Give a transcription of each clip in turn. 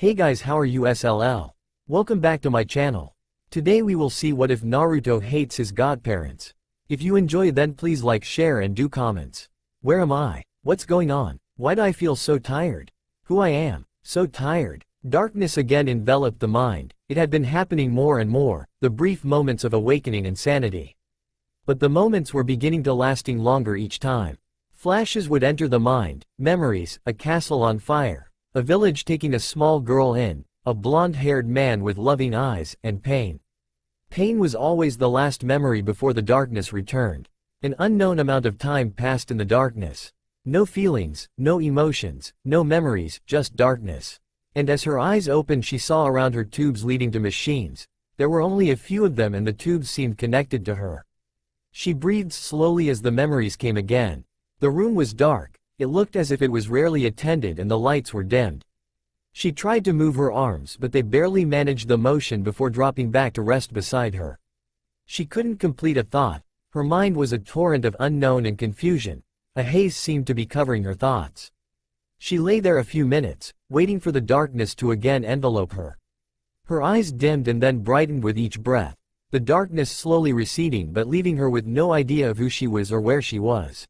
Hey guys, how are you SLL? Welcome back to my channel. Today we will see what if Naruto hates his godparents. If you enjoy then please like, share and do comments. Where am I? What's going on? Why do I feel so tired? Who I am? So tired. Darkness again enveloped the mind. It had been happening more and more, the brief moments of awakening and sanity. But the moments were beginning to lasting longer each time. Flashes would enter the mind, memories, a castle on fire. A village taking a small girl in, a blonde-haired man with loving eyes, and pain. Pain was always the last memory before the darkness returned. An unknown amount of time passed in the darkness. No feelings, no emotions, no memories, just darkness. And as her eyes opened she saw around her tubes leading to machines. There were only a few of them and the tubes seemed connected to her. She breathed slowly as the memories came again. The room was dark. It looked as if it was rarely attended and the lights were dimmed. She tried to move her arms but they barely managed the motion before dropping back to rest beside her. She couldn't complete a thought. Her mind was a torrent of unknown and confusion. A haze seemed to be covering her thoughts. She lay there a few minutes, waiting for the darkness to again envelope her. Her eyes dimmed and then brightened with each breath, the darkness slowly receding but leaving her with no idea of who she was or where she was.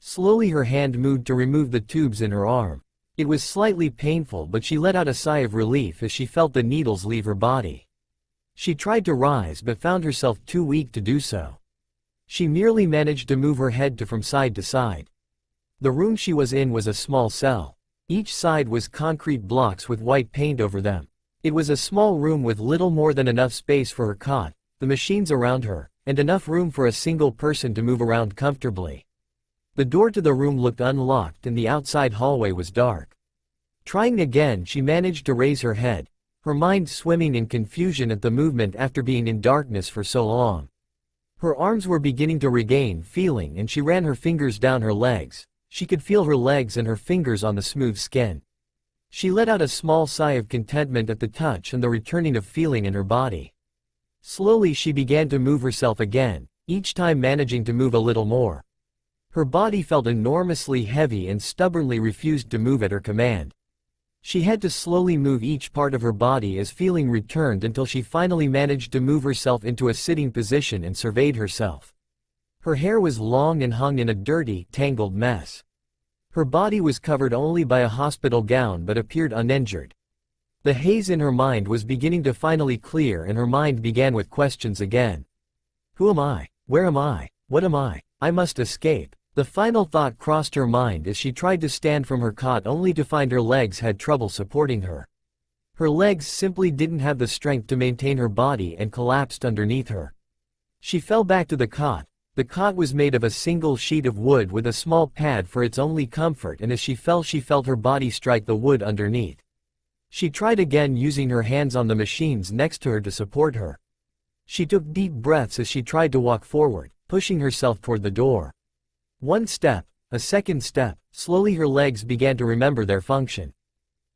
Slowly her hand moved to remove the tubes in her arm. It was slightly painful but she let out a sigh of relief as she felt the needles leave her body. She tried to rise but found herself too weak to do so. She merely managed to move her head from side to side. The room she was in was a small cell. Each side was concrete blocks with white paint over them. It was a small room with little more than enough space for her cot, the machines around her, and enough room for a single person to move around comfortably. The door to the room looked unlocked and the outside hallway was dark. Trying again she managed to raise her head, her mind swimming in confusion at the movement after being in darkness for so long. Her arms were beginning to regain feeling and she ran her fingers down her legs. She could feel her legs and her fingers on the smooth skin. She let out a small sigh of contentment at the touch and the returning of feeling in her body. Slowly she began to move herself again, each time managing to move a little more. Her body felt enormously heavy and stubbornly refused to move at her command. She had to slowly move each part of her body as feeling returned until she finally managed to move herself into a sitting position and surveyed herself. Her hair was long and hung in a dirty, tangled mess. Her body was covered only by a hospital gown but appeared uninjured. The haze in her mind was beginning to finally clear and her mind began with questions again. Who am I? Where am I? What am I? I must escape. The final thought crossed her mind as she tried to stand from her cot only to find her legs had trouble supporting her. Her legs simply didn't have the strength to maintain her body and collapsed underneath her. She fell back to the cot. The cot was made of a single sheet of wood with a small pad for its only comfort and as she fell she felt her body strike the wood underneath. She tried again using her hands on the machines next to her to support her. She took deep breaths as she tried to walk forward, pushing herself toward the door. One step, a second step, slowly her legs began to remember their function.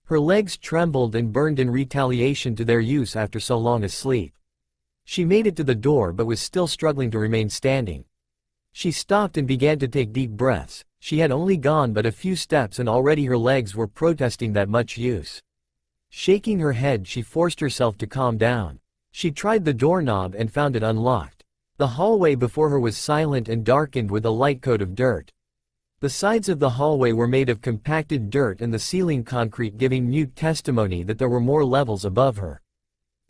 Her legs trembled and burned in retaliation to their use after so long a sleep. She made it to the door but was still struggling to remain standing. She stopped and began to take deep breaths. She had only gone but a few steps and already her legs were protesting that much use. Shaking her head she forced herself to calm down. She tried the doorknob and found it unlocked. The hallway before her was silent and darkened with a light coat of dirt. The sides of the hallway were made of compacted dirt and the ceiling concrete giving mute testimony that there were more levels above her.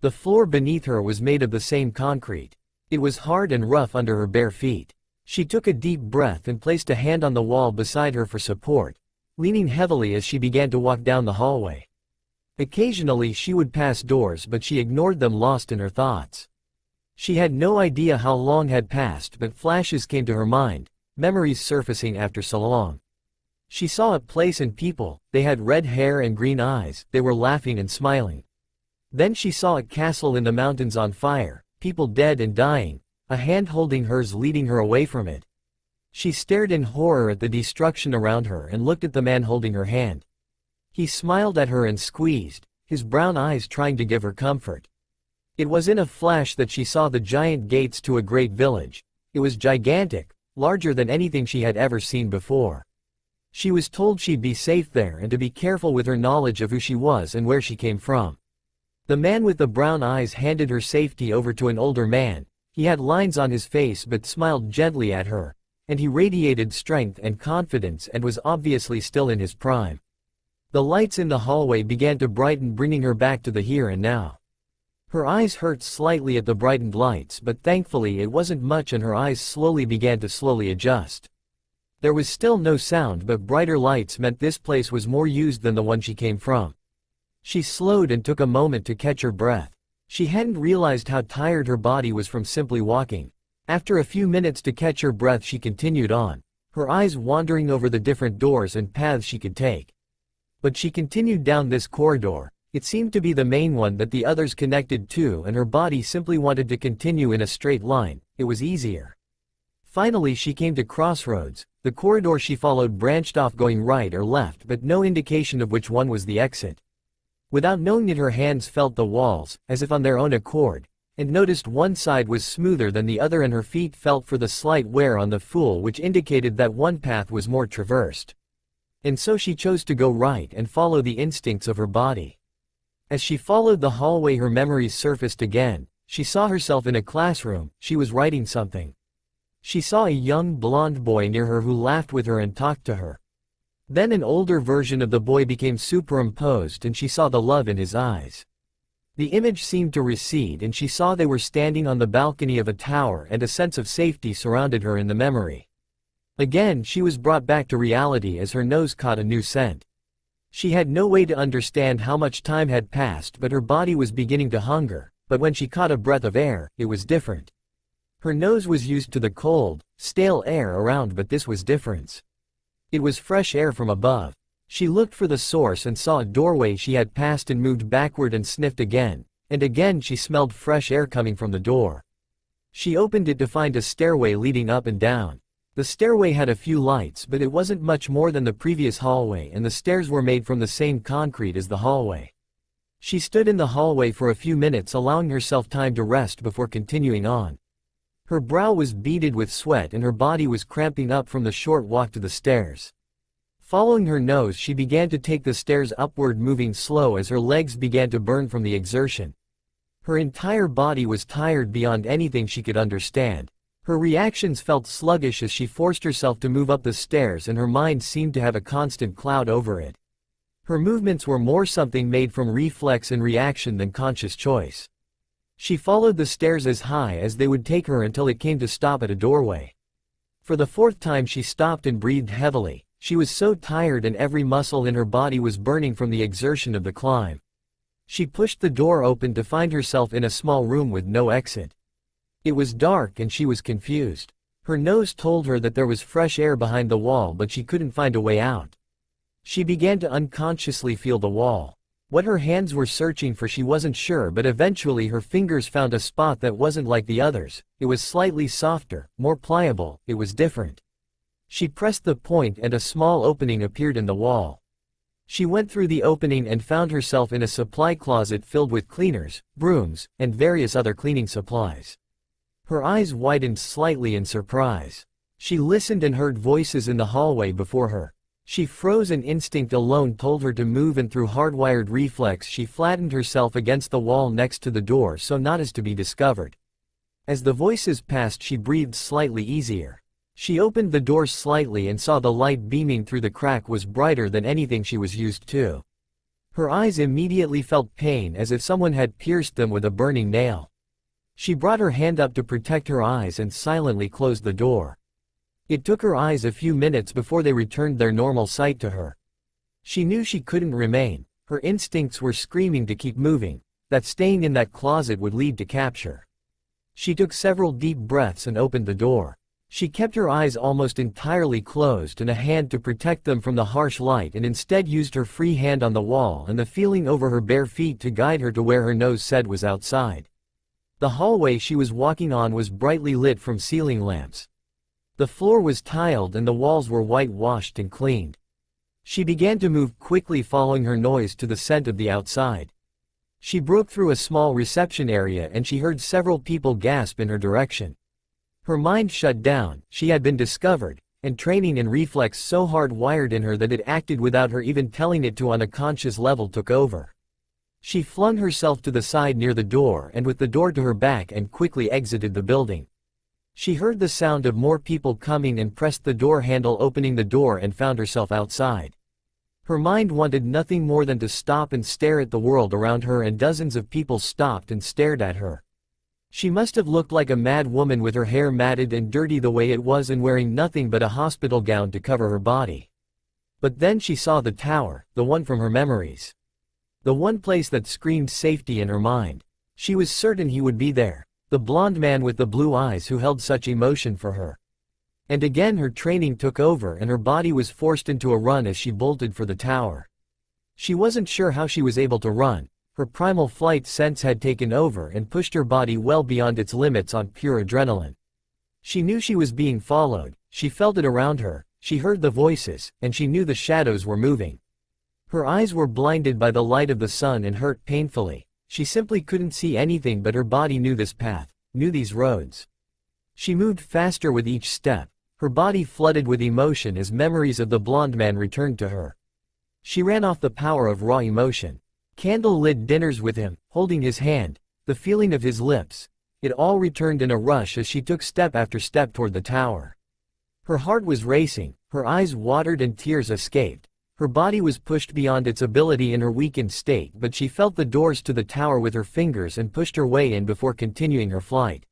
The floor beneath her was made of the same concrete. It was hard and rough under her bare feet. She took a deep breath and placed a hand on the wall beside her for support, leaning heavily as she began to walk down the hallway. Occasionally she would pass doors but she ignored them, lost in her thoughts. She had no idea how long had passed but flashes came to her mind, memories surfacing after so long. She saw a place and people, they had red hair and green eyes, they were laughing and smiling. Then she saw a castle in the mountains on fire, people dead and dying, a hand holding hers leading her away from it. She stared in horror at the destruction around her and looked at the man holding her hand. He smiled at her and squeezed, his brown eyes trying to give her comfort. It was in a flash that she saw the giant gates to a great village. It was gigantic, larger than anything she had ever seen before. She was told she'd be safe there and to be careful with her knowledge of who she was and where she came from. The man with the brown eyes handed her safety over to an older man. He had lines on his face but smiled gently at her, and he radiated strength and confidence and was obviously still in his prime. The lights in the hallway began to brighten, bringing her back to the here and now. Her eyes hurt slightly at the brightened lights, but thankfully it wasn't much and her eyes began to adjust. There was still no sound, but brighter lights meant this place was more used than the one she came from. She slowed and took a moment to catch her breath. She hadn't realized how tired her body was from simply walking. After a few minutes to catch her breath, she continued on, her eyes wandering over the different doors and paths she could take. But she continued down this corridor. It seemed to be the main one that the others connected to, and her body simply wanted to continue in a straight line. It was easier. Finally she came to crossroads. The corridor she followed branched off going right or left, but no indication of which one was the exit. Without knowing it, her hands felt the walls, as if on their own accord, and noticed one side was smoother than the other, and her feet felt for the slight wear on the floor, which indicated that one path was more traversed. And so she chose to go right and follow the instincts of her body. As she followed the hallway, her memories surfaced again. She saw herself in a classroom. She was writing something. She saw a young blonde boy near her who laughed with her and talked to her. Then an older version of the boy became superimposed and she saw the love in his eyes. The image seemed to recede and she saw they were standing on the balcony of a tower, and a sense of safety surrounded her in the memory. Again she was brought back to reality as her nose caught a new scent. She had no way to understand how much time had passed, but her body was beginning to hunger. But when she caught a breath of air, it was different. Her nose was used to the cold, stale air around, but this was different. It was fresh air from above. She looked for the source and saw a doorway she had passed and moved backward and sniffed again, and again she smelled fresh air coming from the door. She opened it to find a stairway leading up and down. The stairway had a few lights, but it wasn't much more than the previous hallway, and the stairs were made from the same concrete as the hallway. She stood in the hallway for a few minutes, allowing herself time to rest before continuing on. Her brow was beaded with sweat and her body was cramping up from the short walk to the stairs. Following her nose, she began to take the stairs upward, moving slow as her legs began to burn from the exertion. Her entire body was tired beyond anything she could understand. Her reactions felt sluggish as she forced herself to move up the stairs, and her mind seemed to have a constant cloud over it. Her movements were more something made from reflex and reaction than conscious choice. She followed the stairs as high as they would take her until it came to stop at a doorway. For the fourth time she stopped and breathed heavily. She was so tired and every muscle in her body was burning from the exertion of the climb. She pushed the door open to find herself in a small room with no exit. It was dark and she was confused. Her nose told her that there was fresh air behind the wall, but she couldn't find a way out. She began to unconsciously feel the wall. What her hands were searching for she wasn't sure, but eventually her fingers found a spot that wasn't like the others. It was slightly softer, more pliable, it was different. She pressed the point and a small opening appeared in the wall. She went through the opening and found herself in a supply closet filled with cleaners, brooms, and various other cleaning supplies. Her eyes widened slightly in surprise. She listened and heard voices in the hallway before her. She froze, and instinct alone told her to move, and through hardwired reflex she flattened herself against the wall next to the door so not as to be discovered. As the voices passed she breathed slightly easier. She opened the door slightly and saw the light beaming through the crack was brighter than anything she was used to. Her eyes immediately felt pain as if someone had pierced them with a burning nail. She brought her hand up to protect her eyes and silently closed the door. It took her eyes a few minutes before they returned their normal sight to her. She knew she couldn't remain. Her instincts were screaming to keep moving, that staying in that closet would lead to capture. She took several deep breaths and opened the door. She kept her eyes almost entirely closed and a hand to protect them from the harsh light, and instead used her free hand on the wall and the feeling over her bare feet to guide her to where her nose said was outside. The hallway she was walking on was brightly lit from ceiling lamps. The floor was tiled and the walls were whitewashed and cleaned. She began to move quickly, following her nose to the scent of the outside. She broke through a small reception area and she heard several people gasp in her direction. Her mind shut down. She had been discovered. and training and reflex so hard-wired in her that it acted without her even telling it to on a conscious level took over. She flung herself to the side near the door and with the door to her back and quickly exited the building. She heard the sound of more people coming and pressed the door handle, opening the door, and found herself outside. Her mind wanted nothing more than to stop and stare at the world around her, and dozens of people stopped and stared at her. She must have looked like a mad woman with her hair matted and dirty the way it was and wearing nothing but a hospital gown to cover her body. But then she saw the tower, the one from her memories. The one place that screamed safety in her mind. She was certain he would be there. The blonde man with the blue eyes who held such emotion for her. And again her training took over and her body was forced into a run as she bolted for the tower. She wasn't sure how she was able to run. Her primal flight sense had taken over and pushed her body well beyond its limits on pure adrenaline. She knew she was being followed, she felt it around her, she heard the voices, and she knew the shadows were moving. Her eyes were blinded by the light of the sun and hurt painfully. She simply couldn't see anything, but her body knew this path, knew these roads. She moved faster with each step, her body flooded with emotion as memories of the blonde man returned to her. She ran off the power of raw emotion. Candle-lit dinners with him, holding his hand, the feeling of his lips. It all returned in a rush as she took step after step toward the tower. Her heart was racing, her eyes watered and tears escaped. Her body was pushed beyond its ability in her weakened state, but she felt the doors to the tower with her fingers and pushed her way in before continuing her flight.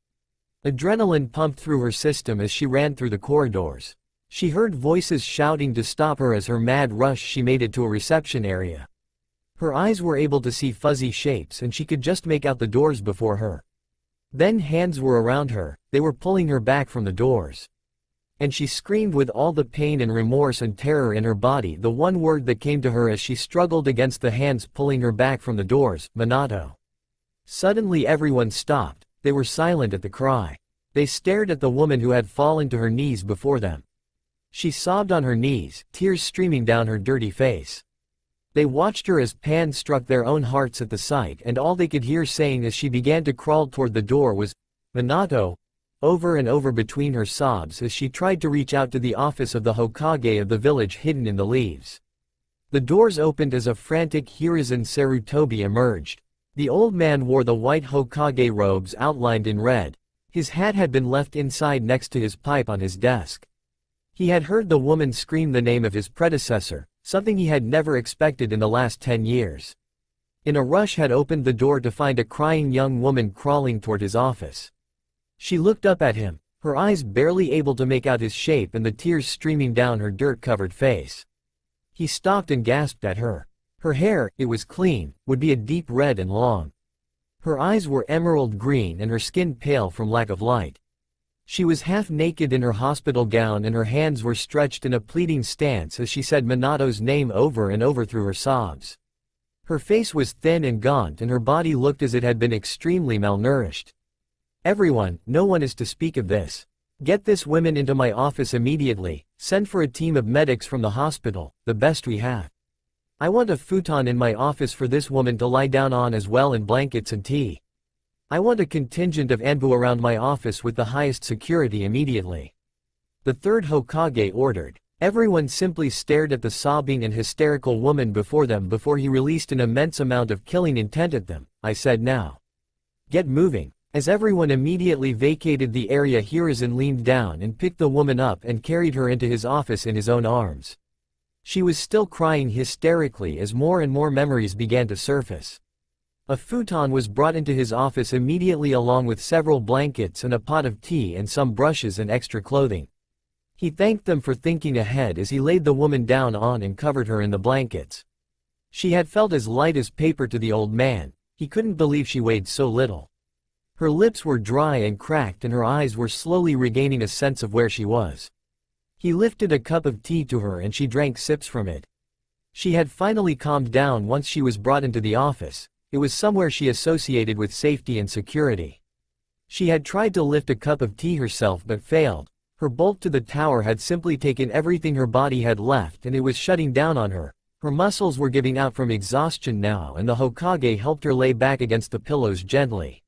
Adrenaline pumped through her system as she ran through the corridors. She heard voices shouting to stop her as her mad rush she made it to a reception area. Her eyes were able to see fuzzy shapes and she could just make out the doors before her. Then hands were around her, they were pulling her back from the doors. And she screamed with all the pain and remorse and terror in her body, the one word that came to her as she struggled against the hands pulling her back from the doors: Minato. Suddenly everyone stopped, they were silent at the cry. They stared at the woman who had fallen to her knees before them. She sobbed on her knees, tears streaming down her dirty face. They watched her as pain struck their own hearts at the sight, and all they could hear saying as she began to crawl toward the door was, "Minato," over and over between her sobs as she tried to reach out to the office of the Hokage of the village hidden in the leaves. The doors opened as a frantic Hiruzen Sarutobi emerged. The old man wore the white Hokage robes outlined in red. His hat had been left inside next to his pipe on his desk. He had heard the woman scream the name of his predecessor, something he had never expected in the last 10 years. In a rush had opened the door to find a crying young woman crawling toward his office. She looked up at him, her eyes barely able to make out his shape and the tears streaming down her dirt-covered face. He stopped and gasped at her. Her hair, it was clean, would be a deep red and long. Her eyes were emerald green and her skin pale from lack of light. She was half naked in her hospital gown and her hands were stretched in a pleading stance as she said Minato's name over and over through her sobs. Her face was thin and gaunt and her body looked as it had been extremely malnourished. "Everyone, no one is to speak of this. Get this woman into my office immediately, send for a team of medics from the hospital, the best we have. I want a futon in my office for this woman to lie down on as well, and blankets and tea. I want a contingent of Anbu around my office with the highest security immediately." The third Hokage ordered. Everyone simply stared at the sobbing and hysterical woman before them before he released an immense amount of killing intent at them. "I said now. Get moving." As everyone immediately vacated the area, Hiruzen leaned down and picked the woman up and carried her into his office in his own arms. She was still crying hysterically as more and more memories began to surface. A futon was brought into his office immediately along with several blankets and a pot of tea and some brushes and extra clothing. He thanked them for thinking ahead as he laid the woman down on and covered her in the blankets. She had felt as light as paper to the old man. He couldn't believe she weighed so little. Her lips were dry and cracked and her eyes were slowly regaining a sense of where she was. He lifted a cup of tea to her and she drank sips from it. She had finally calmed down once she was brought into the office. It was somewhere she associated with safety and security. She had tried to lift a cup of tea herself but failed. Her bolt to the tower had simply taken everything her body had left and it was shutting down on her. Her muscles were giving out from exhaustion now and the Hokage helped her lay back against the pillows gently.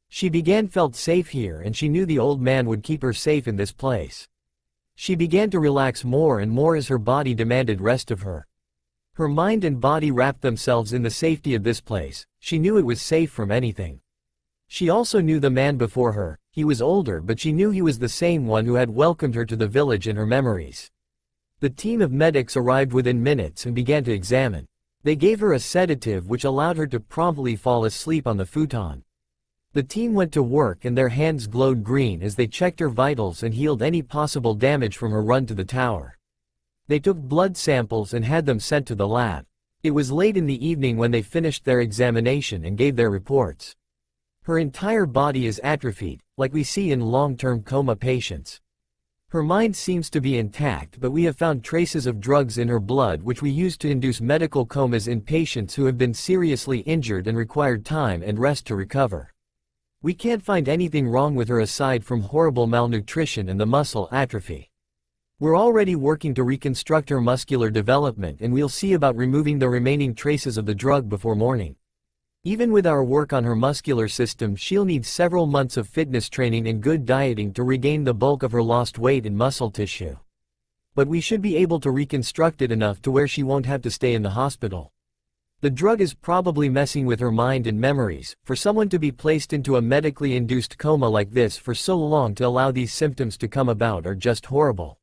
She felt safe here and she knew the old man would keep her safe in this place. She began to relax more and more as her body demanded rest of her. Her mind and body wrapped themselves in the safety of this place. She knew it was safe from anything. She also knew the man before her. He was older, but she knew he was the same one who had welcomed her to the village in her memories. The team of medics arrived within minutes and began to examine. They gave her a sedative which allowed her to promptly fall asleep on the futon. The team went to work and their hands glowed green as they checked her vitals and healed any possible damage from her run to the tower. They took blood samples and had them sent to the lab. It was late in the evening when they finished their examination and gave their reports. Her entire body is atrophied, like we see in long-term coma patients. Her mind seems to be intact, but we have found traces of drugs in her blood which we use to induce medical comas in patients who have been seriously injured and required time and rest to recover. We can't find anything wrong with her aside from horrible malnutrition and the muscle atrophy. We're already working to reconstruct her muscular development, and we'll see about removing the remaining traces of the drug before morning. Even with our work on her muscular system, she'll need several months of fitness training and good dieting to regain the bulk of her lost weight and muscle tissue. But we should be able to reconstruct it enough to where she won't have to stay in the hospital. The drug is probably messing with her mind and memories. For someone to be placed into a medically induced coma like this for so long to allow these symptoms to come about are just horrible.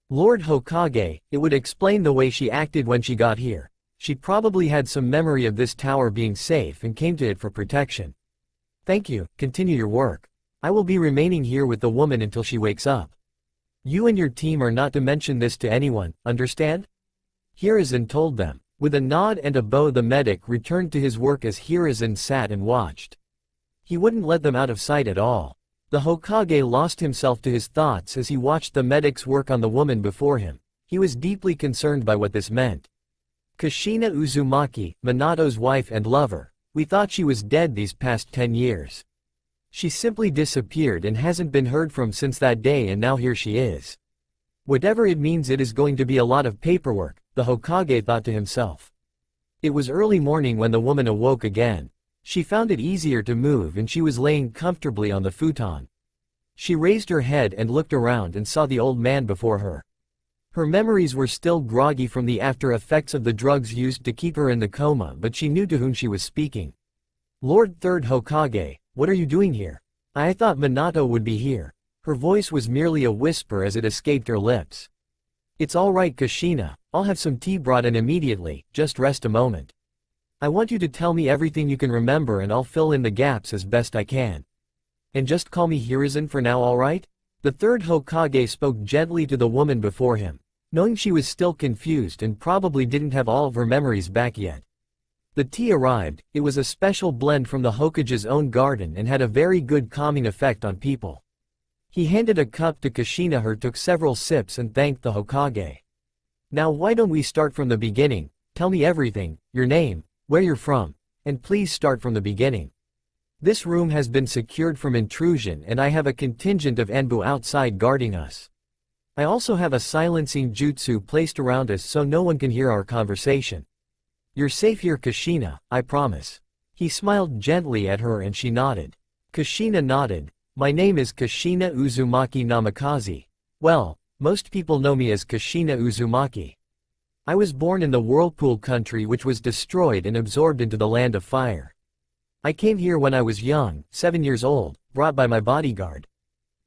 Lord Hokage, it would explain the way she acted when she got here. She probably had some memory of this tower being safe and came to it for protection. Thank you, continue your work. I will be remaining here with the woman until she wakes up. You and your team are not to mention this to anyone, understand? Hiruzen told them. With a nod and a bow, the medic returned to his work as Hiruzen sat and watched. He wouldn't let them out of sight at all. The Hokage lost himself to his thoughts as he watched the medic's work on the woman before him. He was deeply concerned by what this meant. Kushina Uzumaki, Minato's wife and lover. We thought she was dead these past 10 years. She simply disappeared and hasn't been heard from since that day, and now here she is. Whatever it means, it is going to be a lot of paperwork, the Hokage thought to himself. It was early morning when the woman awoke again. She found it easier to move and she was laying comfortably on the futon. She raised her head and looked around and saw the old man before her. Her memories were still groggy from the after effects of the drugs used to keep her in the coma, but she knew to whom she was speaking. Lord Third Hokage, what are you doing here? I thought Minato would be here. Her voice was merely a whisper as it escaped her lips. It's all right, Kushina, I'll have some tea brought in immediately, just rest a moment. I want you to tell me everything you can remember and I'll fill in the gaps as best I can. And just call me Hiruzen for now, alright? The third Hokage spoke gently to the woman before him, knowing she was still confused and probably didn't have all of her memories back yet. The tea arrived. It was a special blend from the Hokage's own garden and had a very good calming effect on people. He handed a cup to Kushina, who took several sips and thanked the Hokage. Now why don't we start from the beginning? Tell me everything, your name, where you're from, and please start from the beginning. This room has been secured from intrusion and I have a contingent of Anbu outside guarding us. I also have a silencing jutsu placed around us so no one can hear our conversation. You're safe here, Kushina, I promise. He smiled gently at her and she nodded. Kushina nodded. My name is Kushina Uzumaki Namikaze. Well, most people know me as Kushina Uzumaki. I was born in the Whirlpool country, which was destroyed and absorbed into the Land of Fire. I came here when I was young, 7 years old, brought by my bodyguard.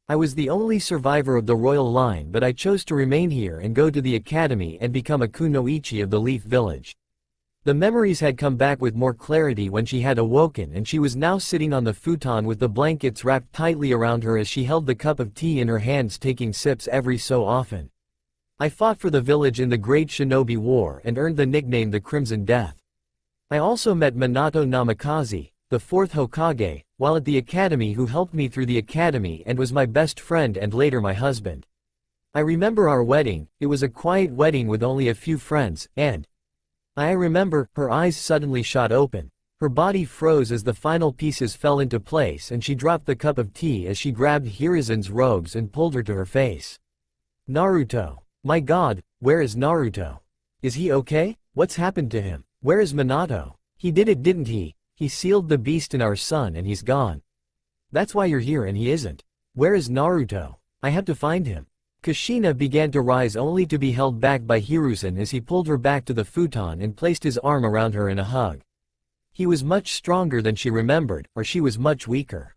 I was the only survivor of the royal line, but I chose to remain here and go to the academy and become a kunoichi of the Leaf Village. The memories had come back with more clarity when she had awoken, and she was now sitting on the futon with the blankets wrapped tightly around her as she held the cup of tea in her hands, taking sips every so often. I fought for the village in the Great Shinobi War and earned the nickname the Crimson Death. I also met Minato Namikaze, the fourth Hokage, while at the academy, who helped me through the academy and was my best friend and later my husband. I remember our wedding. It was a quiet wedding with only a few friends, and I remember, her eyes suddenly shot open. Her body froze as the final pieces fell into place and she dropped the cup of tea as she grabbed Hiruzen's robes and pulled her to her face. Naruto. My god, where is Naruto? Is he okay? What's happened to him? Where is Minato? He did it, didn't he? He sealed the beast in our son and he's gone. That's why you're here and he isn't. Where is Naruto? I have to find him. Kushina began to rise only to be held back by Hiruzen as he pulled her back to the futon and placed his arm around her in a hug. He was much stronger than she remembered, or she was much weaker.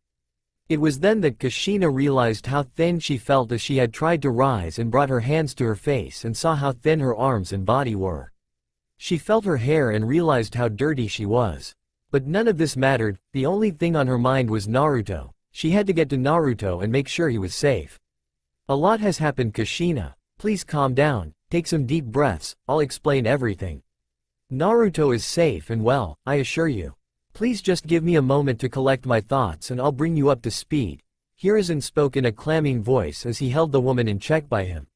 It was then that Kushina realized how thin she felt as she had tried to rise and brought her hands to her face and saw how thin her arms and body were. She felt her hair and realized how dirty she was. But none of this mattered, the only thing on her mind was Naruto. She had to get to Naruto and make sure he was safe. A lot has happened, Kushina. Please calm down, take some deep breaths, I'll explain everything. Naruto is safe and well, I assure you. Please just give me a moment to collect my thoughts and I'll bring you up to speed. Hiruzen spoke in a clamming voice as he held the woman in check by him.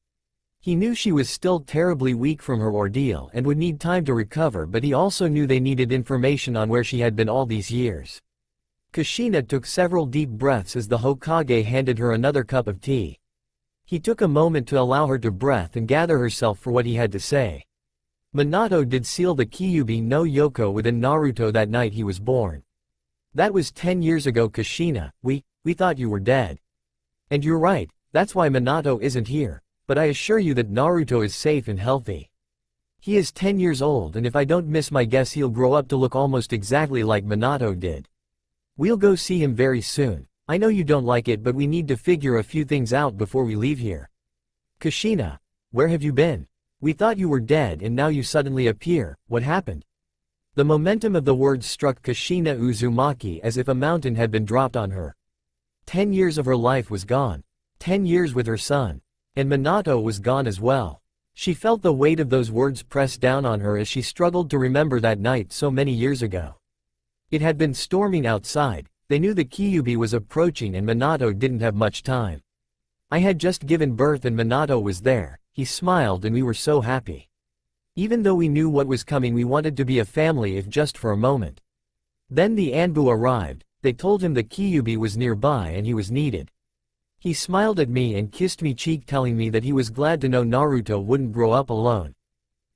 He knew she was still terribly weak from her ordeal and would need time to recover, but he also knew they needed information on where she had been all these years. Kushina took several deep breaths as the Hokage handed her another cup of tea. He took a moment to allow her to breathe and gather herself for what he had to say. Minato did seal the Kyuubi no Yoko within Naruto that night he was born. That was 10 years ago, Kushina. We thought you were dead. And you're right, that's why Minato isn't here, but I assure you that Naruto is safe and healthy. He is 10 years old, and if I don't miss my guess he'll grow up to look almost exactly like Minato did. We'll go see him very soon. I know you don't like it, but we need to figure a few things out before we leave here. Kushina, where have you been? We thought you were dead and now you suddenly appear, what happened? The momentum of the words struck Kushina Uzumaki as if a mountain had been dropped on her. 10 years of her life was gone. 10 years with her son. And Minato was gone as well. She felt the weight of those words press down on her as she struggled to remember that night so many years ago. It had been storming outside, they knew the Kyuubi was approaching and Minato didn't have much time. I had just given birth and Minato was there. He smiled and we were so happy. Even though we knew what was coming, we wanted to be a family if just for a moment. Then the Anbu arrived, they told him the Kyuubi was nearby and he was needed. He smiled at me and kissed me cheek, telling me that he was glad to know Naruto wouldn't grow up alone.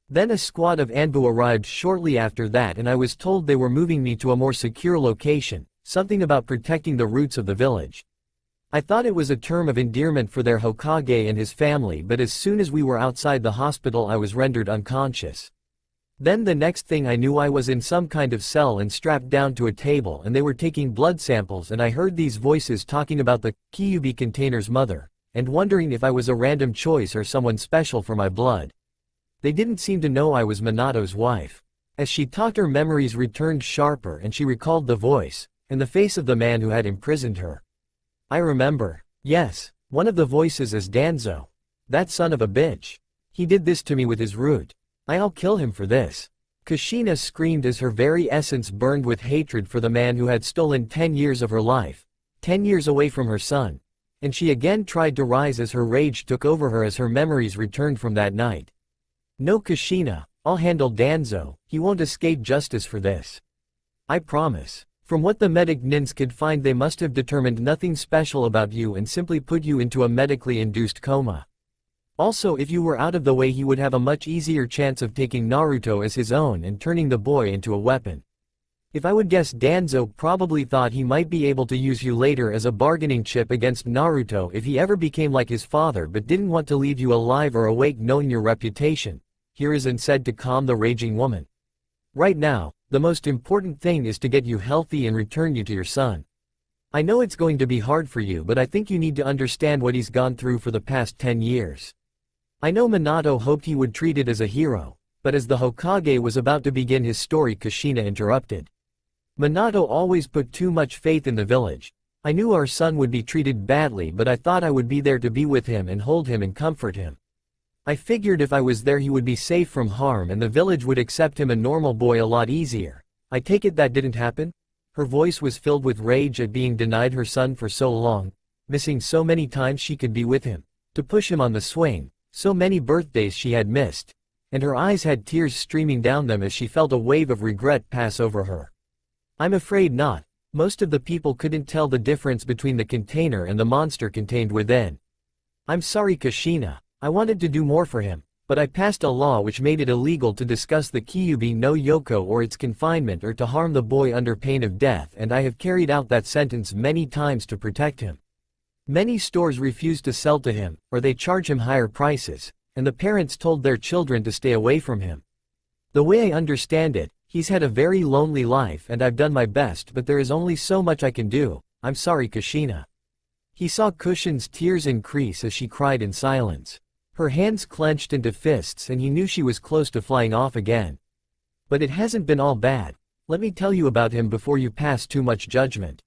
Then a squad of Anbu arrived shortly after that and I was told they were moving me to a more secure location, something about protecting the roots of the village. I thought it was a term of endearment for their Hokage and his family, but as soon as we were outside the hospital I was rendered unconscious. Then the next thing I knew I was in some kind of cell and strapped down to a table and they were taking blood samples and I heard these voices talking about the Kyuubi container's mother, and wondering if I was a random choice or someone special for my blood. They didn't seem to know I was Minato's wife. As she talked her memories returned sharper and she recalled the voice, and the face of the man who had imprisoned her. I remember. Yes, one of the voices is Danzo. That son of a bitch. He did this to me with his root. I'll kill him for this. Kushina screamed as her very essence burned with hatred for the man who had stolen 10 years of her life, 10 years away from her son. And she again tried to rise as her rage took over her as her memories returned from that night. No, Kushina, I'll handle Danzo, he won't escape justice for this. I promise. From what the medic nins could find, they must have determined nothing special about you and simply put you into a medically induced coma. Also, if you were out of the way he would have a much easier chance of taking Naruto as his own and turning the boy into a weapon. If I would guess, Danzo probably thought he might be able to use you later as a bargaining chip against Naruto if he ever became like his father, but didn't want to leave you alive or awake knowing your reputation, Hiruzen said to calm the raging woman. Right now, the most important thing is to get you healthy and return you to your son. I know it's going to be hard for you, but I think you need to understand what he's gone through for the past 10 years. I know Minato hoped he would treat it as a hero, but as the Hokage was about to begin his story, Kushina interrupted. Minato always put too much faith in the village. I knew our son would be treated badly, but I thought I would be there to be with him and hold him and comfort him. I figured if I was there he would be safe from harm and the village would accept him a normal boy a lot easier. I take it that didn't happen? Her voice was filled with rage at being denied her son for so long, missing so many times she could be with him, to push him on the swing, so many birthdays she had missed, and her eyes had tears streaming down them as she felt a wave of regret pass over her. I'm afraid not. Most of the people couldn't tell the difference between the container and the monster contained within. I'm sorry, Kushina. I wanted to do more for him, but I passed a law which made it illegal to discuss the Kyuubi no Yoko or its confinement or to harm the boy under pain of death, and I have carried out that sentence many times to protect him. Many stores refuse to sell to him, or they charge him higher prices, and the parents told their children to stay away from him. The way I understand it, he's had a very lonely life and I've done my best, but there is only so much I can do. I'm sorry, Kushina. He saw Kushin's tears increase as she cried in silence. Her hands clenched into fists and he knew she was close to flying off again. But it hasn't been all bad. Let me tell you about him before you pass too much judgment.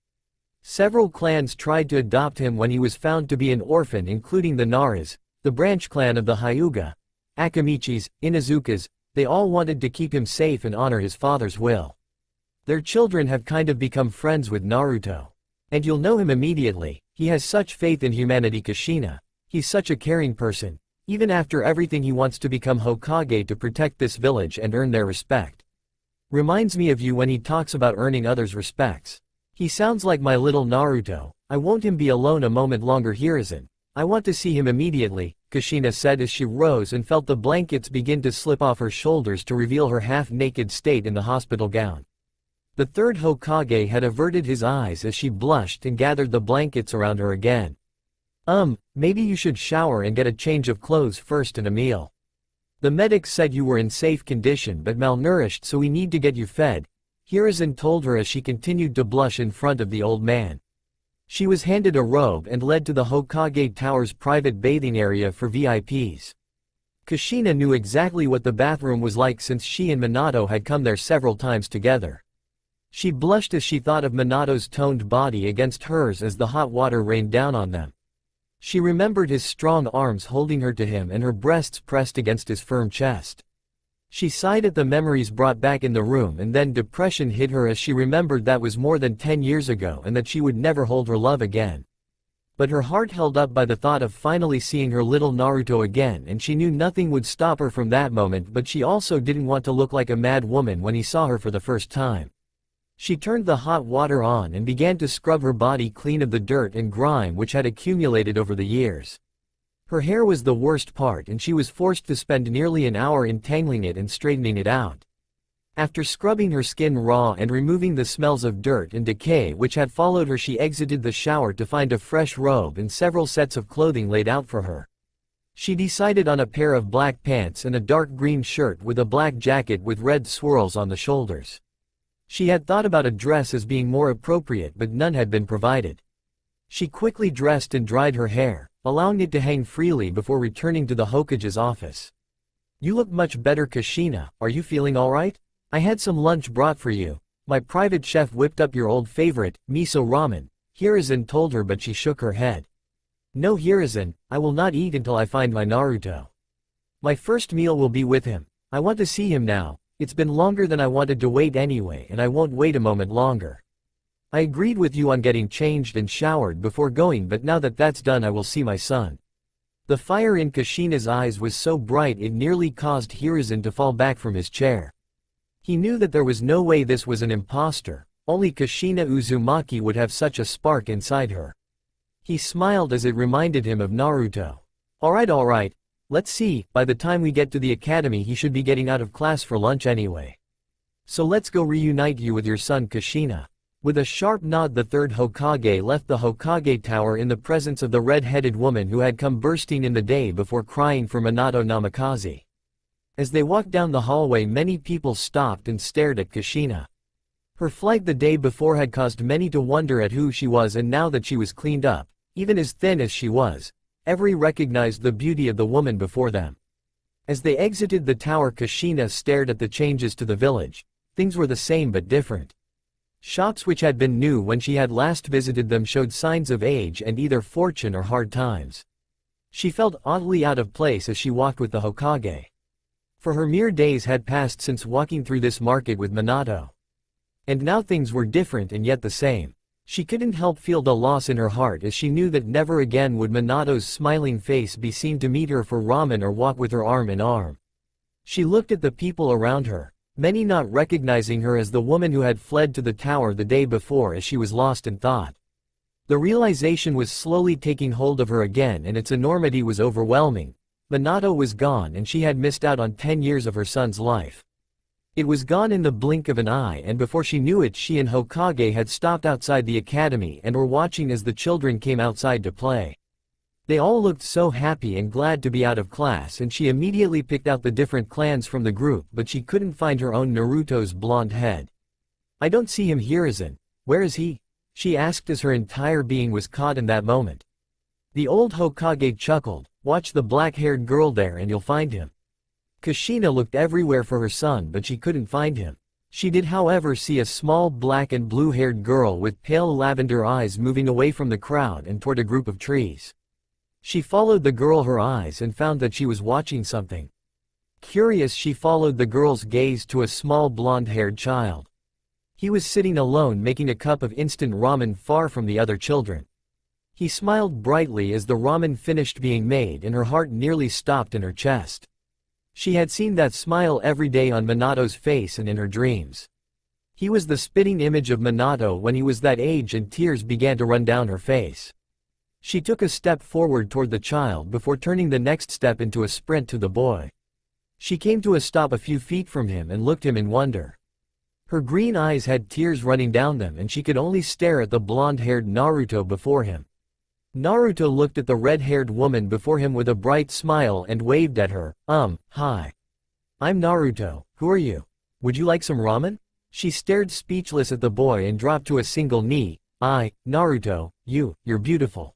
Several clans tried to adopt him when he was found to be an orphan, including the Naras, the branch clan of the Hyuga, Akamichis, Inazukas. They all wanted to keep him safe and honor his father's will. Their children have kind of become friends with Naruto. And you'll know him immediately. He has such faith in humanity, Kushina. He's such a caring person. Even after everything, he wants to become Hokage to protect this village and earn their respect. Reminds me of you when he talks about earning others' respects. He sounds like my little Naruto. I won't him be alone a moment longer, Hiruzen. I want to see him immediately, Kushina said as she rose and felt the blankets begin to slip off her shoulders to reveal her half-naked state in the hospital gown. The third Hokage had averted his eyes as she blushed and gathered the blankets around her again. Maybe you should shower and get a change of clothes first and a meal. The medics said you were in safe condition but malnourished, so we need to get you fed, Hiruzen told her as she continued to blush in front of the old man. She was handed a robe and led to the Hokage Tower's private bathing area for VIPs. Kushina knew exactly what the bathroom was like since she and Minato had come there several times together. She blushed as she thought of Minato's toned body against hers as the hot water rained down on them. She remembered his strong arms holding her to him and her breasts pressed against his firm chest. She sighed at the memories brought back in the room, and then depression hit her as she remembered that was more than 10 years ago and that she would never hold her love again. But her heart held up by the thought of finally seeing her little Naruto again, and she knew nothing would stop her from that moment, but she also didn't want to look like a mad woman when he saw her for the first time. She turned the hot water on and began to scrub her body clean of the dirt and grime which had accumulated over the years. Her hair was the worst part and she was forced to spend nearly an hour entangling it and straightening it out. After scrubbing her skin raw and removing the smells of dirt and decay which had followed her, she exited the shower to find a fresh robe and several sets of clothing laid out for her. She decided on a pair of black pants and a dark green shirt with a black jacket with red swirls on the shoulders. She had thought about a dress as being more appropriate, but none had been provided. She quickly dressed and dried her hair, allowing it to hang freely before returning to the Hokage's office. "You look much better, Kushina. Are you feeling alright? I had some lunch brought for you. My private chef whipped up your old favorite, miso ramen," Hiruzen told her, but she shook her head. "No, Hiruzen, I will not eat until I find my Naruto. My first meal will be with him. I want to see him now. It's been longer than I wanted to wait anyway, and I won't wait a moment longer. I agreed with you on getting changed and showered before going, but now that that's done I will see my son." The fire in Kushina's eyes was so bright it nearly caused Hiruzen to fall back from his chair. He knew that there was no way this was an imposter, only Kushina Uzumaki would have such a spark inside her. He smiled as it reminded him of Naruto. Alright, let's see, by the time we get to the academy he should be getting out of class for lunch anyway. So let's go reunite you with your son, Kushina." With a sharp nod, the third Hokage left the Hokage Tower in the presence of the red-headed woman who had come bursting in the day before crying for Minato Namikaze. As they walked down the hallway, many people stopped and stared at Kushina. Her flight the day before had caused many to wonder at who she was, and now that she was cleaned up, even as thin as she was, everyone recognized the beauty of the woman before them. As they exited the tower, Kushina stared at the changes to the village. Things were the same but different. Shops which had been new when she had last visited them showed signs of age and either fortune or hard times. She felt oddly out of place as she walked with the Hokage. For her mere days had passed since walking through this market with Minato. And now things were different and yet the same. She couldn't help feel the loss in her heart as she knew that never again would Minato's smiling face be seen to meet her for ramen or walk with her arm in arm. She looked at the people around her, many not recognizing her as the woman who had fled to the tower the day before, as she was lost in thought. The realization was slowly taking hold of her again, and its enormity was overwhelming. Minato was gone and she had missed out on 10 years of her son's life. It was gone in the blink of an eye, and before she knew it, she and Hokage had stopped outside the academy and were watching as the children came outside to play. They all looked so happy and glad to be out of class, and she immediately picked out the different clans from the group, but she couldn't find her own Naruto's blonde head. "I don't see him here, Hiruzen. Where is he?" she asked as her entire being was caught in that moment. The old Hokage chuckled, "Watch the black-haired girl there and you'll find him." Kushina looked everywhere for her son, but she couldn't find him. She did however see a small black and blue-haired girl with pale lavender eyes moving away from the crowd and toward a group of trees. She followed the girl her eyes and found that she was watching something. Curious, she followed the girl's gaze to a small blonde-haired child. He was sitting alone making a cup of instant ramen far from the other children. He smiled brightly as the ramen finished being made, and her heart nearly stopped in her chest. She had seen that smile every day on Minato's face and in her dreams. He was the spitting image of Minato when he was that age, and tears began to run down her face. She took a step forward toward the child before turning the next step into a sprint to the boy. She came to a stop a few feet from him and looked him in wonder. Her green eyes had tears running down them, and she could only stare at the blonde-haired Naruto before him. Naruto looked at the red-haired woman before him with a bright smile and waved at her. Hi. I'm Naruto, who are you? Would you like some ramen?" She stared speechless at the boy and dropped to a single knee. Naruto, you're beautiful."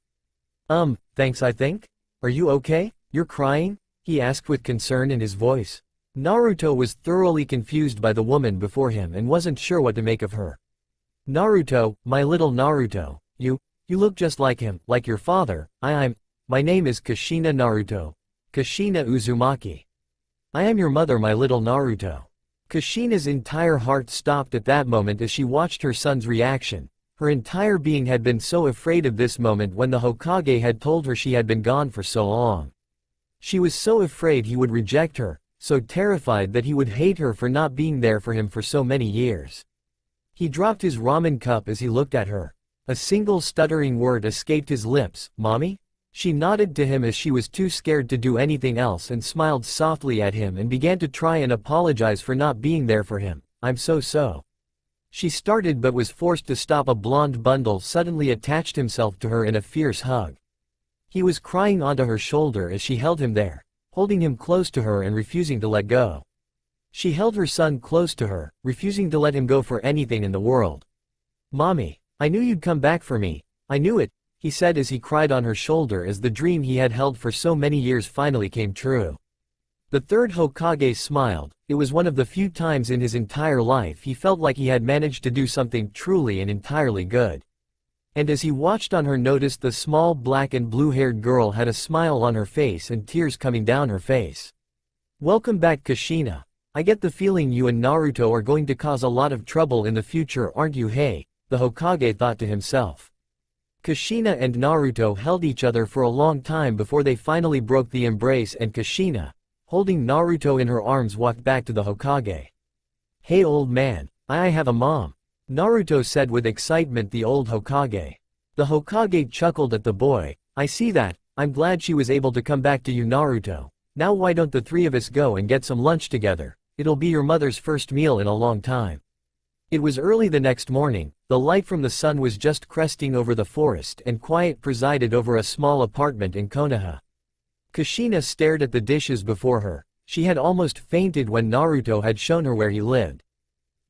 Thanks, I think? Are you okay? You're crying?" he asked with concern in his voice. Naruto was thoroughly confused by the woman before him and wasn't sure what to make of her. "Naruto, my little Naruto, you look just like him, like your father. My name is Kushina Naruto. Kushina Uzumaki. I am your mother, my little Naruto." Kushina's entire heart stopped at that moment as she watched her son's reaction. Her entire being had been so afraid of this moment when the Hokage had told her she had been gone for so long. She was so afraid he would reject her, so terrified that he would hate her for not being there for him for so many years. He dropped his ramen cup as he looked at her. A single stuttering word escaped his lips. "Mommy?" She nodded to him as she was too scared to do anything else, and smiled softly at him and began to try and apologize for not being there for him. "I'm so." She started but was forced to stop. A blonde bundle suddenly attached himself to her in a fierce hug. He was crying onto her shoulder as she held him there, holding him close to her and refusing to let go. She held her son close to her, refusing to let him go for anything in the world. "Mommy, I knew you'd come back for me. I knew it," he said as he cried on her shoulder as the dream he had held for so many years finally came true. The third Hokage smiled. It was one of the few times in his entire life he felt like he had managed to do something truly and entirely good. And as he watched on her, noticed the small black and blue-haired girl had a smile on her face and tears coming down her face. "Welcome back, Kushina. I get the feeling you and Naruto are going to cause a lot of trouble in the future, aren't you?" "Hey," the Hokage thought to himself. Kushina and Naruto held each other for a long time before they finally broke the embrace, and Kushina, holding Naruto in her arms, walked back to the Hokage. "Hey old man, I have a mom," Naruto said with excitement. The old Hokage. The Hokage chuckled at the boy. "I see that. I'm glad she was able to come back to you, Naruto. Now why don't the three of us go and get some lunch together? It'll be your mother's first meal in a long time." It was early the next morning. The light from the sun was just cresting over the forest, and quiet presided over a small apartment in Konoha. Kushina stared at the dishes before her. She had almost fainted when Naruto had shown her where he lived.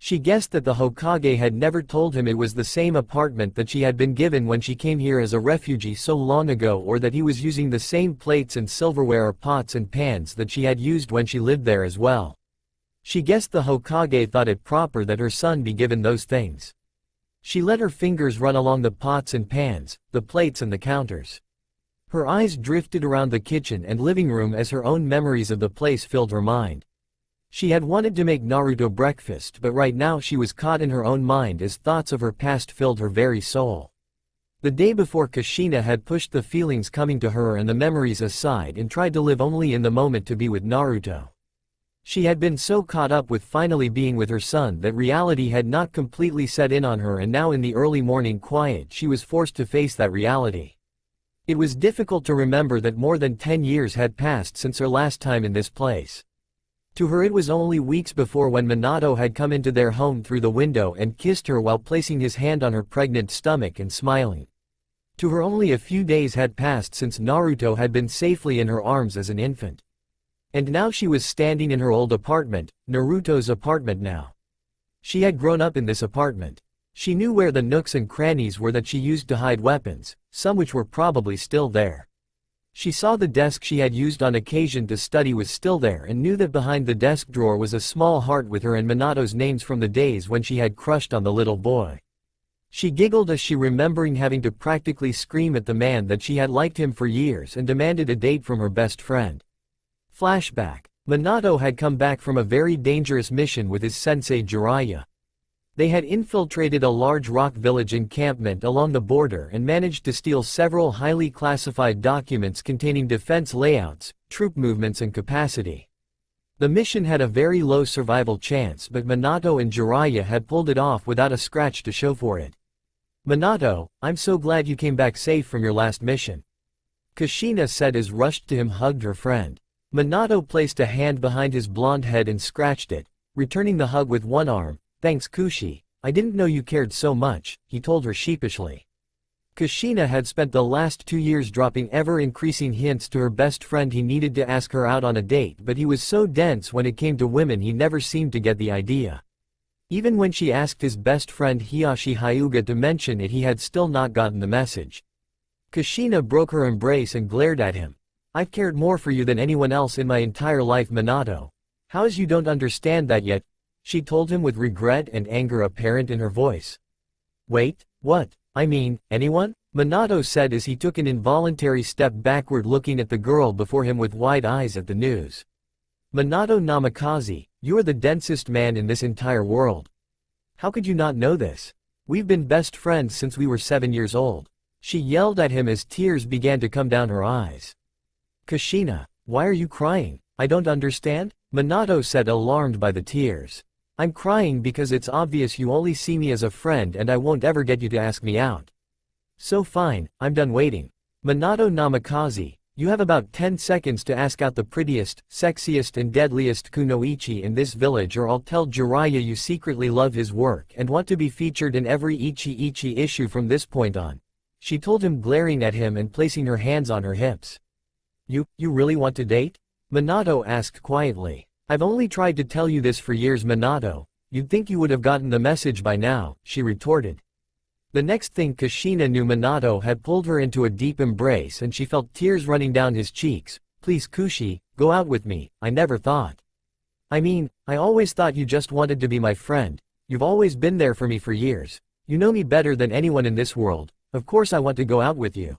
She guessed that the Hokage had never told him it was the same apartment that she had been given when she came here as a refugee so long ago, or that he was using the same plates and silverware or pots and pans that she had used when she lived there as well. She guessed the Hokage thought it proper that her son be given those things. She let her fingers run along the pots and pans, the plates and the counters. Her eyes drifted around the kitchen and living room as her own memories of the place filled her mind. She had wanted to make Naruto breakfast, but right now she was caught in her own mind as thoughts of her past filled her very soul. The day before, Kushina had pushed the feelings coming to her and the memories aside and tried to live only in the moment to be with Naruto. She had been so caught up with finally being with her son that reality had not completely set in on her, and now in the early morning quiet she was forced to face that reality. It was difficult to remember that more than 10 years had passed since her last time in this place. To her it was only weeks before when Minato had come into their home through the window and kissed her while placing his hand on her pregnant stomach and smiling. To her only a few days had passed since Naruto had been safely in her arms as an infant. And now she was standing in her old apartment, Naruto's apartment now. She had grown up in this apartment. She knew where the nooks and crannies were that she used to hide weapons, some which were probably still there. She saw the desk she had used on occasion to study was still there and knew that behind the desk drawer was a small heart with her and Minato's names from the days when she had crushed on the little boy. She giggled as she remembering having to practically scream at the man that she had liked him for years and demanded a date from her best friend. Flashback. Minato had come back from a very dangerous mission with his sensei Jiraiya. They had infiltrated a large rock village encampment along the border and managed to steal several highly classified documents containing defense layouts, troop movements and capacity. The mission had a very low survival chance, but Minato and Jiraiya had pulled it off without a scratch to show for it. "Minato, I'm so glad you came back safe from your last mission," Kushina said as rushed to him hugged her friend. Minato placed a hand behind his blonde head and scratched it, returning the hug with one arm. "Thanks Kushi, I didn't know you cared so much," he told her sheepishly. Kushina had spent the last 2 years dropping ever-increasing hints to her best friend he needed to ask her out on a date, but he was so dense when it came to women he never seemed to get the idea. Even when she asked his best friend Hiyashi Hyuga to mention it, he had still not gotten the message. Kushina broke her embrace and glared at him. "I've cared more for you than anyone else in my entire life, Minato. How is you don't understand that yet?" she told him with regret and anger apparent in her voice. "Wait, what? I mean, anyone?" Minato said as he took an involuntary step backward looking at the girl before him with wide eyes at the news. "Minato Namikaze, you are the densest man in this entire world. How could you not know this? We've been best friends since we were 7 years old," she yelled at him as tears began to come down her eyes. "Kushina, why are you crying? I don't understand," Minato said alarmed by the tears. "I'm crying because it's obvious you only see me as a friend and I won't ever get you to ask me out. So fine, I'm done waiting. Minato Namikaze, you have about 10 seconds to ask out the prettiest, sexiest and deadliest kunoichi in this village or I'll tell Jiraiya you secretly love his work and want to be featured in every Ichi issue from this point on," she told him glaring at him and placing her hands on her hips. You really want to date?" Minato asked quietly. "I've only tried to tell you this for years, Minato. You'd think you would have gotten the message by now," she retorted. The next thing Kushina knew, Minato had pulled her into a deep embrace and she felt tears running down his cheeks. "Please Kushi, go out with me, I never thought. I mean, I always thought you just wanted to be my friend. You've always been there for me for years. You know me better than anyone in this world. Of course I want to go out with you."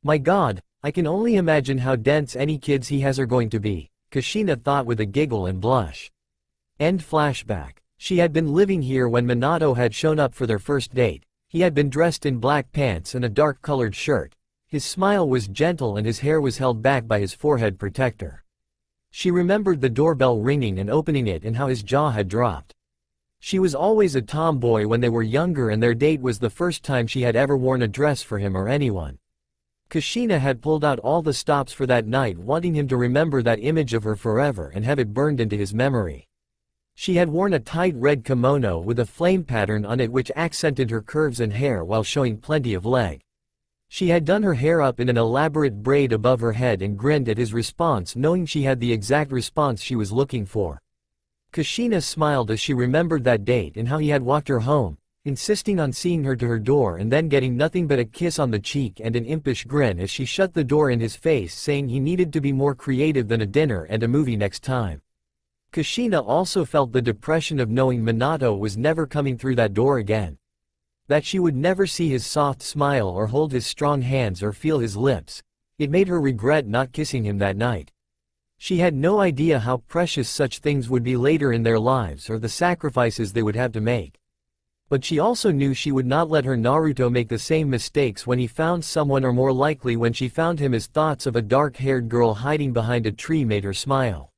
"My god, I can only imagine how dense any kids he has are going to be," Kushina thought with a giggle and blush. End flashback. She had been living here when Minato had shown up for their first date. He had been dressed in black pants and a dark-colored shirt. His smile was gentle and his hair was held back by his forehead protector. She remembered the doorbell ringing and opening it and how his jaw had dropped. She was always a tomboy when they were younger and their date was the first time she had ever worn a dress for him or anyone. Kushina had pulled out all the stops for that night, wanting him to remember that image of her forever and have it burned into his memory. She had worn a tight red kimono with a flame pattern on it which accented her curves and hair while showing plenty of leg. She had done her hair up in an elaborate braid above her head and grinned at his response, knowing she had the exact response she was looking for. Kushina smiled as she remembered that date and how he had walked her home, insisting on seeing her to her door and then getting nothing but a kiss on the cheek and an impish grin as she shut the door in his face, saying he needed to be more creative than a dinner and a movie next time. Kushina also felt the depression of knowing Minato was never coming through that door again. That she would never see his soft smile or hold his strong hands or feel his lips. It made her regret not kissing him that night. She had no idea how precious such things would be later in their lives or the sacrifices they would have to make. But she also knew she would not let her Naruto make the same mistakes when he found someone, or more likely when she found him, as thoughts of a dark-haired girl hiding behind a tree made her smile.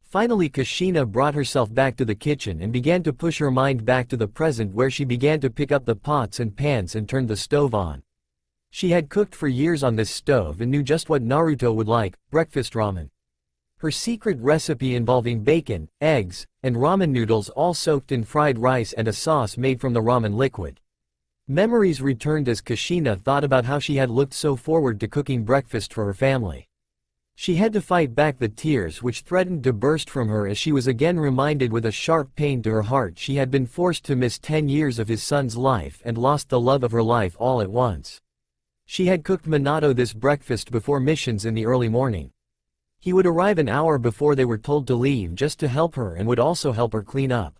Finally Kushina brought herself back to the kitchen and began to push her mind back to the present, where she began to pick up the pots and pans and turned the stove on. She had cooked for years on this stove and knew just what Naruto would like: breakfast ramen. Her secret recipe involving bacon, eggs, and ramen noodles all soaked in fried rice and a sauce made from the ramen liquid. Memories returned as Kushina thought about how she had looked so forward to cooking breakfast for her family. She had to fight back the tears which threatened to burst from her as she was again reminded with a sharp pain to her heart she had been forced to miss 10 years of his son's life and lost the love of her life all at once. She had cooked Minato this breakfast before missions in the early morning. He would arrive an hour before they were told to leave just to help her and would also help her clean up.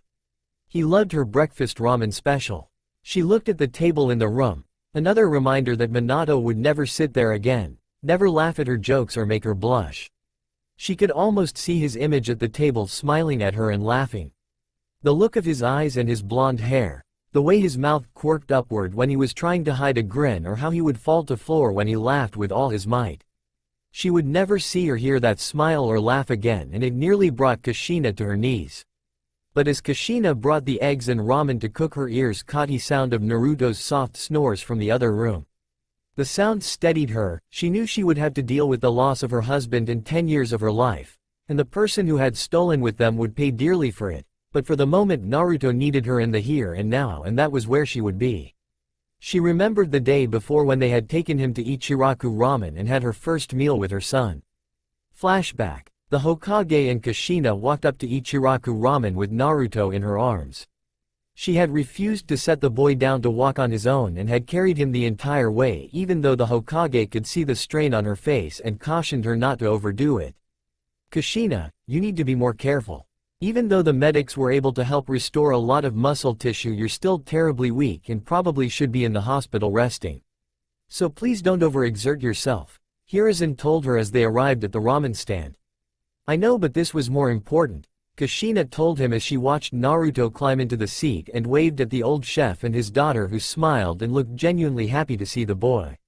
He loved her breakfast ramen special. She looked at the table in the room, another reminder that Minato would never sit there again, never laugh at her jokes or make her blush. She could almost see his image at the table smiling at her and laughing. The look of his eyes and his blonde hair, the way his mouth quirked upward when he was trying to hide a grin or how he would fall to floor when he laughed with all his might. She would never see or hear that smile or laugh again and it nearly brought Kushina to her knees. But as Kushina brought the eggs and ramen to cook her ears caught the sound of Naruto's soft snores from the other room. The sound steadied her, she knew she would have to deal with the loss of her husband and 10 years of her life, and the person who had stolen with them would pay dearly for it, but for the moment Naruto needed her in the here and now and that was where she would be. She remembered the day before when they had taken him to Ichiraku Ramen and had her first meal with her son. Flashback. The Hokage and Kushina walked up to Ichiraku Ramen with Naruto in her arms. She had refused to set the boy down to walk on his own and had carried him the entire way even though the Hokage could see the strain on her face and cautioned her not to overdo it. Kushina, you need to be more careful. Even though the medics were able to help restore a lot of muscle tissue, you're still terribly weak and probably should be in the hospital resting. So please don't overexert yourself, Hiruzen told her as they arrived at the ramen stand. I know, but this was more important, Kushina told him as she watched Naruto climb into the seat and waved at the old chef and his daughter who smiled and looked genuinely happy to see the boy.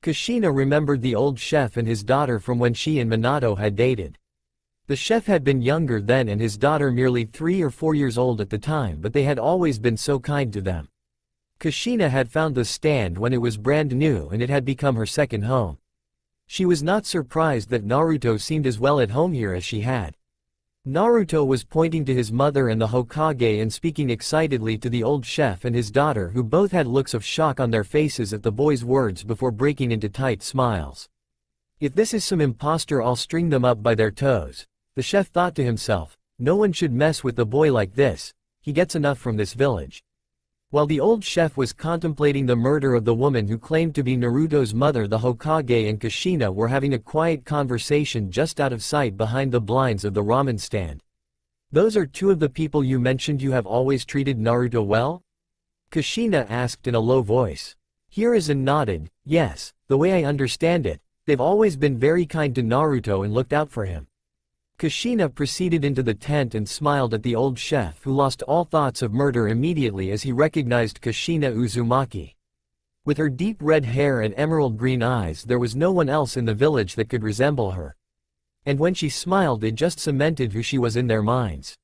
Kushina remembered the old chef and his daughter from when she and Minato had dated. The chef had been younger then and his daughter merely 3 or 4 years old at the time, but they had always been so kind to them. Kushina had found the stand when it was brand new and it had become her second home. She was not surprised that Naruto seemed as well at home here as she had. Naruto was pointing to his mother and the Hokage and speaking excitedly to the old chef and his daughter who both had looks of shock on their faces at the boy's words before breaking into tight smiles. If this is some imposter, I'll string them up by their toes, the chef thought to himself. No one should mess with the boy like this, he gets enough from this village. While the old chef was contemplating the murder of the woman who claimed to be Naruto's mother, the Hokage and Kushina were having a quiet conversation just out of sight behind the blinds of the ramen stand. Those are two of the people you mentioned you have always treated Naruto well? Kushina asked in a low voice. Hiruzen nodded. Yes, the way I understand it, they've always been very kind to Naruto and looked out for him. Kushina proceeded into the tent and smiled at the old chef who lost all thoughts of murder immediately as he recognized Kushina Uzumaki. With her deep red hair and emerald green eyes, there was no one else in the village that could resemble her. And when she smiled, it just cemented who she was in their minds.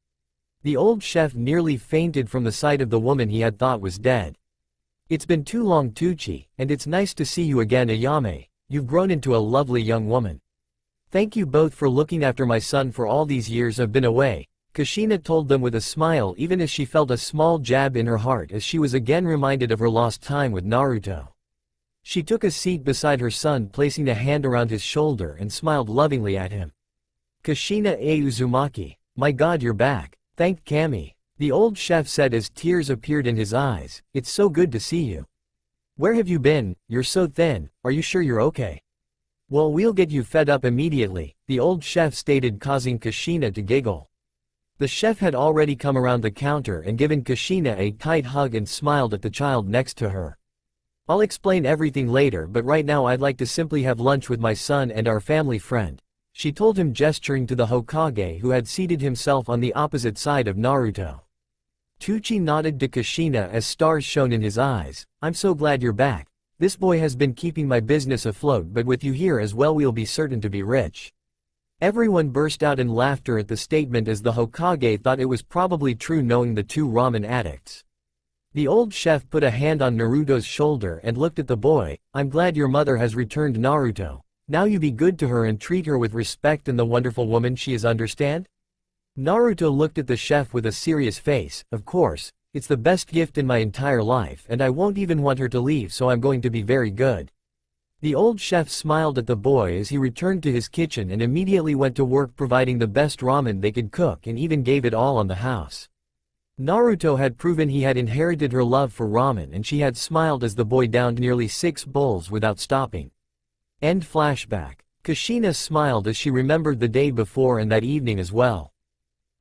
The old chef nearly fainted from the sight of the woman he had thought was dead. It's been too long, Tucci, and it's nice to see you again, Ayame. You've grown into a lovely young woman. Thank you both for looking after my son for all these years I've been away, Kushina told them with a smile, even as she felt a small jab in her heart as she was again reminded of her lost time with Naruto. She took a seat beside her son, placing a hand around his shoulder and smiled lovingly at him. Kushina Uzumaki, my god, you're back, thanked Kami, the old chef said as tears appeared in his eyes. It's so good to see you. Where have you been? You're so thin, are you sure you're okay? Well, we'll get you fed up immediately, the old chef stated, causing Kushina to giggle. The chef had already come around the counter and given Kushina a tight hug and smiled at the child next to her. I'll explain everything later, but right now I'd like to simply have lunch with my son and our family friend, she told him, gesturing to the Hokage who had seated himself on the opposite side of Naruto. Tucci nodded to Kushina as stars shone in his eyes. I'm so glad you're back. This boy has been keeping my business afloat, but with you here as well we'll be certain to be rich. Everyone burst out in laughter at the statement as the Hokage thought it was probably true, knowing the two ramen addicts. The old chef put a hand on Naruto's shoulder and looked at the boy. I'm glad your mother has returned, Naruto. Now you be good to her and treat her with respect and the wonderful woman she is, understand? Naruto looked at the chef with a serious face. Of course, it's the best gift in my entire life and I won't even want her to leave, so I'm going to be very good. The old chef smiled at the boy as he returned to his kitchen and immediately went to work providing the best ramen they could cook and even gave it all on the house. Naruto had proven he had inherited her love for ramen and she had smiled as the boy downed nearly 6 bowls without stopping. End flashback. Kushina smiled as she remembered the day before and that evening as well.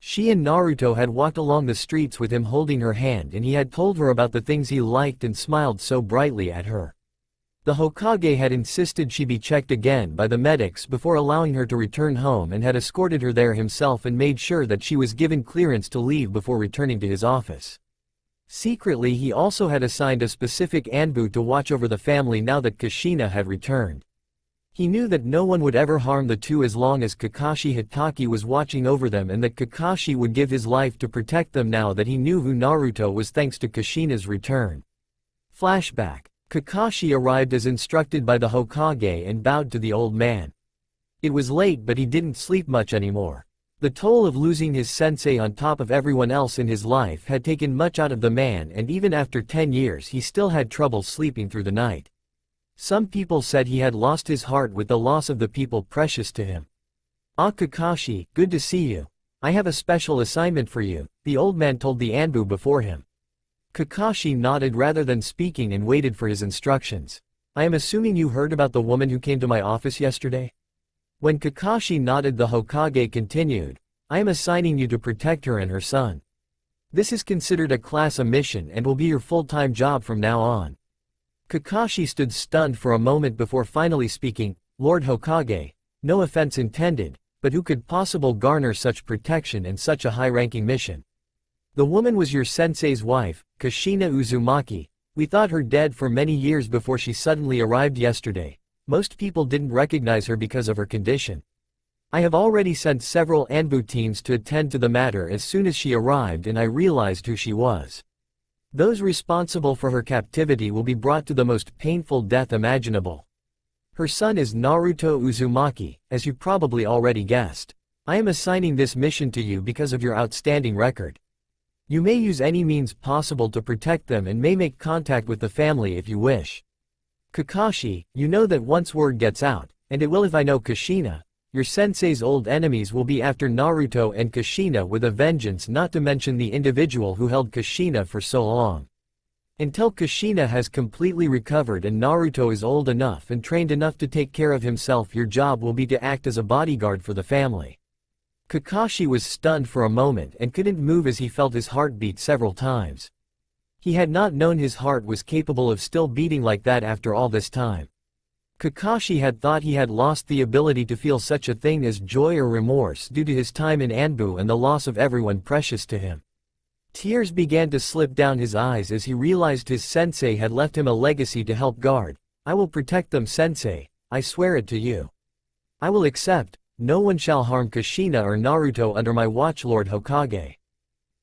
She and Naruto had walked along the streets with him holding her hand and he had told her about the things he liked and smiled so brightly at her. The Hokage had insisted she be checked again by the medics before allowing her to return home and had escorted her there himself and made sure that she was given clearance to leave before returning to his office. Secretly, he also had assigned a specific Anbu to watch over the family now that Kushina had returned. He knew that no one would ever harm the two as long as Kakashi Hatake was watching over them and that Kakashi would give his life to protect them now that he knew who Naruto was thanks to Kushina's return. Flashback. Kakashi arrived as instructed by the Hokage and bowed to the old man. It was late but he didn't sleep much anymore. The toll of losing his sensei on top of everyone else in his life had taken much out of the man, and even after 10 years he still had trouble sleeping through the night. Some people said he had lost his heart with the loss of the people precious to him. "Ah, Kakashi, good to see you. I have a special assignment for you," the old man told the Anbu before him. Kakashi nodded rather than speaking and waited for his instructions. "I am assuming you heard about the woman who came to my office yesterday?" When Kakashi nodded, the Hokage continued, "I am assigning you to protect her and her son. This is considered a class mission and will be your full-time job from now on." Kakashi stood stunned for a moment before finally speaking, "Lord Hokage, no offense intended, but who could possibly garner such protection and such a high-ranking mission? The woman was your sensei's wife, Kushina Uzumaki. We thought her dead for many years before she suddenly arrived yesterday. Most people didn't recognize her because of her condition. I have already sent several Anbu teams to attend to the matter as soon as she arrived and I realized who she was. Those responsible for her captivity will be brought to the most painful death imaginable. Her son is Naruto Uzumaki, as you probably already guessed. I am assigning this mission to you because of your outstanding record. You may use any means possible to protect them and may make contact with the family if you wish. Kakashi, you know that once word gets out, and it will if I know Kushina, your sensei's old enemies will be after Naruto and Kushina with a vengeance, not to mention the individual who held Kushina for so long. Until Kushina has completely recovered and Naruto is old enough and trained enough to take care of himself, your job will be to act as a bodyguard for the family." Kakashi was stunned for a moment and couldn't move as he felt his heart beat several times. He had not known his heart was capable of still beating like that after all this time. Kakashi had thought he had lost the ability to feel such a thing as joy or remorse due to his time in Anbu and the loss of everyone precious to him. Tears began to slip down his eyes as he realized his sensei had left him a legacy to help guard. "I will protect them, sensei, I swear it to you. I will accept. No one shall harm Kushina or Naruto under my watch, Lord Hokage.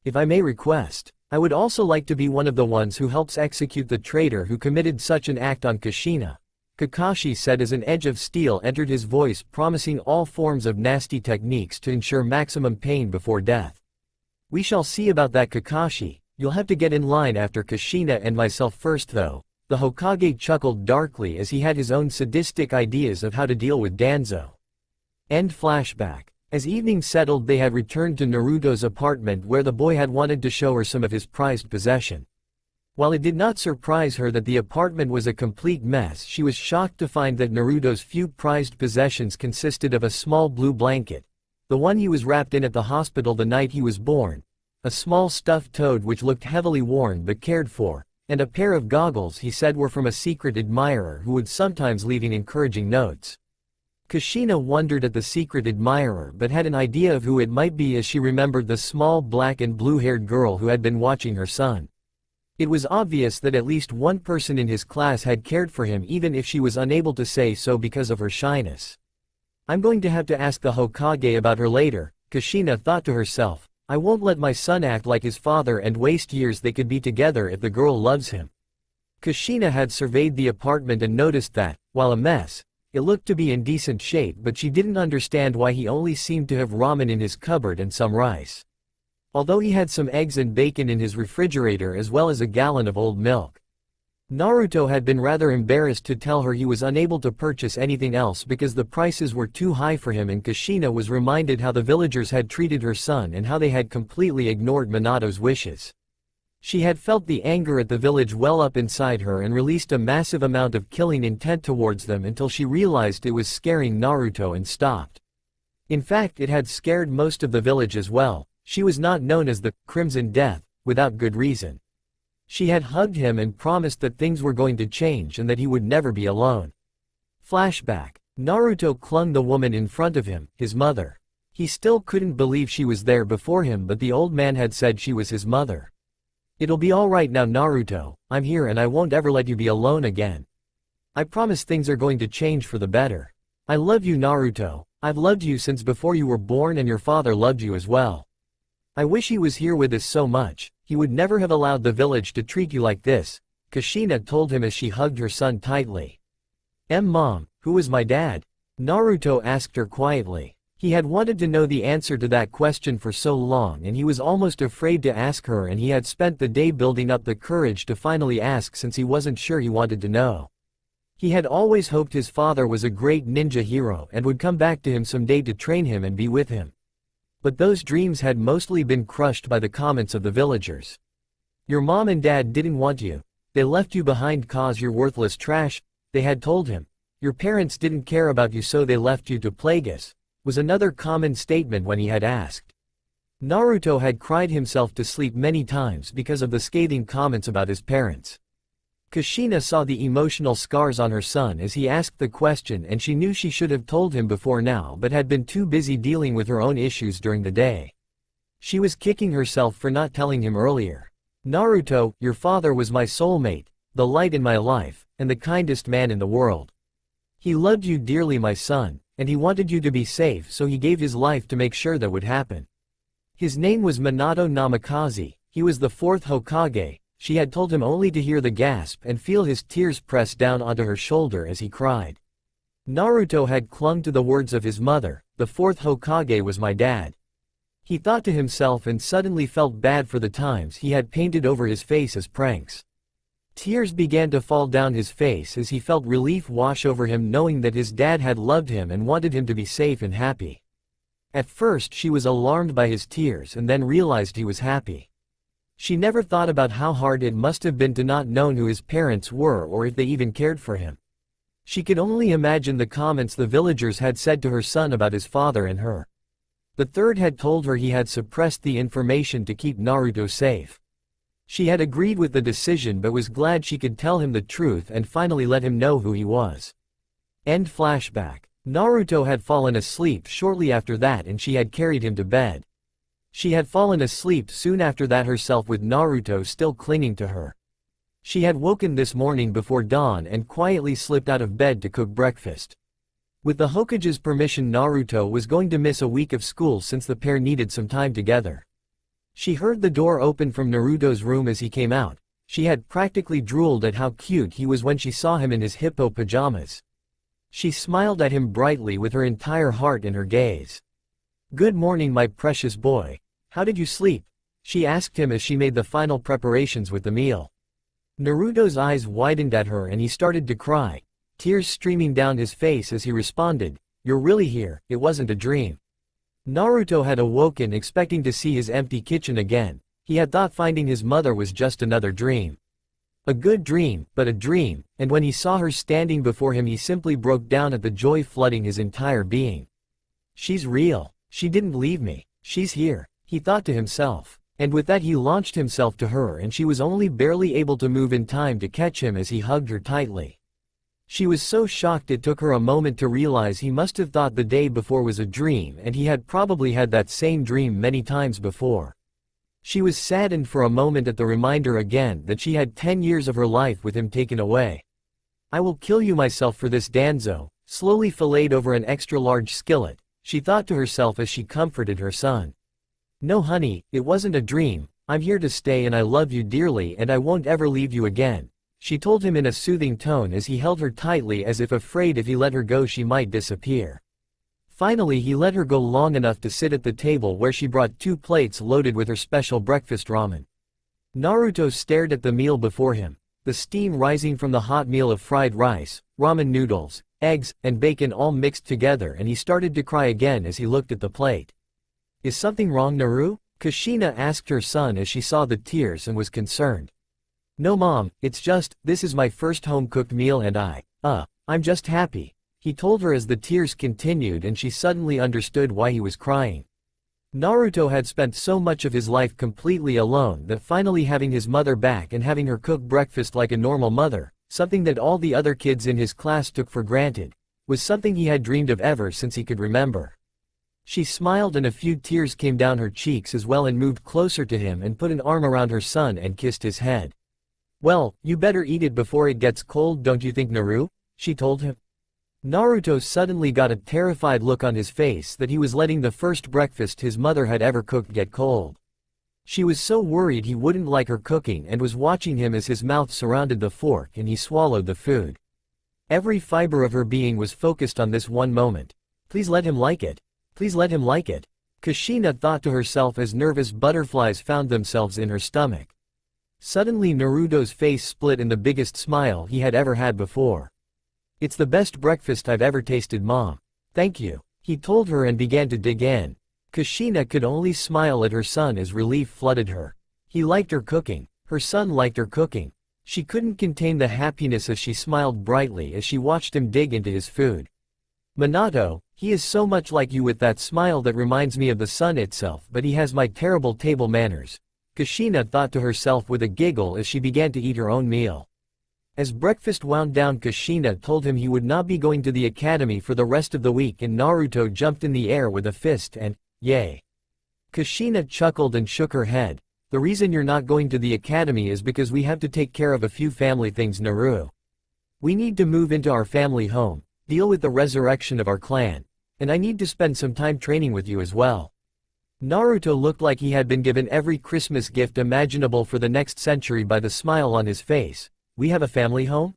If I may request, I would also like to be one of the ones who helps execute the traitor who committed such an act on Kushina," Kakashi said as an edge of steel entered his voice, promising all forms of nasty techniques to ensure maximum pain before death. "We shall see about that, Kakashi. You'll have to get in line after Kushina and myself first though." The Hokage chuckled darkly as he had his own sadistic ideas of how to deal with Danzo. End flashback. As evening settled, they had returned to Naruto's apartment where the boy had wanted to show her some of his prized possession. While it did not surprise her that the apartment was a complete mess, she was shocked to find that Naruto's few prized possessions consisted of a small blue blanket, the one he was wrapped in at the hospital the night he was born, a small stuffed toad which looked heavily worn but cared for, and a pair of goggles he said were from a secret admirer who would sometimes leave encouraging notes. Kushina wondered at the secret admirer but had an idea of who it might be as she remembered the small black and blue-haired girl who had been watching her son. It was obvious that at least one person in his class had cared for him, even if she was unable to say so because of her shyness. "I'm going to have to ask the Hokage about her later," Kushina thought to herself. "I won't let my son act like his father and waste years they could be together if the girl loves him." Kushina had surveyed the apartment and noticed that, while a mess, It looked to be in decent shape, but she didn't understand why he only seemed to have ramen in his cupboard and some rice. Although he had some eggs and bacon in his refrigerator as well as a gallon of old milk. Naruto had been rather embarrassed to tell her he was unable to purchase anything else because the prices were too high for him, and Kushina was reminded how the villagers had treated her son and how they had completely ignored Minato's wishes. She had felt the anger at the village well up inside her and released a massive amount of killing intent towards them until she realized it was scaring Naruto and stopped. In fact, it had scared most of the village as well. She was not known as the Crimson Death without good reason. She had hugged him and promised that things were going to change and that he would never be alone. Flashback. Naruto clung the woman in front of him, his mother. He still couldn't believe she was there before him, but the old man had said she was his mother. It'll be alright now, Naruto, I'm here and I won't ever let you be alone again. I promise things are going to change for the better. I love you, Naruto. I've loved you since before you were born, and your father loved you as well. I wish he was here with us so much. He would never have allowed the village to treat you like this, Kushina told him as she hugged her son tightly. Mom, who is my dad? Naruto asked her quietly. He had wanted to know the answer to that question for so long, and he was almost afraid to ask her, and he had spent the day building up the courage to finally ask since he wasn't sure he wanted to know. He had always hoped his father was a great ninja hero and would come back to him someday to train him and be with him. But those dreams had mostly been crushed by the comments of the villagers. Your mom and dad didn't want you. They left you behind cause you're worthless trash, they had told him. Your parents didn't care about you, so they left you to plague us, was another common statement when he had asked. Naruto had cried himself to sleep many times because of the scathing comments about his parents. Kushina saw the emotional scars on her son as he asked the question, and she knew she should have told him before now but had been too busy dealing with her own issues during the day. She was kicking herself for not telling him earlier. Naruto, your father was my soulmate, the light in my life, and the kindest man in the world. He loved you dearly, my son, and he wanted you to be safe, so he gave his life to make sure that would happen. His name was Minato Namikaze, he was the fourth Hokage. She had told him only to hear the gasp and feel his tears press down onto her shoulder as he cried. Naruto had clung to the words of his mother, the fourth Hokage was my dad. He thought to himself and suddenly felt bad for the times he had painted over his face as pranks. Tears began to fall down his face as he felt relief wash over him, knowing that his dad had loved him and wanted him to be safe and happy. At first she was alarmed by his tears and then realized he was happy. She never thought about how hard it must have been to not know who his parents were or if they even cared for him. She could only imagine the comments the villagers had said to her son about his father and her. The third had told her he had suppressed the information to keep Naruto safe. She had agreed with the decision but was glad she could tell him the truth and finally let him know who he was. End flashback. Naruto had fallen asleep shortly after that and she had carried him to bed. She had fallen asleep soon after that herself, with Naruto still clinging to her. She had woken this morning before dawn and quietly slipped out of bed to cook breakfast. With the Hokage's permission, Naruto was going to miss a week of school since the pair needed some time together. She heard the door open from Naruto's room as he came out. She had practically drooled at how cute he was when she saw him in his hippo pajamas. She smiled at him brightly with her entire heart in her gaze. Good morning, my precious boy. How did you sleep? She asked him as she made the final preparations with the meal. Naruto's eyes widened at her and he started to cry, tears streaming down his face as he responded, "You're really here, it wasn't a dream." Naruto had awoken expecting to see his empty kitchen again. He had thought finding his mother was just another dream. A good dream, but a dream, and when he saw her standing before him he simply broke down at the joy flooding his entire being. She's real. She didn't leave me. She's here, he thought to himself. And with that he launched himself to her, and she was only barely able to move in time to catch him as he hugged her tightly. She was so shocked it took her a moment to realize he must have thought the day before was a dream, and he had probably had that same dream many times before. She was saddened for a moment at the reminder again that she had 10 years of her life with him taken away. I will kill you myself for this, Danzo, slowly filleted over an extra-large skillet, she thought to herself as she comforted her son. No honey, it wasn't a dream, I'm here to stay and I love you dearly and I won't ever leave you again, she told him in a soothing tone as he held her tightly as if afraid if he let her go she might disappear. Finally he let her go long enough to sit at the table where she brought 2 plates loaded with her special breakfast ramen. Naruto stared at the meal before him, the steam rising from the hot meal of fried rice, ramen noodles, eggs, and bacon all mixed together, and he started to cry again as he looked at the plate. "Is something wrong, Naru?" Kushina asked her son as she saw the tears and was concerned. "No mom, it's just, this is my first home-cooked meal and I'm just happy," he told her as the tears continued and she suddenly understood why he was crying. Naruto had spent so much of his life completely alone that finally having his mother back and having her cook breakfast like a normal mother, something that all the other kids in his class took for granted, was something he had dreamed of ever since he could remember. She smiled and a few tears came down her cheeks as well and moved closer to him and put an arm around her son and kissed his head. "Well, you better eat it before it gets cold, don't you think, Naru?" she told him. Naruto suddenly got a terrified look on his face that he was letting the first breakfast his mother had ever cooked get cold. She was so worried he wouldn't like her cooking and was watching him as his mouth surrounded the fork and he swallowed the food. Every fiber of her being was focused on this one moment. Please let him like it. Please let him like it. Kushina thought to herself as nervous butterflies found themselves in her stomach. Suddenly Naruto's face split in the biggest smile he had ever had before. "It's the best breakfast I've ever tasted, Mom. Thank you," he told her and began to dig in. Kushina could only smile at her son as relief flooded her. He liked her cooking. Her son liked her cooking. She couldn't contain the happiness as she smiled brightly as she watched him dig into his food. "Minato, he is so much like you with that smile that reminds me of the sun itself, but he has my terrible table manners," Kushina thought to herself with a giggle as she began to eat her own meal. As breakfast wound down, Kushina told him he would not be going to the academy for the rest of the week and Naruto jumped in the air with a fist and, "Yay." Kushina chuckled and shook her head. "The reason you're not going to the academy is because we have to take care of a few family things, Naru. We need to move into our family home, deal with the resurrection of our clan, and I need to spend some time training with you as well." Naruto looked like he had been given every Christmas gift imaginable for the next century by the smile on his face. "We have a family home?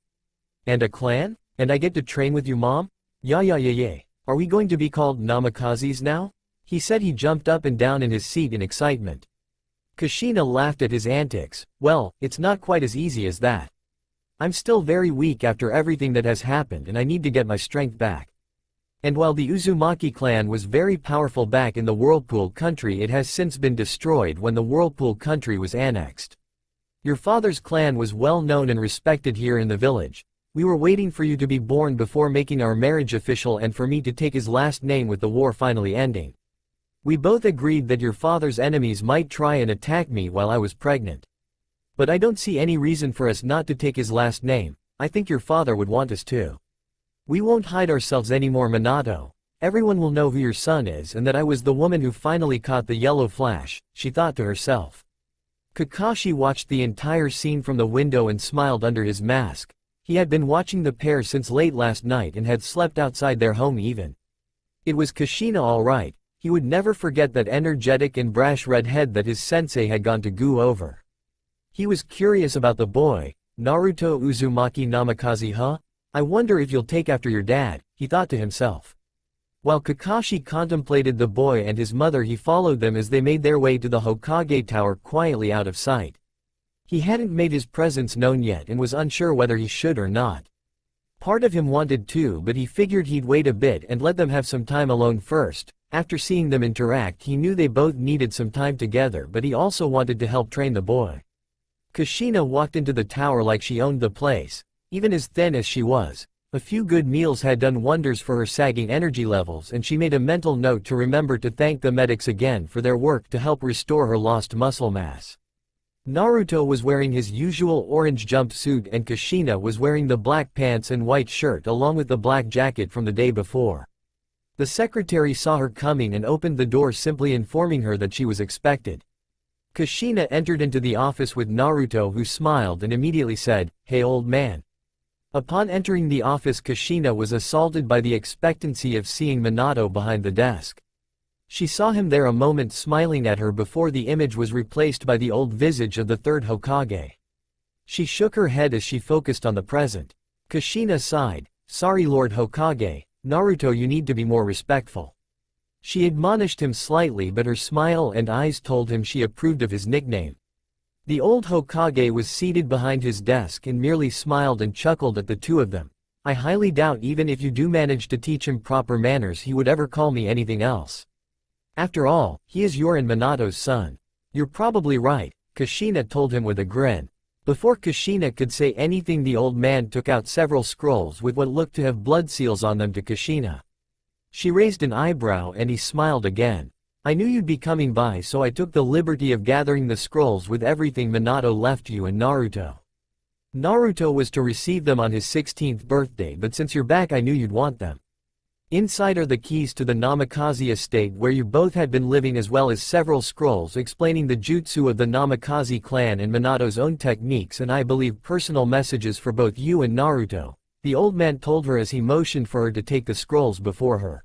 And a clan? And I get to train with you, Mom? Yeah. Are we going to be called Namakazes now?" he said. He jumped up and down in his seat in excitement. Kushina laughed at his antics. "Well, it's not quite as easy as that. I'm still very weak after everything that has happened and I need to get my strength back. And while the Uzumaki clan was very powerful back in the Whirlpool country, it has since been destroyed when the Whirlpool country was annexed. Your father's clan was well known and respected here in the village. We were waiting for you to be born before making our marriage official and for me to take his last name with the war finally ending. We both agreed that your father's enemies might try and attack me while I was pregnant. But I don't see any reason for us not to take his last name. I think your father would want us to. We won't hide ourselves anymore, Minato. Everyone will know who your son is and that I was the woman who finally caught the yellow flash," she thought to herself. Kakashi watched the entire scene from the window and smiled under his mask. He had been watching the pair since late last night and had slept outside their home even. It was Kushina all right. He would never forget that energetic and brash redhead that his sensei had gone to go over. He was curious about the boy. "Naruto Uzumaki Namikaze, huh? I wonder if you'll take after your dad," he thought to himself. While Kakashi contemplated the boy and his mother, he followed them as they made their way to the Hokage Tower quietly out of sight. He hadn't made his presence known yet and was unsure whether he should or not. Part of him wanted to, but he figured he'd wait a bit and let them have some time alone first. After seeing them interact, he knew they both needed some time together, but he also wanted to help train the boy. Kushina walked into the tower like she owned the place. Even as thin as she was, a few good meals had done wonders for her sagging energy levels, and she made a mental note to remember to thank the medics again for their work to help restore her lost muscle mass. Naruto was wearing his usual orange jumpsuit and Kushina was wearing the black pants and white shirt along with the black jacket from the day before. The secretary saw her coming and opened the door, simply informing her that she was expected. Kushina entered into the office with Naruto, who smiled and immediately said, "Hey old man." Upon entering the office, Kushina was assaulted by the expectancy of seeing Minato behind the desk. She saw him there a moment, smiling at her before the image was replaced by the old visage of the third Hokage. She shook her head as she focused on the present. Kushina sighed. Sorry Lord Hokage, Naruto, you need to be more respectful. She admonished him slightly, but her smile and eyes told him she approved of his nickname. The old Hokage was seated behind his desk and merely smiled and chuckled at the two of them. I highly doubt even if you do manage to teach him proper manners he would ever call me anything else. After all, he is your and Minato's son. You're probably right, Kushina told him with a grin. Before Kushina could say anything, the old man took out several scrolls with what looked to have blood seals on them to Kushina. She raised an eyebrow and he smiled again. I knew you'd be coming by, so I took the liberty of gathering the scrolls with everything Minato left you and Naruto. Naruto was to receive them on his 16th birthday, but since you're back I knew you'd want them. Inside are the keys to the Namikaze estate where you both had been living, as well as several scrolls explaining the jutsu of the Namikaze clan and Minato's own techniques, and I believe personal messages for both you and Naruto, the old man told her as he motioned for her to take the scrolls before her.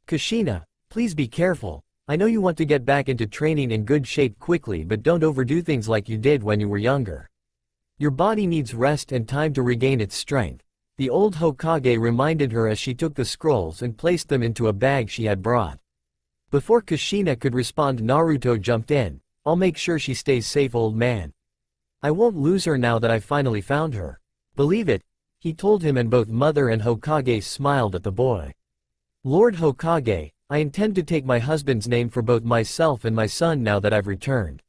Kushina, please be careful. I know you want to get back into training in good shape quickly, but don't overdo things like you did when you were younger. Your body needs rest and time to regain its strength, the old Hokage reminded her as she took the scrolls and placed them into a bag she had brought. Before Kushina could respond, Naruto jumped in. I'll make sure she stays safe, old man. I won't lose her now that I finally found her. Believe it, he told him, and both mother and Hokage smiled at the boy. Lord Hokage, I intend to take my husband's name for both myself and my son now that I've returned.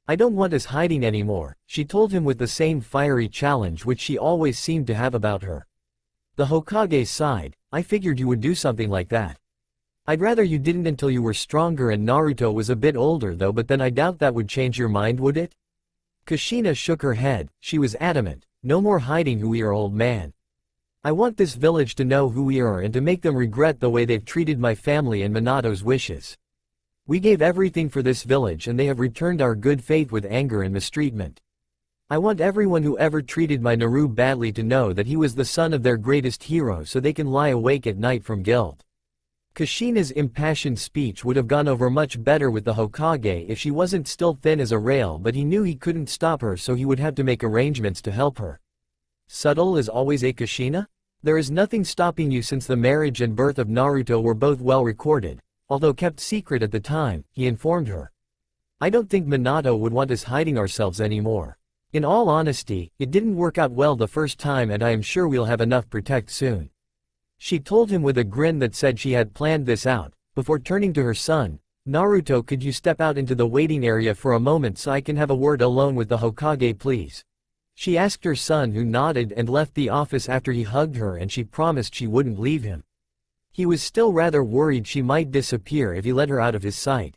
I don't want us hiding anymore, she told him with the same fiery challenge which she always seemed to have about her. The Hokage sighed. I figured you would do something like that. I'd rather you didn't until you were stronger and Naruto was a bit older though, but then I doubt that would change your mind, would it? Kushina shook her head. She was adamant. No more hiding who we are, old man. I want this village to know who we are and to make them regret the way they've treated my family and Minato's wishes. We gave everything for this village and they have returned our good faith with anger and mistreatment. I want everyone who ever treated my Naru badly to know that he was the son of their greatest hero, so they can lie awake at night from guilt. Kushina's impassioned speech would have gone over much better with the Hokage if she wasn't still thin as a rail, but he knew he couldn't stop her, so he would have to make arrangements to help her. Subtle as always, Kushina? There is nothing stopping you since the marriage and birth of Naruto were both well recorded, although kept secret at the time, he informed her. I don't think Minato would want us hiding ourselves anymore. In all honesty, it didn't work out well the first time and I am sure we'll have enough protect soon. She told him with a grin that said she had planned this out. Before turning to her son, Naruto, could you step out into the waiting area for a moment so I can have a word alone with the Hokage, please? She asked her son, who nodded and left the office after he hugged her, and she promised she wouldn't leave him. He was still rather worried she might disappear if he let her out of his sight.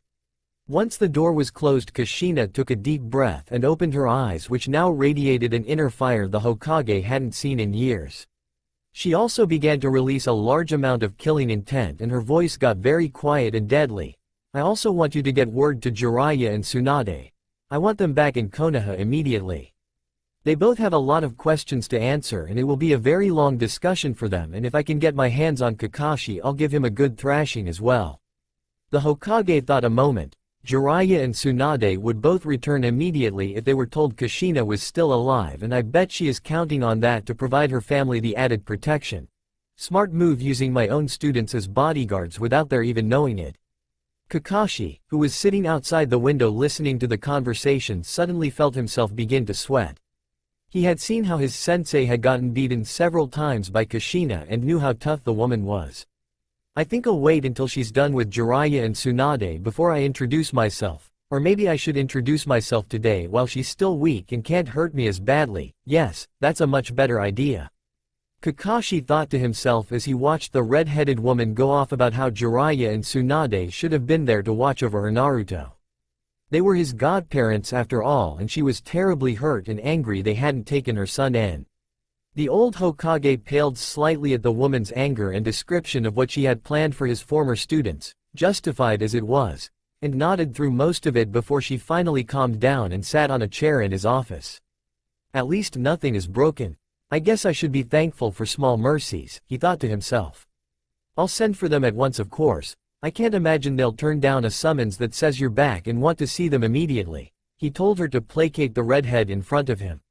Once the door was closed, Kushina took a deep breath and opened her eyes, which now radiated an inner fire the Hokage hadn't seen in years. She also began to release a large amount of killing intent and her voice got very quiet and deadly. I also want you to get word to Jiraiya and Tsunade. I want them back in Konoha immediately. They both have a lot of questions to answer and it will be a very long discussion for them, and if I can get my hands on Kakashi I'll give him a good thrashing as well. The Hokage thought a moment. Jiraiya and Tsunade would both return immediately if they were told Kushina was still alive, and I bet she is counting on that to provide her family the added protection. Smart move, using my own students as bodyguards without their even knowing it. Kakashi, who was sitting outside the window listening to the conversation, suddenly felt himself begin to sweat. He had seen how his sensei had gotten beaten several times by Kushina and knew how tough the woman was. I think I'll wait until she's done with Jiraiya and Tsunade before I introduce myself, or maybe I should introduce myself today while she's still weak and can't hurt me as badly. Yes, that's a much better idea. Kakashi thought to himself as he watched the red-headed woman go off about how Jiraiya and Tsunade should have been there to watch over her Naruto. They were his godparents after all, and she was terribly hurt and angry they hadn't taken her son in. The old Hokage paled slightly at the woman's anger and description of what she had planned for his former students, justified as it was, and nodded through most of it before she finally calmed down and sat on a chair in his office. At least nothing is broken. I guess I should be thankful for small mercies, he thought to himself. I'll send for them at once, of course. I can't imagine they'll turn down a summons that says you're back and want to see them immediately. He told her to placate the redhead in front of him.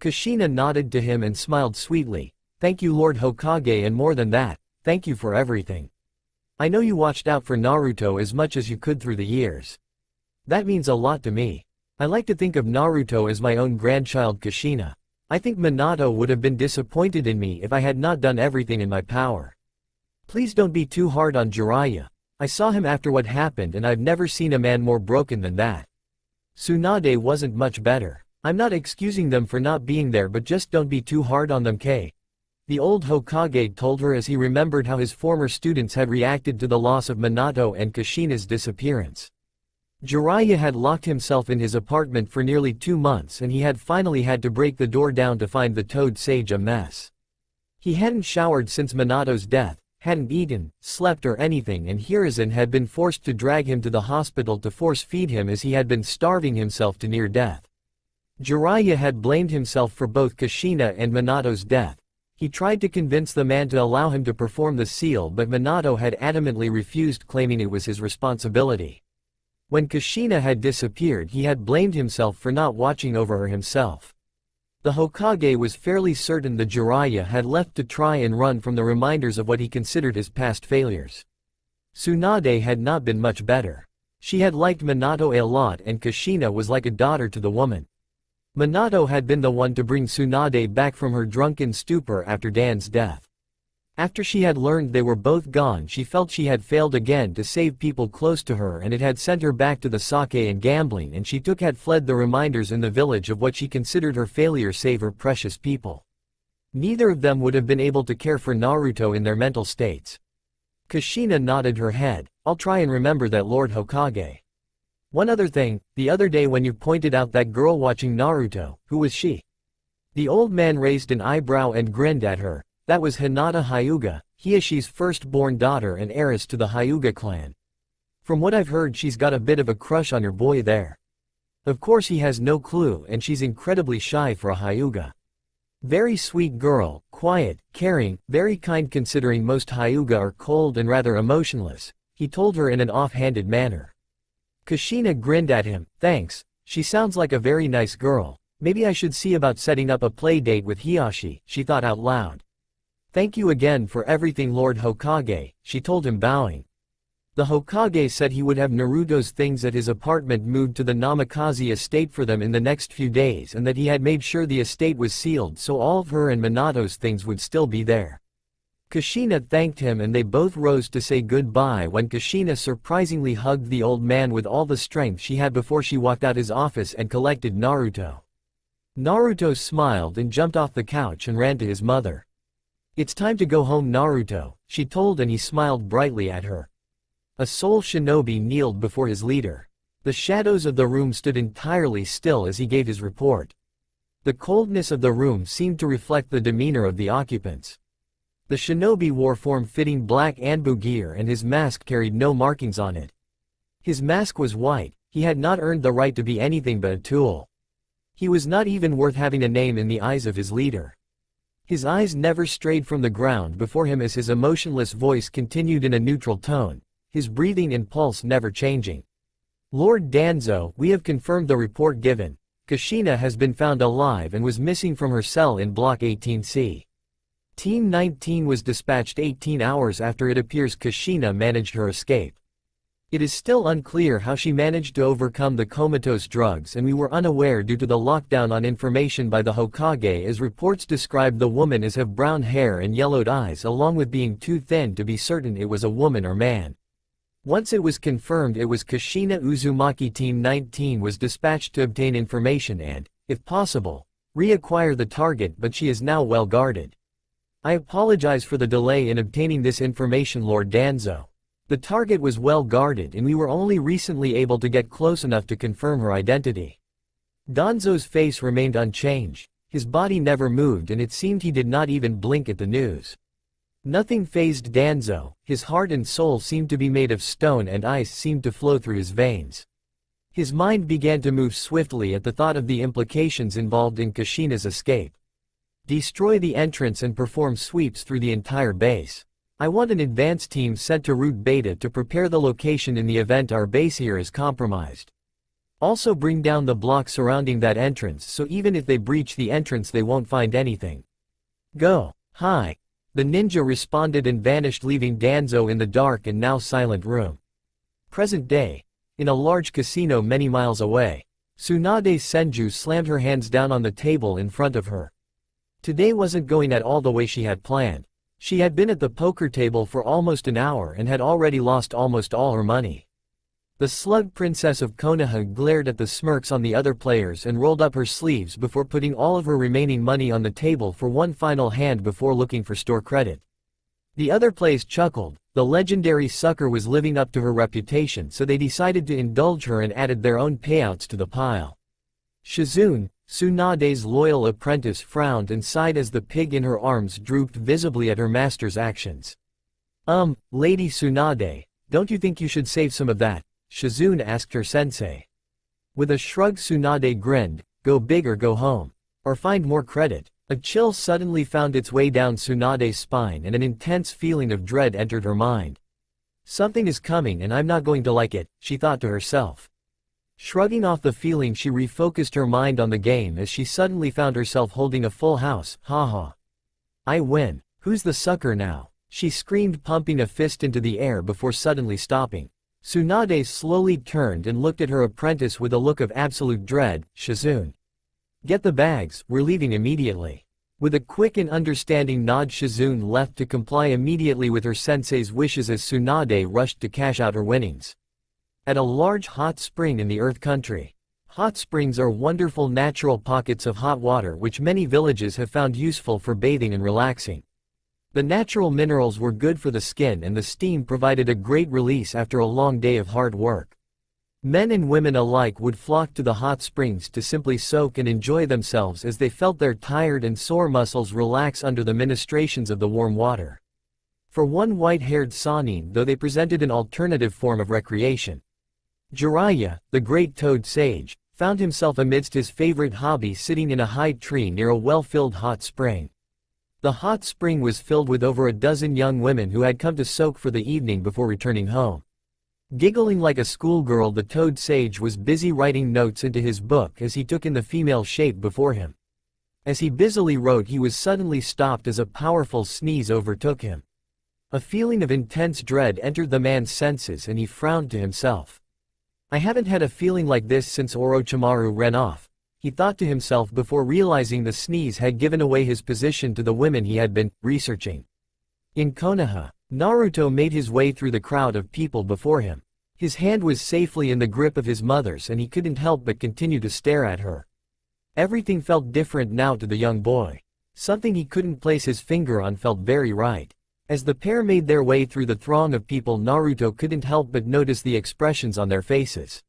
Kushina nodded to him and smiled sweetly. Thank you Lord Hokage, and more than that, thank you for everything. I know you watched out for Naruto as much as you could through the years. That means a lot to me. I like to think of Naruto as my own grandchild Kushina. I think Minato would have been disappointed in me if I had not done everything in my power. Please don't be too hard on Jiraiya. I saw him after what happened and I've never seen a man more broken than that. Tsunade wasn't much better. I'm not excusing them for not being there, but just don't be too hard on them, Kay. The old Hokage told her as he remembered how his former students had reacted to the loss of Minato and Kushina's disappearance. Jiraiya had locked himself in his apartment for nearly 2 months and he had finally had to break the door down to find the Toad Sage a mess. He hadn't showered since Minato's death, hadn't eaten, slept or anything, and Hiruzen had been forced to drag him to the hospital to force-feed him as he had been starving himself to near death. Jiraiya had blamed himself for both Kushina and Minato's death. He tried to convince the man to allow him to perform the seal, but Minato had adamantly refused, claiming it was his responsibility. When Kushina had disappeared, he had blamed himself for not watching over her himself. The Hokage was fairly certain that Jiraiya had left to try and run from the reminders of what he considered his past failures. Tsunade had not been much better. She had liked Minato a lot and Kushina was like a daughter to the woman. Minato had been the one to bring Tsunade back from her drunken stupor after Dan's death. After she had learned they were both gone, she felt she had failed again to save people close to her, and it had sent her back to the sake and gambling, and she had fled the reminders in the village of what she considered her failure save her precious people. Neither of them would have been able to care for Naruto in their mental states. Kushina nodded her head. I'll try and remember that, Lord Hokage. One other thing, the other day when you pointed out that girl watching Naruto, who was she? The old man raised an eyebrow and grinned at her. That was Hinata Hyuga, Hiashi's firstborn daughter and heiress to the Hyuga clan. From what I've heard, she's got a bit of a crush on your boy there. Of course he has no clue, and she's incredibly shy for a Hyuga. Very sweet girl, quiet, caring, very kind considering most Hyuga are cold and rather emotionless, he told her in an off-handed manner. Kushina grinned at him. Thanks, she sounds like a very nice girl. Maybe I should see about setting up a play date with Hiashi, she thought out loud. Thank you again for everything, Lord Hokage, she told him, bowing. The Hokage said he would have Naruto's things at his apartment moved to the Namikaze estate for them in the next few days, and that he had made sure the estate was sealed so all of her and Minato's things would still be there. Kushina thanked him and they both rose to say goodbye when Kushina surprisingly hugged the old man with all the strength she had before she walked out his office and collected Naruto. Naruto smiled and jumped off the couch and ran to his mother. It's time to go home, Naruto, she told, and he smiled brightly at her. A soul shinobi kneeled before his leader. The shadows of the room stood entirely still as he gave his report. The coldness of the room seemed to reflect the demeanor of the occupants. The shinobi wore form-fitting black Anbu gear and his mask carried no markings on it. His mask was white. He had not earned the right to be anything but a tool. He was not even worth having a name in the eyes of his leader. His eyes never strayed from the ground before him as his emotionless voice continued in a neutral tone, his breathing and pulse never changing. Lord Danzo, we have confirmed the report given. Kushina has been found alive and was missing from her cell in Block 18C. Team 19 was dispatched 18 hours after it appears Kushina managed her escape. It is still unclear how she managed to overcome the comatose drugs, and we were unaware due to the lockdown on information by the Hokage, as reports described the woman as have brown hair and yellowed eyes, along with being too thin to be certain it was a woman or man. Once it was confirmed it was Kushina Uzumaki, Team 19 was dispatched to obtain information and, if possible, reacquire the target, but she is now well guarded. I apologize for the delay in obtaining this information, Lord Danzo. The target was well guarded and we were only recently able to get close enough to confirm her identity. Danzo's face remained unchanged. His body never moved and it seemed he did not even blink at the news. Nothing fazed Danzo. His heart and soul seemed to be made of stone and ice seemed to flow through his veins. His mind began to move swiftly at the thought of the implications involved in Kushina's escape. Destroy the entrance and perform sweeps through the entire base. I want an advance team sent to Route Beta to prepare the location in the event our base here is compromised. Also bring down the block surrounding that entrance so even if they breach the entrance they won't find anything. Go. Hi. The ninja responded and vanished, leaving Danzo in the dark and now silent room. Present day. In a large casino many miles away. Tsunade Senju slammed her hands down on the table in front of her. Today wasn't going at all the way she had planned. She had been at the poker table for almost an hour and had already lost almost all her money. The slug princess of Konoha glared at the smirks on the other players and rolled up her sleeves before putting all of her remaining money on the table for one final hand before looking for store credit. The other players chuckled. The legendary sucker was living up to her reputation, so they decided to indulge her and added their own payouts to the pile. Shizune, Tsunade's loyal apprentice, frowned and sighed as the pig in her arms drooped visibly at her master's actions. Lady Tsunade, don't you think you should save some of that? Shizune asked her sensei. With a shrug Tsunade grinned, go big or go home. Or find more credit. A chill suddenly found its way down Tsunade's spine and an intense feeling of dread entered her mind. Something is coming and I'm not going to like it, she thought to herself. Shrugging off the feeling, she refocused her mind on the game as she suddenly found herself holding a full house. Haha. I win. Who's the sucker now? She screamed, pumping a fist into the air before suddenly stopping. Tsunade slowly turned and looked at her apprentice with a look of absolute dread. Shizune. Get the bags, we're leaving immediately. With a quick and understanding nod, Shizune left to comply immediately with her sensei's wishes as Tsunade rushed to cash out her winnings. At a large hot spring in the Earth Country. Hot springs are wonderful natural pockets of hot water which many villages have found useful for bathing and relaxing. The natural minerals were good for the skin and the steam provided a great release after a long day of hard work. Men and women alike would flock to the hot springs to simply soak and enjoy themselves as they felt their tired and sore muscles relax under the ministrations of the warm water. For one white-haired Sanin, though, they presented an alternative form of recreation. Jiraiya, the great toad sage, found himself amidst his favorite hobby sitting in a high tree near a well-filled hot spring. The hot spring was filled with over a dozen young women who had come to soak for the evening before returning home. Giggling like a schoolgirl, the toad sage was busy writing notes into his book as he took in the female shape before him. As he busily wrote, he was suddenly stopped as a powerful sneeze overtook him. A feeling of intense dread entered the man's senses and he frowned to himself. I haven't had a feeling like this since Orochimaru ran off, he thought to himself before realizing the sneeze had given away his position to the women he had been researching. In Konoha, Naruto made his way through the crowd of people before him. His hand was safely in the grip of his mother's and he couldn't help but continue to stare at her. Everything felt different now to the young boy. Something he couldn't place his finger on felt very right. As the pair made their way through the throng of people, Naruto couldn't help but notice the expressions on their faces.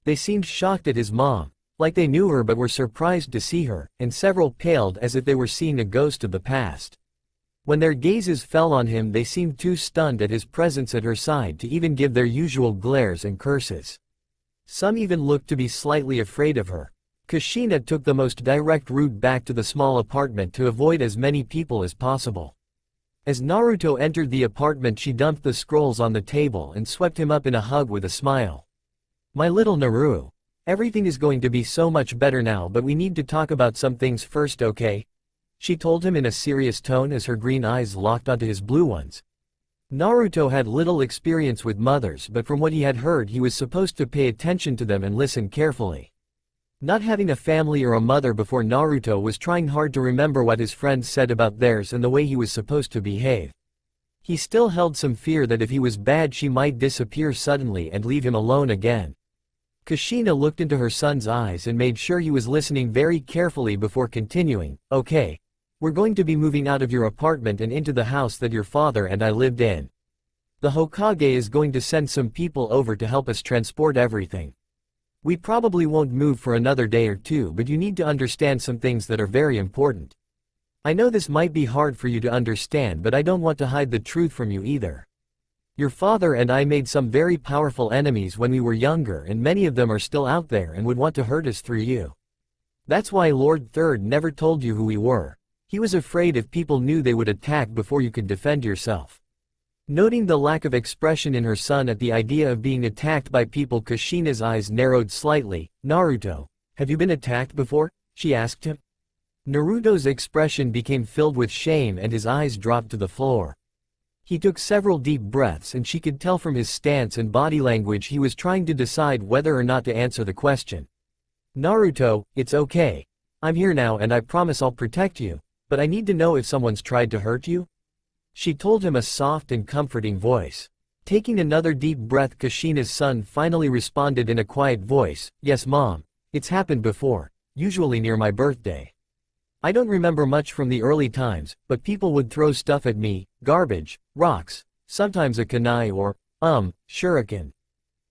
They seemed shocked at his mom, like they knew her but were surprised to see her, and several paled as if they were seeing a ghost of the past. When their gazes fell on him, they seemed too stunned at his presence at her side to even give their usual glares and curses. Some even looked to be slightly afraid of her. Kushina took the most direct route back to the small apartment to avoid as many people as possible. As Naruto entered the apartment, she dumped the scrolls on the table and swept him up in a hug with a smile. My little Naru. Everything is going to be so much better now, but we need to talk about some things first, okay? She told him in a serious tone as her green eyes locked onto his blue ones. Naruto had little experience with mothers, but from what he had heard he was supposed to pay attention to them and listen carefully. Not having a family or a mother before, Naruto was trying hard to remember what his friends said about theirs and the way he was supposed to behave. He still held some fear that if he was bad she might disappear suddenly and leave him alone again. Kushina looked into her son's eyes and made sure he was listening very carefully before continuing, okay. We're going to be moving out of your apartment and into the house that your father and I lived in. The Hokage is going to send some people over to help us transport everything. We probably won't move for another day or two, but you need to understand some things that are very important. I know this might be hard for you to understand, but I don't want to hide the truth from you either. Your father and I made some very powerful enemies when we were younger, and many of them are still out there and would want to hurt us through you. That's why Lord Third never told you who we were. He was afraid if people knew they would attack before you could defend yourself. Noting the lack of expression in her son at the idea of being attacked by people, Kushina's eyes narrowed slightly. "Naruto, have you been attacked before?" she asked him. Naruto's expression became filled with shame and his eyes dropped to the floor. He took several deep breaths and she could tell from his stance and body language he was trying to decide whether or not to answer the question. "Naruto, it's okay. I'm here now and I promise I'll protect you, but I need to know if someone's tried to hurt you," she told him, a soft and comforting voice. Taking another deep breath, Kushina's son finally responded in a quiet voice, "Yes, Mom. It's happened before, usually near my birthday. I don't remember much from the early times, but people would throw stuff at me, garbage, rocks, sometimes a kunai or, shuriken.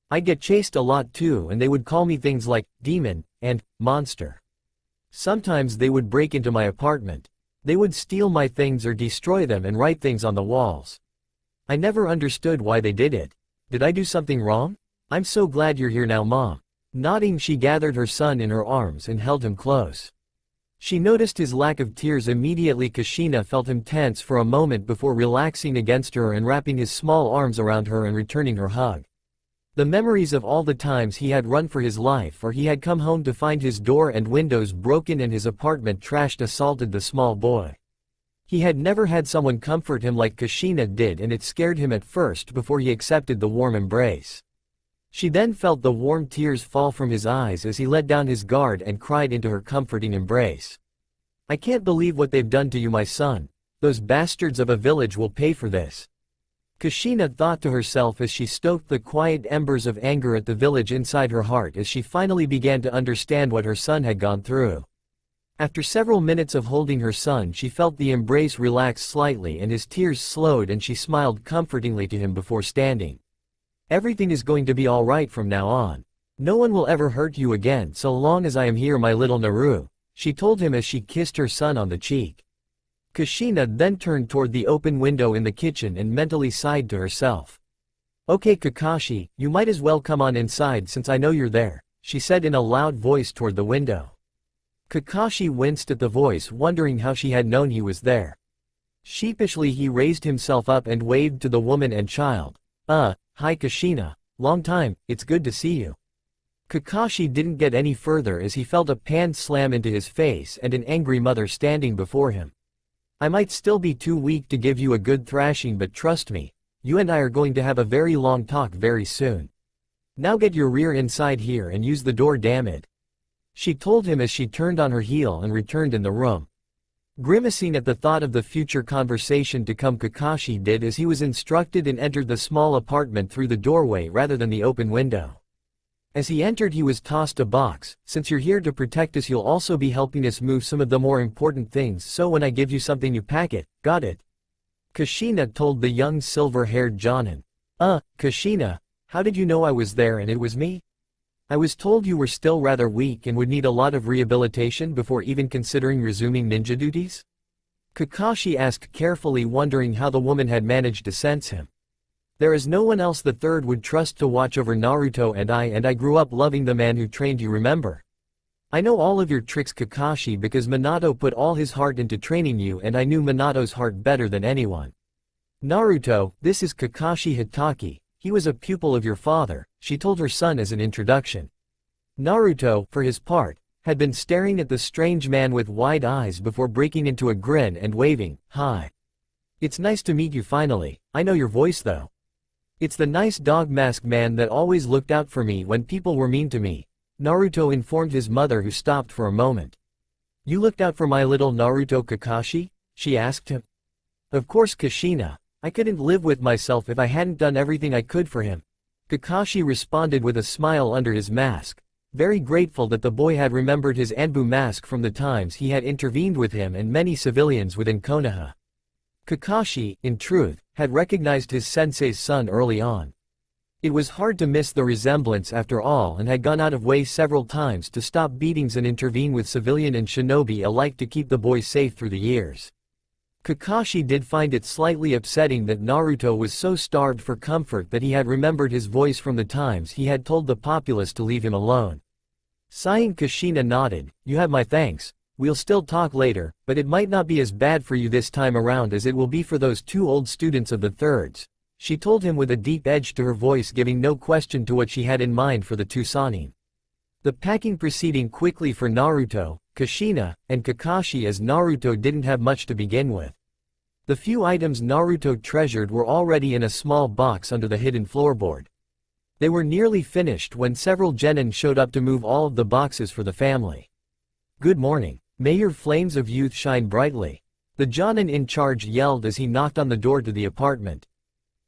I'd get chased a lot too and they would call me things like, demon, and, monster. Sometimes they would break into my apartment. They would steal my things or destroy them and write things on the walls. I never understood why they did it. Did I do something wrong? I'm so glad you're here now, Mom." Nodding, she gathered her son in her arms and held him close. She noticed his lack of tears immediately. Kushina felt him tense for a moment before relaxing against her and wrapping his small arms around her and returning her hug. The memories of all the times he had run for his life, or he had come home to find his door and windows broken and his apartment trashed, assaulted the small boy. He had never had someone comfort him like Kushina did, and it scared him at first before he accepted the warm embrace. She then felt the warm tears fall from his eyes as he let down his guard and cried into her comforting embrace. "I can't believe what they've done to you, my son. Those bastards of a village will pay for this," Kushina thought to herself as she stoked the quiet embers of anger at the village inside her heart as she finally began to understand what her son had gone through. After several minutes of holding her son, she felt the embrace relax slightly and his tears slowed, and she smiled comfortingly to him before standing. "Everything is going to be all right from now on. No one will ever hurt you again so long as I am here, my little Naru," she told him as she kissed her son on the cheek. Kushina then turned toward the open window in the kitchen and mentally sighed to herself. "Okay, Kakashi, you might as well come on inside since I know you're there," she said in a loud voice toward the window. Kakashi winced at the voice, wondering how she had known he was there. Sheepishly he raised himself up and waved to the woman and child. Hi Kushina, long time, it's good to see you." Kakashi didn't get any further as he felt a pan slam into his face and an angry mother standing before him. "I might still be too weak to give you a good thrashing, but trust me, you and I are going to have a very long talk very soon. Now get your rear inside here and use the door, damn it," she told him as she turned on her heel and returned in the room. Grimacing at the thought of the future conversation to come, Kakashi did as he was instructed and entered the small apartment through the doorway rather than the open window. As he entered, he was tossed a box. "Since you're here to protect us, you'll also be helping us move some of the more important things, so when I give you something you pack it, got it?" Kushina told the young silver-haired Jonin. Kushina, how did you know I was there and it was me? I was told you were still rather weak and would need a lot of rehabilitation before even considering resuming ninja duties?" Kakashi asked carefully, wondering how the woman had managed to sense him. "There is no one else the third would trust to watch over Naruto and I grew up loving the man who trained you, remember? I know all of your tricks, Kakashi, because Minato put all his heart into training you and I knew Minato's heart better than anyone. Naruto, this is Kakashi Hitaki. He was a pupil of your father," she told her son as an introduction. Naruto, for his part, had been staring at the strange man with wide eyes before breaking into a grin and waving, "Hi. It's nice to meet you finally. I know your voice though. It's the nice dog mask man that always looked out for me when people were mean to me," Naruto informed his mother, who stopped for a moment. "You looked out for my little Naruto, Kakashi?" she asked him. "Of course, Kushina. I couldn't live with myself if I hadn't done everything I could for him," Kakashi responded with a smile under his mask, very grateful that the boy had remembered his Anbu mask from the times he had intervened with him and many civilians within Konoha. Kakashi, in truth, had recognized his sensei's son early on. It was hard to miss the resemblance after all, and had gone out of way several times to stop beatings and intervene with civilian and shinobi alike to keep the boy safe through the years. Kakashi did find it slightly upsetting that Naruto was so starved for comfort that he had remembered his voice from the times he had told the populace to leave him alone. Sighing, Kushina nodded. "You have my thanks. We'll still talk later, but it might not be as bad for you this time around as it will be for those two old students of the thirds," she told him with a deep edge to her voice, giving no question to what she had in mind for the two Sannin. The packing proceeding quickly for Naruto, Kushina, and Kakashi, as Naruto didn't have much to begin with. The few items Naruto treasured were already in a small box under the hidden floorboard. They were nearly finished when several genin showed up to move all of the boxes for the family. "Good morning. May your flames of youth shine brightly," the Jonin in charge yelled as he knocked on the door to the apartment.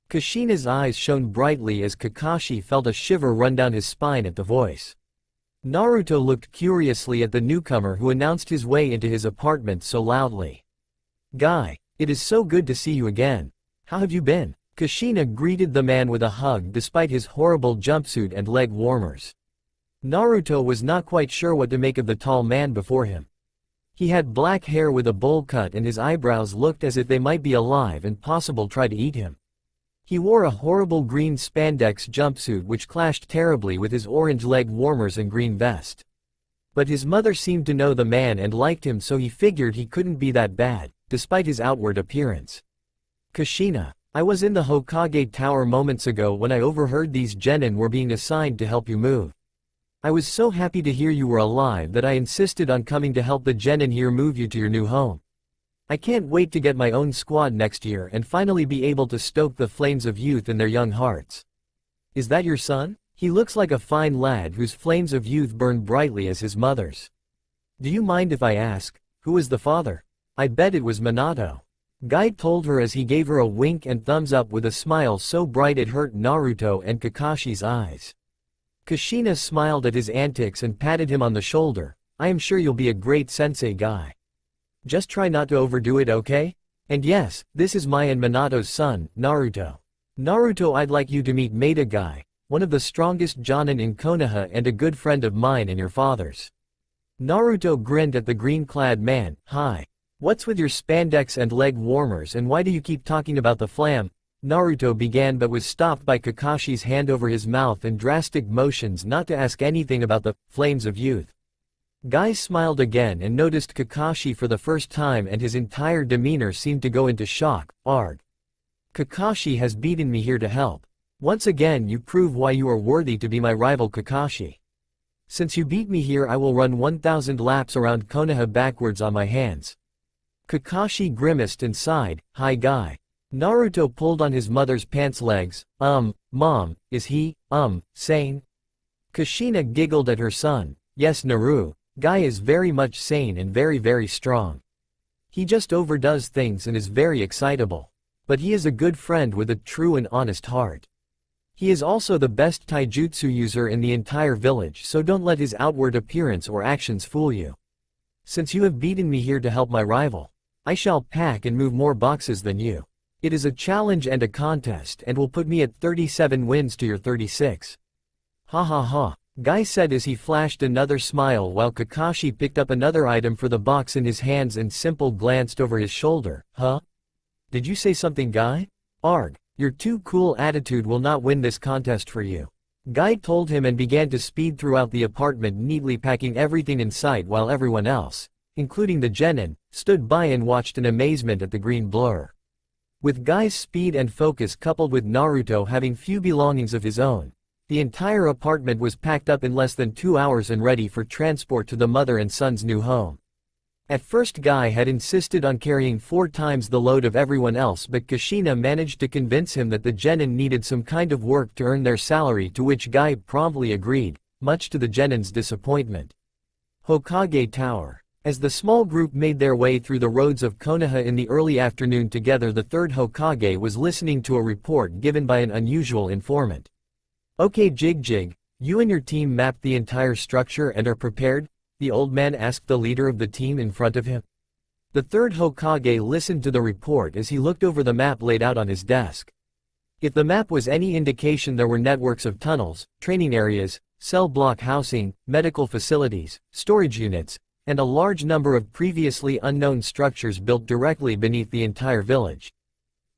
Kushina's eyes shone brightly as Kakashi felt a shiver run down his spine at the voice. Naruto looked curiously at the newcomer who announced his way into his apartment so loudly. "Guy, it is so good to see you again. How have you been?" Kushina greeted the man with a hug despite his horrible jumpsuit and leg warmers. Naruto was not quite sure what to make of the tall man before him. He had black hair with a bowl cut and his eyebrows looked as if they might be alive and possibly try to eat him. He wore a horrible green spandex jumpsuit which clashed terribly with his orange leg warmers and green vest. But his mother seemed to know the man and liked him, so he figured he couldn't be that bad, despite his outward appearance. "Kushina, I was in the Hokage Tower moments ago when I overheard these genin were being assigned to help you move. I was so happy to hear you were alive that I insisted on coming to help the genin here move you to your new home. I can't wait to get my own squad next year and finally be able to stoke the flames of youth in their young hearts." "Is that your son? He looks like a fine lad whose flames of youth burn brightly as his mother's. Do you mind if I ask, who is the father?" "I bet it was Minato," Guy told her as he gave her a wink and thumbs up with a smile so bright it hurt Naruto and Kakashi's eyes. Kushina smiled at his antics and patted him on the shoulder. "I am sure you'll be a great sensei, Guy. Just try not to overdo it, okay? And yes, this is my and Minato's son, Naruto. Naruto, I'd like you to meet Maida Guy, one of the strongest jonin in Konoha and a good friend of mine and your father's." Naruto grinned at the green-clad man. "Hi. What's with your spandex and leg warmers, and why do you keep talking about the flam?" Naruto began but was stopped by Kakashi's hand over his mouth and drastic motions not to ask anything about the flames of youth. Guy smiled again and noticed Kakashi for the first time, and his entire demeanor seemed to go into shock. "Arg. Kakashi has beaten me here to help. Once again you prove why you are worthy to be my rival, Kakashi. Since you beat me here, I will run 1,000 laps around Konoha backwards on my hands." Kakashi grimaced and sighed. "Hi Guy." Naruto pulled on his mother's pants legs. Mom, is he, sane?" Kushina giggled at her son. "Yes Naru, Guy is very much sane and very strong. He just overdoes things and is very excitable. But he is a good friend with a true and honest heart. He is also the best taijutsu user in the entire village, so don't let his outward appearance or actions fool you. Since you have beaten me here to help my rival, I shall pack and move more boxes than you. It is a challenge and a contest and will put me at 37 wins to your 36. Ha ha ha," Guy said as he flashed another smile while Kakashi picked up another item for the box in his hands and simple glanced over his shoulder. "Huh? Did you say something, Guy? Arg, your too cool attitude will not win this contest for you." Guy told him and began to speed throughout the apartment, neatly packing everything in sight while everyone else, including the genin, stood by and watched in amazement at the green blur. With Guy's speed and focus coupled with Naruto having few belongings of his own, the entire apartment was packed up in less than 2 hours and ready for transport to the mother and son's new home. At first Guy had insisted on carrying 4 times the load of everyone else, but Kushina managed to convince him that the genin needed some kind of work to earn their salary, to which Guy promptly agreed, much to the genin's disappointment. Hokage Tower. As the small group made their way through the roads of Konoha in the early afternoon together, the third Hokage was listening to a report given by an unusual informant. "Okay Jig, you and your team mapped the entire structure and are prepared?" the old man asked the leader of the team in front of him. The third Hokage listened to the report as he looked over the map laid out on his desk. If the map was any indication, there were networks of tunnels, training areas, cell block housing, medical facilities, storage units, and a large number of previously unknown structures built directly beneath the entire village.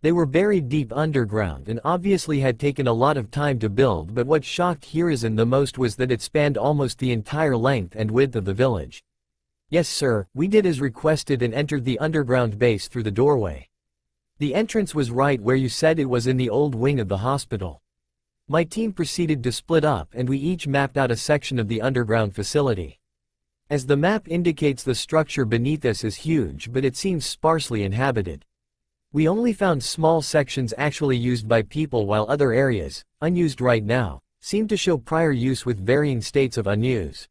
They were buried deep underground and obviously had taken a lot of time to build, but what shocked Hiruzen the most was that it spanned almost the entire length and width of the village. "Yes sir, we did as requested and entered the underground base through the doorway." The entrance was right where you said it was, in the old wing of the hospital. My team proceeded to split up and we each mapped out a section of the underground facility. As the map indicates, the structure beneath us is huge, but it seems sparsely inhabited. We only found small sections actually used by people, while other areas, unused right now, seem to show prior use with varying states of unuse.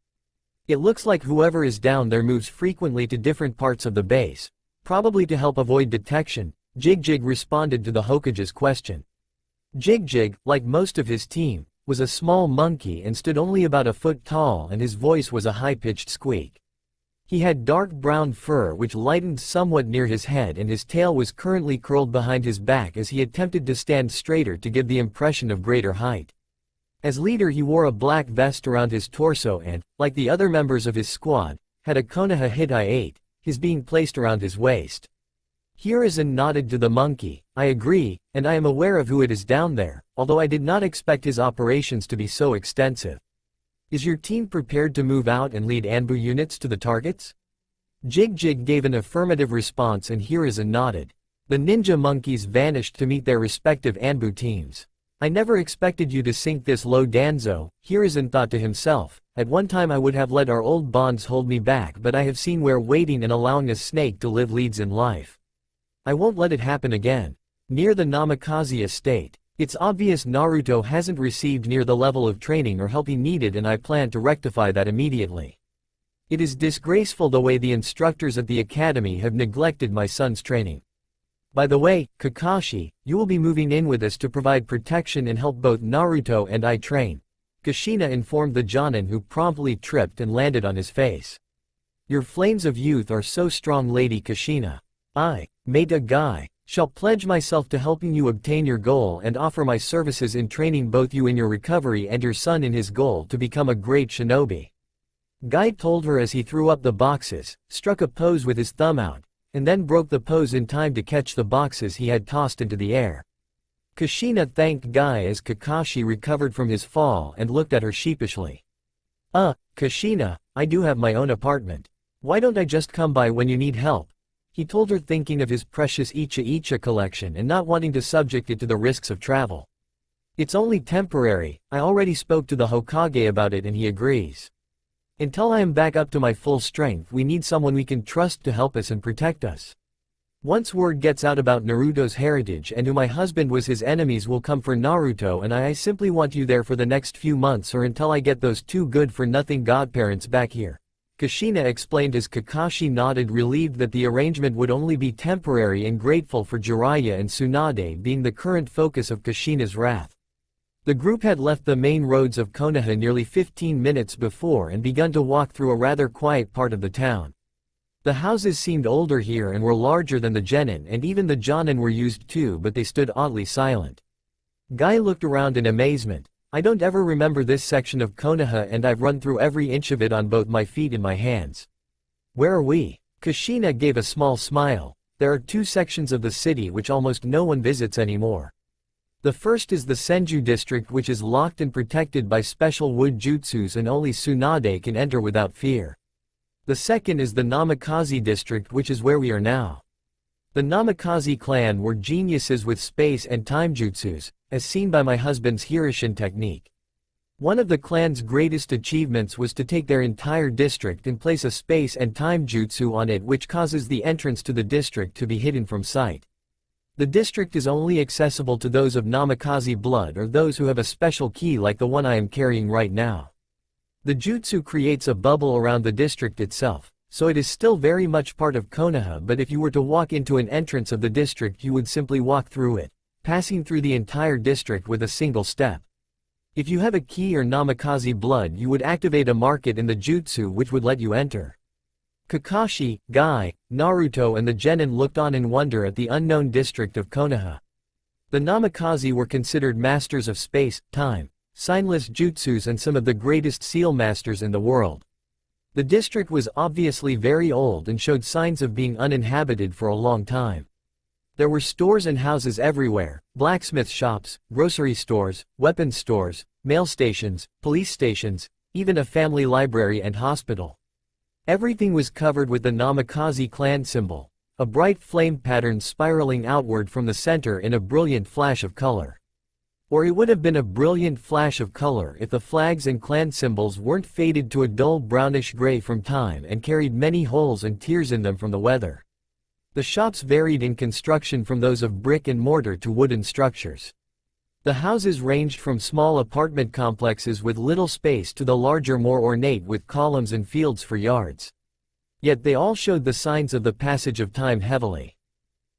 It looks like whoever is down there moves frequently to different parts of the base, probably to help avoid detection. Jig responded to the Hokage's question. Jig, like most of his team, was a small monkey and stood only about a foot tall, and his voice was a high-pitched squeak. He had dark brown fur which lightened somewhat near his head, and his tail was currently curled behind his back as he attempted to stand straighter to give the impression of greater height. As leader, he wore a black vest around his torso and, like the other members of his squad, had a Konoha Hitai 8, his being placed around his waist. Hiruzen nodded to the monkey. I agree, and I am aware of who it is down there, although I did not expect his operations to be so extensive. Is your team prepared to move out and lead Anbu units to the targets? Jig gave an affirmative response and Hiruzen nodded. The ninja monkeys vanished to meet their respective Anbu teams. I never expected you to sink this low, Danzo, Hiruzen thought to himself. At one time I would have let our old bonds hold me back, but I have seen where waiting and allowing a snake to live leads in life. I won't let it happen again. Near the Namikaze estate. It's obvious Naruto hasn't received near the level of training or help he needed, and I plan to rectify that immediately. It is disgraceful the way the instructors at the academy have neglected my son's training. By the way, Kakashi, you will be moving in with us to provide protection and help both Naruto and I train. Kushina informed the Jonin, who promptly tripped and landed on his face. Your flames of youth are so strong, Lady Kushina. I, Meta Guy, shall pledge myself to helping you obtain your goal and offer my services in training both you in your recovery and your son in his goal to become a great shinobi. Guy told her as he threw up the boxes, struck a pose with his thumb out, and then broke the pose in time to catch the boxes he had tossed into the air. Kushina thanked Guy as Kakashi recovered from his fall and looked at her sheepishly. Kushina, I do have my own apartment. Why don't I just come by when you need help? He told her, thinking of his precious Icha collection and not wanting to subject it to the risks of travel. It's only temporary. I already spoke to the Hokage about it and he agrees. Until I am back up to my full strength, we need someone we can trust to help us and protect us. Once word gets out about Naruto's heritage and who my husband was, his enemies will come for Naruto, and I simply want you there for the next few months or until I get those two good-for-nothing godparents back here. Kushina explained as Kakashi nodded, relieved that the arrangement would only be temporary and grateful for Jiraiya and Tsunade being the current focus of Kushina's wrath. The group had left the main roads of Konoha nearly 15 minutes before and begun to walk through a rather quiet part of the town. The houses seemed older here and were larger than the genin, and even the jonin were used too, but they stood oddly silent. Guy looked around in amazement. I don't ever remember this section of Konoha, and I've run through every inch of it on both my feet and my hands. Where are we? Kushina gave a small smile. There are two sections of the city which almost no one visits anymore. The first is the Senju district, which is locked and protected by special wood jutsus and only Tsunade can enter without fear. The second is the Namikaze district, which is where we are now. The Namikaze clan were geniuses with space and time jutsus, as seen by my husband's Hirishin technique. One of the clan's greatest achievements was to take their entire district and place a space and time jutsu on it, which causes the entrance to the district to be hidden from sight. The district is only accessible to those of Namikaze blood or those who have a special key like the one I am carrying right now. The jutsu creates a bubble around the district itself, so it is still very much part of Konoha, but if you were to walk into an entrance of the district, you would simply walk through it, passing through the entire district with a single step. If you have a key or Namikaze blood, you would activate a market in the jutsu which would let you enter. Kakashi, Guy, Naruto and the genin looked on in wonder at the unknown district of Konoha. The Namikaze were considered masters of space, time, signless jutsus and some of the greatest seal masters in the world. The district was obviously very old and showed signs of being uninhabited for a long time. There were stores and houses everywhere, blacksmith shops, grocery stores, weapons stores, mail stations, police stations, even a family library and hospital. Everything was covered with the Namikaze clan symbol. a bright flame pattern spiraling outward from the center in a brilliant flash of color. Or it would have been a brilliant flash of color if the flags and clan symbols weren't faded to a dull brownish gray from time and carried many holes and tears in them from the weather. The shops varied in construction from those of brick and mortar to wooden structures. The houses ranged from small apartment complexes with little space to the larger, more ornate with columns and fields for yards. Yet they all showed the signs of the passage of time heavily.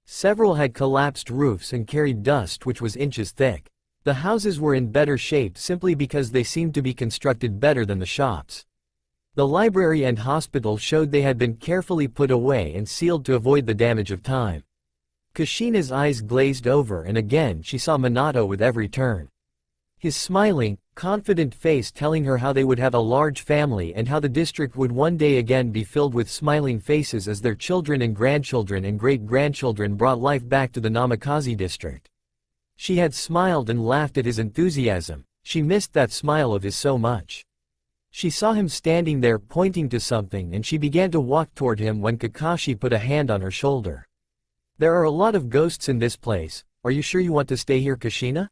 Several had collapsed roofs and carried dust which was inches thick. The houses were in better shape simply because they seemed to be constructed better than the shops. The library and hospital showed they had been carefully put away and sealed to avoid the damage of time. Kushina's eyes glazed over and again she saw Minato with every turn. His smiling, confident face telling her how they would have a large family and how the district would one day again be filled with smiling faces as their children and great-grandchildren brought life back to the Namikaze district. She had smiled and laughed at his enthusiasm. She missed that smile of his so much. She saw him standing there pointing to something and she began to walk toward him when Kakashi put a hand on her shoulder. "There are a lot of ghosts in this place, are you sure you want to stay here, Kushina?"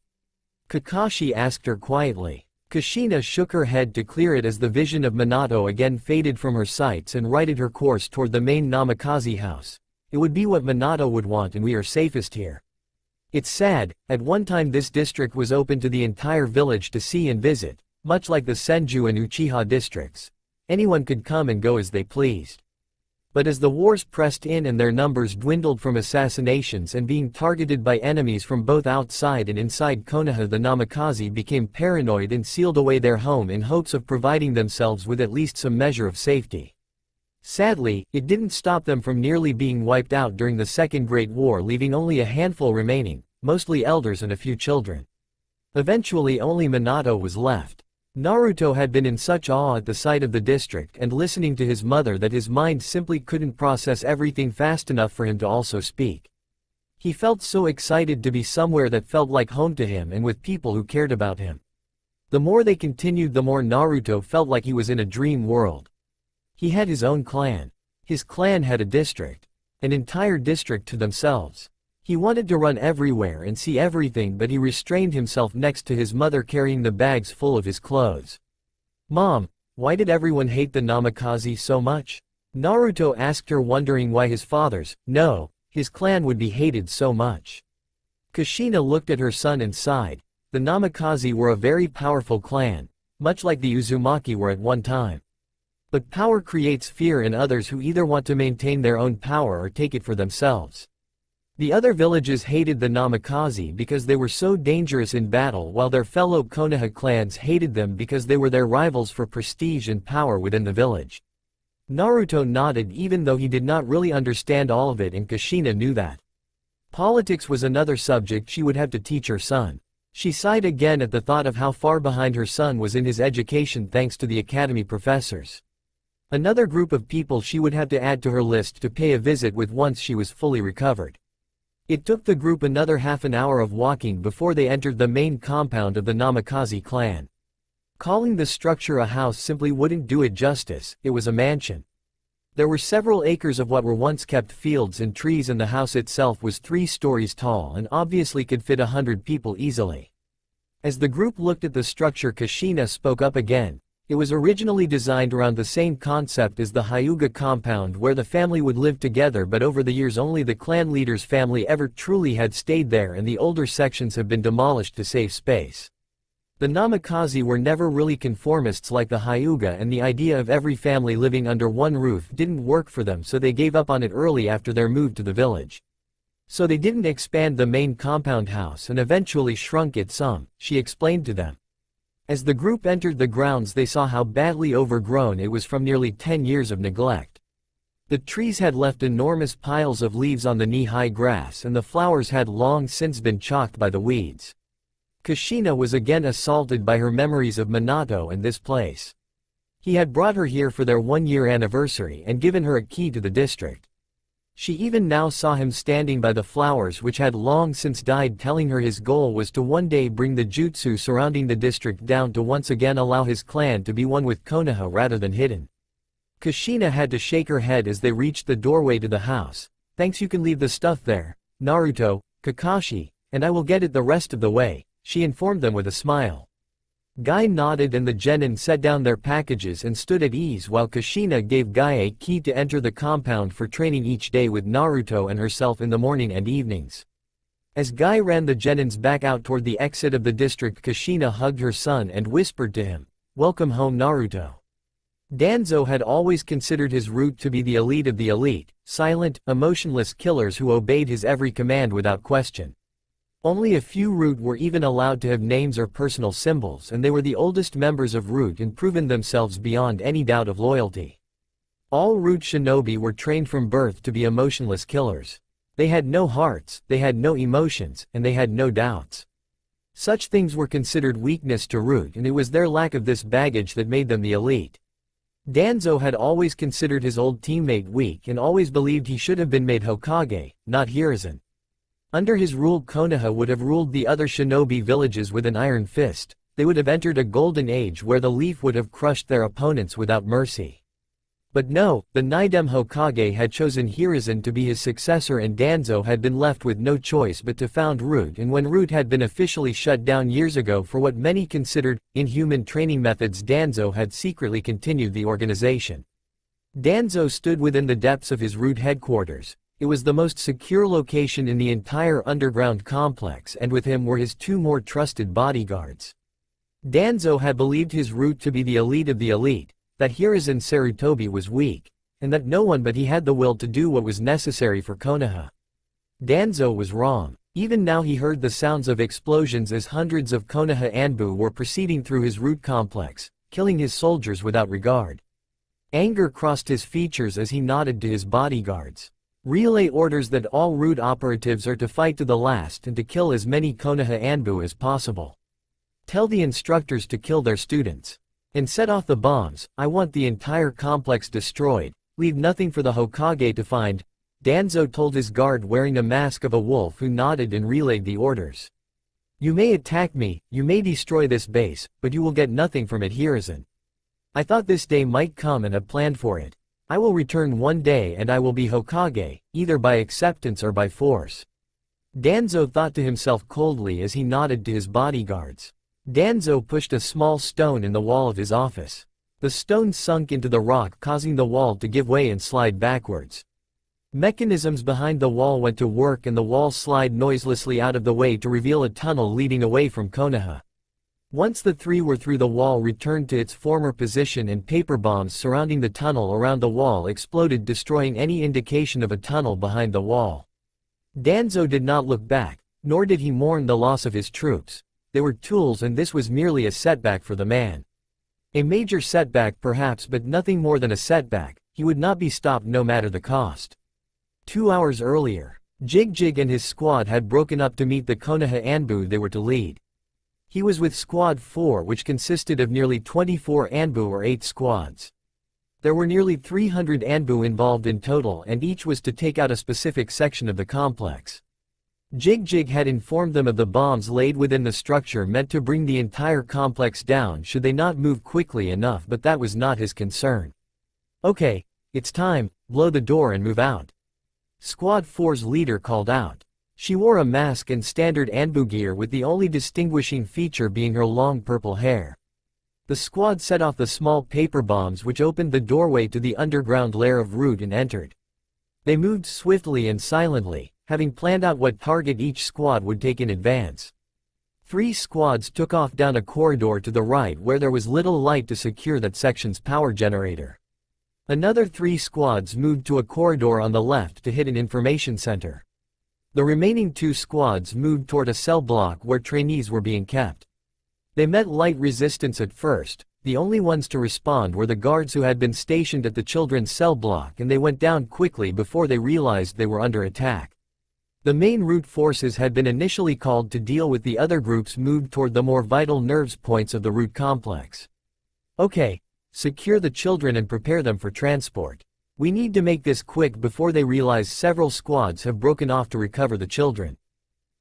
Kakashi asked her quietly. Kushina shook her head to clear it as the vision of Minato again faded from her sights and righted her course toward the main Namikaze house. "It would be what Minato would want and we are safest here. It's sad, at one time this district was open to the entire village to see and visit, much like the Senju and Uchiha districts. Anyone could come and go as they pleased. But as the wars pressed in and their numbers dwindled from assassinations and being targeted by enemies from both outside and inside Konoha, the Namikaze became paranoid and sealed away their home in hopes of providing themselves with at least some measure of safety. Sadly, it didn't stop them from nearly being wiped out during the Second Great War, leaving only a handful remaining, mostly elders and a few children. Eventually only Minato was left. Naruto had been in such awe at the sight of the district and listening to his mother that his mind simply couldn't process everything fast enough for him to also speak. He felt so excited to be somewhere that felt like home to him and with people who cared about him. The more they continued, the more Naruto felt like he was in a dream world. He had his own clan. His clan had a district. An entire district to themselves. He wanted to run everywhere and see everything, but he restrained himself next to his mother carrying the bags full of his clothes. "Mom, why did everyone hate the Namikaze so much?" Naruto asked her, wondering why his his clan would be hated so much. Kushina looked at her son and sighed. The Namikaze were a very powerful clan, much like the Uzumaki were at one time. But power creates fear in others who either want to maintain their own power or take it for themselves. The other villages hated the Namikaze because they were so dangerous in battle, while their fellow Konoha clans hated them because they were their rivals for prestige and power within the village. Naruto nodded even though he did not really understand all of it, and Kushina knew that. Politics was another subject she would have to teach her son. She sighed again at the thought of how far behind her son was in his education thanks to the academy professors. Another group of people she would have to add to her list to pay a visit with once she was fully recovered. It took the group another half an hour of walking before they entered the main compound of the Namikaze clan. Calling the structure a house simply wouldn't do it justice, it was a mansion. There were several acres of what were once kept fields and trees, and the house itself was 3 stories tall and obviously could fit 100 people easily. As the group looked at the structure, Kushina spoke up again. It was originally designed around the same concept as the Hyuga compound, where the family would live together, but over the years only the clan leader's family ever truly had stayed there, and the older sections have been demolished to save space. The Namikaze were never really conformists like the Hyuga, and the idea of every family living under one roof didn't work for them, so they gave up on it early after their move to the village. So they didn't expand the main compound house and eventually shrunk it some, she explained to them. As the group entered the grounds, they saw how badly overgrown it was from nearly 10 years of neglect. The trees had left enormous piles of leaves on the knee-high grass, and the flowers had long since been chalked by the weeds. Kushina was again assaulted by her memories of Minato and this place. He had brought her here for their 1-year anniversary and given her a key to the district. She even now saw him standing by the flowers which had long since died, telling her his goal was to one day bring the jutsu surrounding the district down, to once again allow his clan to be one with Konoha rather than hidden. Kushina had to shake her head as they reached the doorway to the house. Thanks, you can leave the stuff there, Naruto, Kakashi, and I will get it the rest of the way, she informed them with a smile. Guy nodded and the genin set down their packages and stood at ease while Kushina gave Guy a key to enter the compound for training each day with Naruto and herself in the morning and evenings. As Guy ran the genins back out toward the exit of the district, Kushina hugged her son and whispered to him, "Welcome home, Naruto." Danzo had always considered his route to be the elite of the elite, silent, emotionless killers who obeyed his every command without question. Only a few Root were even allowed to have names or personal symbols, and they were the oldest members of Root and proven themselves beyond any doubt of loyalty. All Root shinobi were trained from birth to be emotionless killers. They had no hearts, they had no emotions, and they had no doubts. Such things were considered weakness to Root, and it was their lack of this baggage that made them the elite. Danzo had always considered his old teammate weak and always believed he should have been made Hokage, not Hiruzen. Under his rule, Konoha would have ruled the other shinobi villages with an iron fist. They would have entered a golden age where the leaf would have crushed their opponents without mercy. But no, the Naidem Hokage had chosen Hiruzen to be his successor, and Danzo had been left with no choice but to found Root. And when Root had been officially shut down years ago for what many considered inhuman training methods, Danzo had secretly continued the organization. Danzo stood within the depths of his Root headquarters. It was the most secure location in the entire underground complex, and with him were his two more trusted bodyguards. Danzo had believed his Root to be the elite of the elite, that Hiruzen Sarutobi was weak, and that no one but he had the will to do what was necessary for Konoha. Danzo was wrong. Even now he heard the sounds of explosions as hundreds of Konoha Anbu were proceeding through his Root complex, killing his soldiers without regard. Anger crossed his features as he nodded to his bodyguards. Relay orders that all Root operatives are to fight to the last and to kill as many Konoha Anbu as possible. Tell the instructors to kill their students. And set off the bombs. I want the entire complex destroyed. Leave nothing for the Hokage to find. Danzo told his guard wearing a mask of a wolf, who nodded and relayed the orders. You may attack me, you may destroy this base, but you will get nothing from it, Hiruzen. I thought this day might come and have planned for it. I will return one day and I will be Hokage, either by acceptance or by force. Danzo thought to himself coldly as he nodded to his bodyguards. Danzo pushed a small stone in the wall of his office. The stone sunk into the rock, causing the wall to give way and slide backwards. Mechanisms behind the wall went to work and the wall slid noiselessly out of the way to reveal a tunnel leading away from Konoha. Once the three were through, the wall returned to its former position and paper bombs surrounding the tunnel around the wall exploded, destroying any indication of a tunnel behind the wall. Danzo did not look back, nor did he mourn the loss of his troops. They were tools, and this was merely a setback for the man. A major setback perhaps, but nothing more than a setback. He would not be stopped no matter the cost. 2 hours earlier, Jig and his squad had broken up to meet the Konoha Anbu they were to lead. He was with Squad 4, which consisted of nearly 24 Anbu or 8 squads. There were nearly 300 Anbu involved in total, and each was to take out a specific section of the complex. Jig had informed them of the bombs laid within the structure meant to bring the entire complex down should they not move quickly enough, but that was not his concern. Okay, it's time, blow the door and move out. Squad 4's leader called out. She wore a mask and standard Anbu gear, with the only distinguishing feature being her long purple hair. The squad set off the small paper bombs which opened the doorway to the underground lair of Root and entered. They moved swiftly and silently, having planned out what target each squad would take in advance. 3 squads took off down a corridor to the right where there was little light to secure that section's power generator. Another 3 squads moved to a corridor on the left to hit an information center. The remaining 2 squads moved toward a cell block where trainees were being kept. They met light resistance at first. The only ones to respond were the guards who had been stationed at the children's cell block, and they went down quickly before they realized they were under attack. The main Root forces had been initially called to deal with. The other groups moved toward the more vital nerves points of the Root complex. Okay, secure the children and prepare them for transport. We need to make this quick before they realize several squads have broken off to recover the children.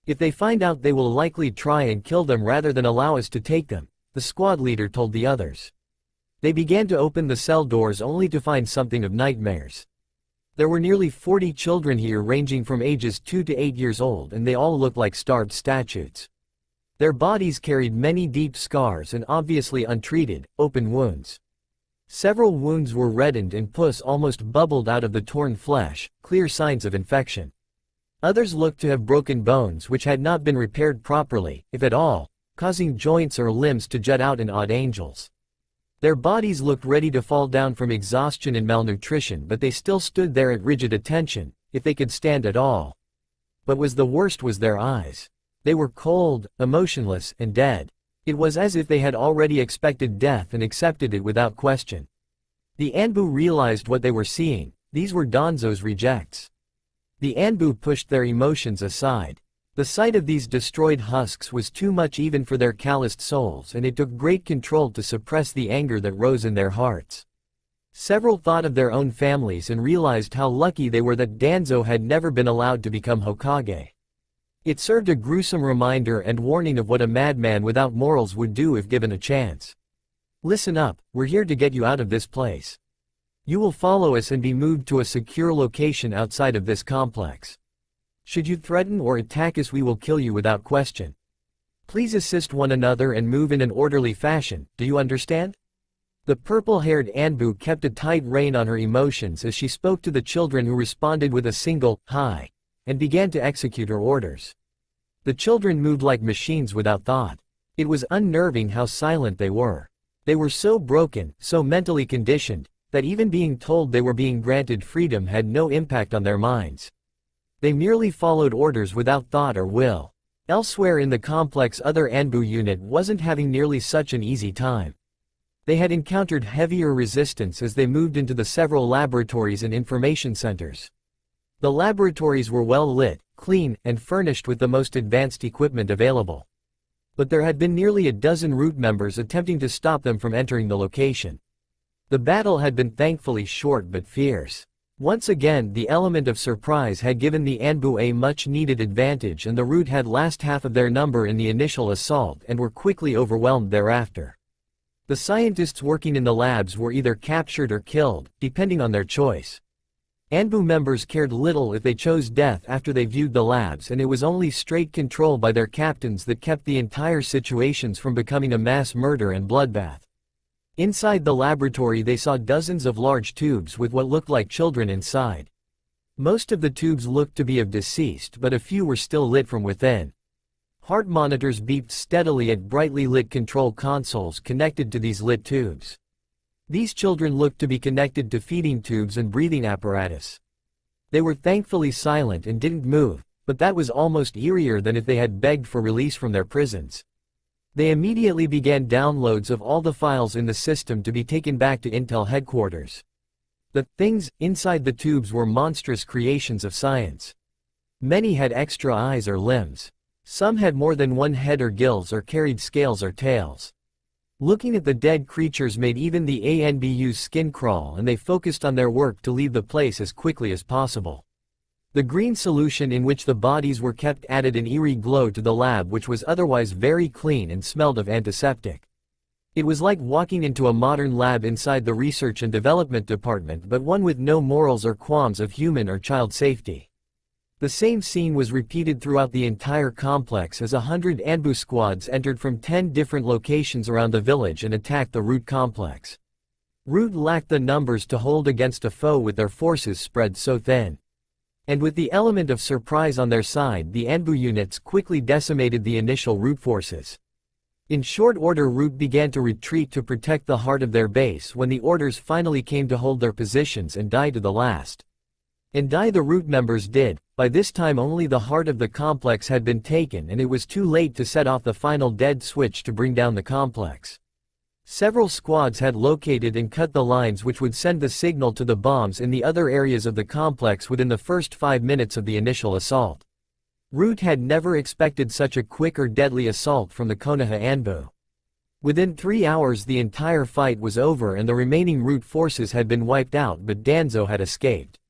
If they find out, they will likely try and kill them rather than allow us to take them, the squad leader told the others. They began to open the cell doors only to find something of nightmares. There were nearly 40 children here ranging from ages 2 to 8 years old, and they all looked like starved statues. Their bodies carried many deep scars and obviously untreated, open wounds. Several wounds were reddened and pus almost bubbled out of the torn flesh, clear signs of infection. Others looked to have broken bones which had not been repaired properly, if at all, causing joints or limbs to jut out in odd angles. Their bodies looked ready to fall down from exhaustion and malnutrition, but they still stood there at rigid attention, if they could stand at all. But the worst was their eyes. They were cold, emotionless, and dead. It was as if they had already expected death and accepted it without question. The Anbu realized what they were seeing. These were Danzo's rejects. The Anbu pushed their emotions aside. The sight of these destroyed husks was too much even for their calloused souls, and it took great control to suppress the anger that rose in their hearts. Several thought of their own families and realized how lucky they were that Danzo had never been allowed to become Hokage. It served a gruesome reminder and warning of what a madman without morals would do if given a chance. Listen up, we're here to get you out of this place. You will follow us and be moved to a secure location outside of this complex. Should you threaten or attack us, we will kill you without question. Please assist one another and move in an orderly fashion, do you understand? The purple-haired Anbu kept a tight rein on her emotions as she spoke to the children, who responded with a single, "Hi," and began to execute her orders. The children moved like machines without thought. It was unnerving how silent they were. They were so broken, so mentally conditioned, that even being told they were being granted freedom had no impact on their minds. They merely followed orders without thought or will. Elsewhere in the complex, other Anbu unit wasn't having nearly such an easy time. They had encountered heavier resistance as they moved into the several laboratories and information centers. The laboratories were well lit, clean, and furnished with the most advanced equipment available. But there had been nearly a dozen Root members attempting to stop them from entering the location. The battle had been thankfully short but fierce. Once again, the element of surprise had given the Anbu a much-needed advantage, and the Root had lost half of their number in the initial assault and were quickly overwhelmed thereafter. The scientists working in the labs were either captured or killed, depending on their choice. Anbu members cared little if they chose death after they viewed the labs, and it was only straight control by their captains that kept the entire situations from becoming a mass murder and bloodbath. Inside the laboratory they saw dozens of large tubes with what looked like children inside. Most of the tubes looked to be of deceased, but a few were still lit from within. Heart monitors beeped steadily at brightly lit control consoles connected to these lit tubes. These children looked to be connected to feeding tubes and breathing apparatus. They were thankfully silent and didn't move, but that was almost eerier than if they had begged for release from their prisons. They immediately began downloads of all the files in the system to be taken back to Intel headquarters. The things inside the tubes were monstrous creations of science. Many had extra eyes or limbs. Some had more than one head or gills or carried scales or tails. Looking at the dead creatures made even the ANBU's skin crawl, and they focused on their work to leave the place as quickly as possible. The green solution in which the bodies were kept added an eerie glow to the lab, which was otherwise very clean and smelled of antiseptic. It was like walking into a modern lab inside the research and development department, but one with no morals or qualms of human or child safety. The same scene was repeated throughout the entire complex as 100 Anbu squads entered from 10 different locations around the village and attacked the Root complex. Root lacked the numbers to hold against a foe with their forces spread so thin. And with the element of surprise on their side, the Anbu units quickly decimated the initial Root forces. In short order, Root began to retreat to protect the heart of their base when the orders finally came to hold their positions and die to the last. And die the Root members did. By this time only the heart of the complex had been taken, and it was too late to set off the final dead switch to bring down the complex. Several squads had located and cut the lines which would send the signal to the bombs in the other areas of the complex within the first 5 minutes of the initial assault. Root had never expected such a quick or deadly assault from the Konoha Anbu. Within 3 hours the entire fight was over and the remaining Root forces had been wiped out, but Danzo had escaped.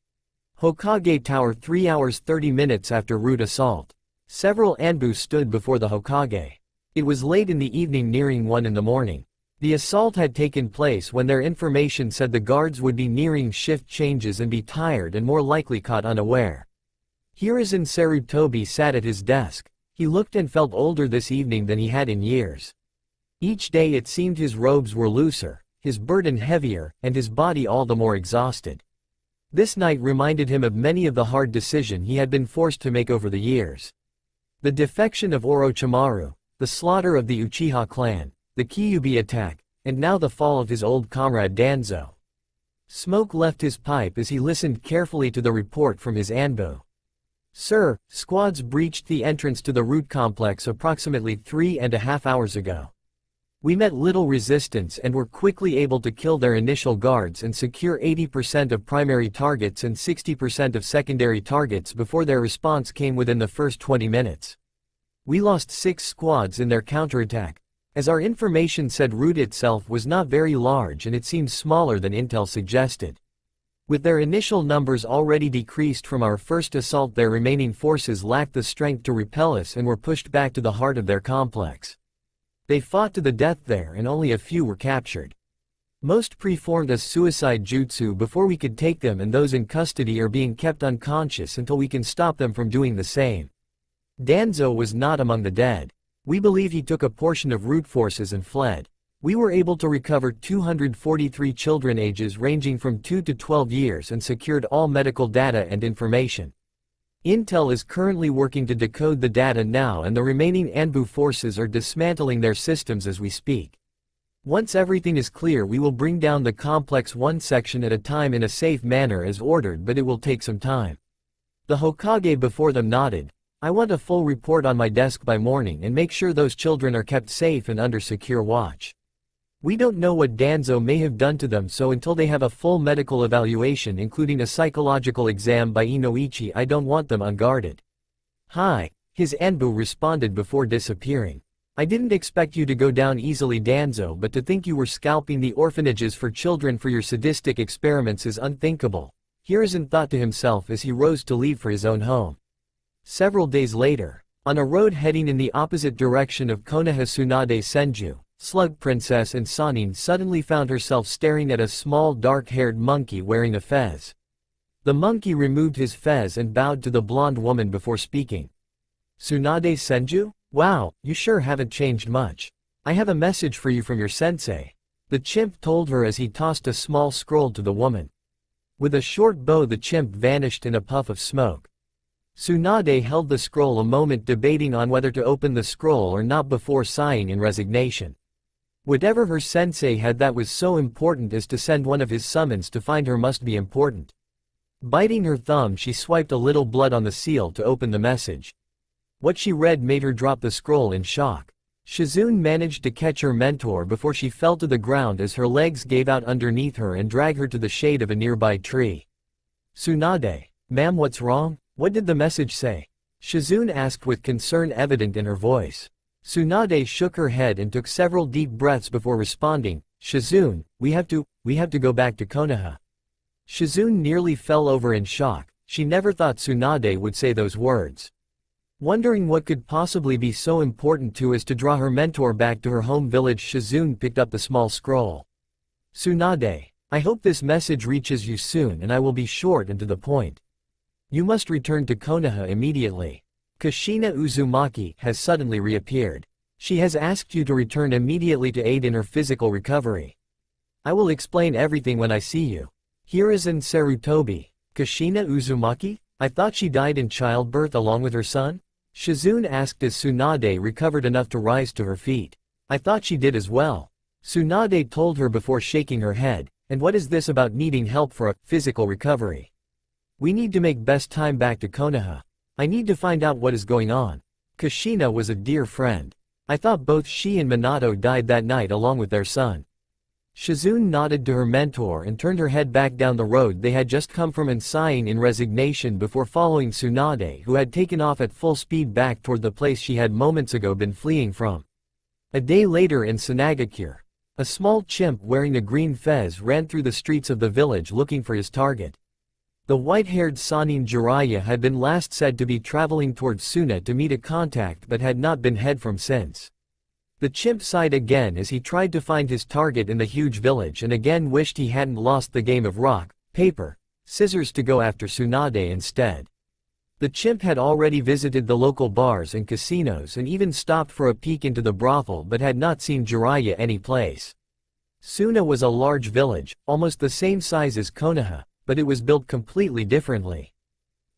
Hokage Tower 3 hours 30 minutes after Root assault. Several Anbu stood before the Hokage. It was late in the evening, nearing 1 in the morning. The assault had taken place when their information said the guards would be nearing shift changes and be tired and more likely caught unaware. Hiruzen Sarutobi sat at his desk. He looked and felt older this evening than he had in years. Each day it seemed his robes were looser, his burden heavier, and his body all the more exhausted. This night reminded him of many of the hard decisions he had been forced to make over the years. The defection of Orochimaru, the slaughter of the Uchiha clan, the Kyuubi attack, and now the fall of his old comrade Danzo. Smoke left his pipe as he listened carefully to the report from his Anbu. "Sir, squads breached the entrance to the root complex approximately 3.5 hours ago. We met little resistance and were quickly able to kill their initial guards and secure 80% of primary targets and 60% of secondary targets before their response came within the first 20 minutes. We lost 6 squads in their counterattack, as our information said root itself was not very large and it seemed smaller than intel suggested. With their initial numbers already decreased from our first assault, their remaining forces lacked the strength to repel us and were pushed back to the heart of their complex. They fought to the death there and only a few were captured. Most performed a suicide jutsu before we could take them, and those in custody are being kept unconscious until we can stop them from doing the same. Danzo was not among the dead. We believe he took a portion of root forces and fled. We were able to recover 243 children ages ranging from 2 to 12 years and secured all medical data and information. Intel is currently working to decode the data now, and the remaining Anbu forces are dismantling their systems as we speak. Once everything is clear, we will bring down the complex one section at a time in a safe manner as ordered, but it will take some time." The Hokage before them nodded. "I want a full report on my desk by morning and make sure those children are kept safe and under secure watch. We don't know what Danzo may have done to them, so until they have a full medical evaluation including a psychological exam by Inoichi, I don't want them unguarded." "Hi," his Anbu responded before disappearing. "I didn't expect you to go down easily, Danzo, but to think you were scalping the orphanages for children for your sadistic experiments is unthinkable," Hiruzen thought to himself as he rose to leave for his own home. Several days later, on a road heading in the opposite direction of Konoha, Tsunade Senju, Slug Princess and Sanin suddenly found herself staring at a small dark-haired monkey wearing a fez. The monkey removed his fez and bowed to the blonde woman before speaking. "Tsunade Senju? Wow, you sure haven't changed much. I have a message for you from your sensei," the chimp told her as he tossed a small scroll to the woman. With a short bow, the chimp vanished in a puff of smoke. Tsunade held the scroll a moment, debating on whether to open the scroll or not before sighing in resignation. Whatever her sensei had that was so important as to send one of his summons to find her must be important. Biting her thumb, she swiped a little blood on the seal to open the message. What she read made her drop the scroll in shock. Shizune managed to catch her mentor before she fell to the ground as her legs gave out underneath her and dragged her to the shade of a nearby tree. "Tsunade, ma'am, what's wrong? What did the message say?" Shizune asked with concern evident in her voice. Tsunade shook her head and took several deep breaths before responding, "Shizune, we have to go back to Konoha." Shizune nearly fell over in shock. She never thought Tsunade would say those words. Wondering what could possibly be so important to as to draw her mentor back to her home village, Shizune picked up the small scroll. "Tsunade, I hope this message reaches you soon, and I will be short and to the point. You must return to Konoha immediately. Kushina Uzumaki has suddenly reappeared. She has asked you to return immediately to aid in her physical recovery. I will explain everything when I see you." Hiruzen Sarutobi. "Kushina Uzumaki? I thought she died in childbirth along with her son?" Shizune asked as Tsunade recovered enough to rise to her feet. "I thought she did as well," Tsunade told her before shaking her head. "And what is this about needing help for a physical recovery? We need to make best time back to Konoha. I need to find out what is going on. Kushina was a dear friend. I thought both she and Minato died that night along with their son." Shizune nodded to her mentor and turned her head back down the road they had just come from, and sighing in resignation before following Tsunade, who had taken off at full speed back toward the place she had moments ago been fleeing from. A day later in Sanagakure, a small chimp wearing a green fez ran through the streets of the village looking for his target. The white-haired Sanin Jiraiya had been last said to be traveling towards Suna to meet a contact but had not been heard from since. The chimp sighed again as he tried to find his target in the huge village and again wished he hadn't lost the game of rock, paper, scissors to go after Tsunade instead. The chimp had already visited the local bars and casinos and even stopped for a peek into the brothel but had not seen Jiraiya any place. Suna was a large village, almost the same size as Konoha, but it was built completely differently.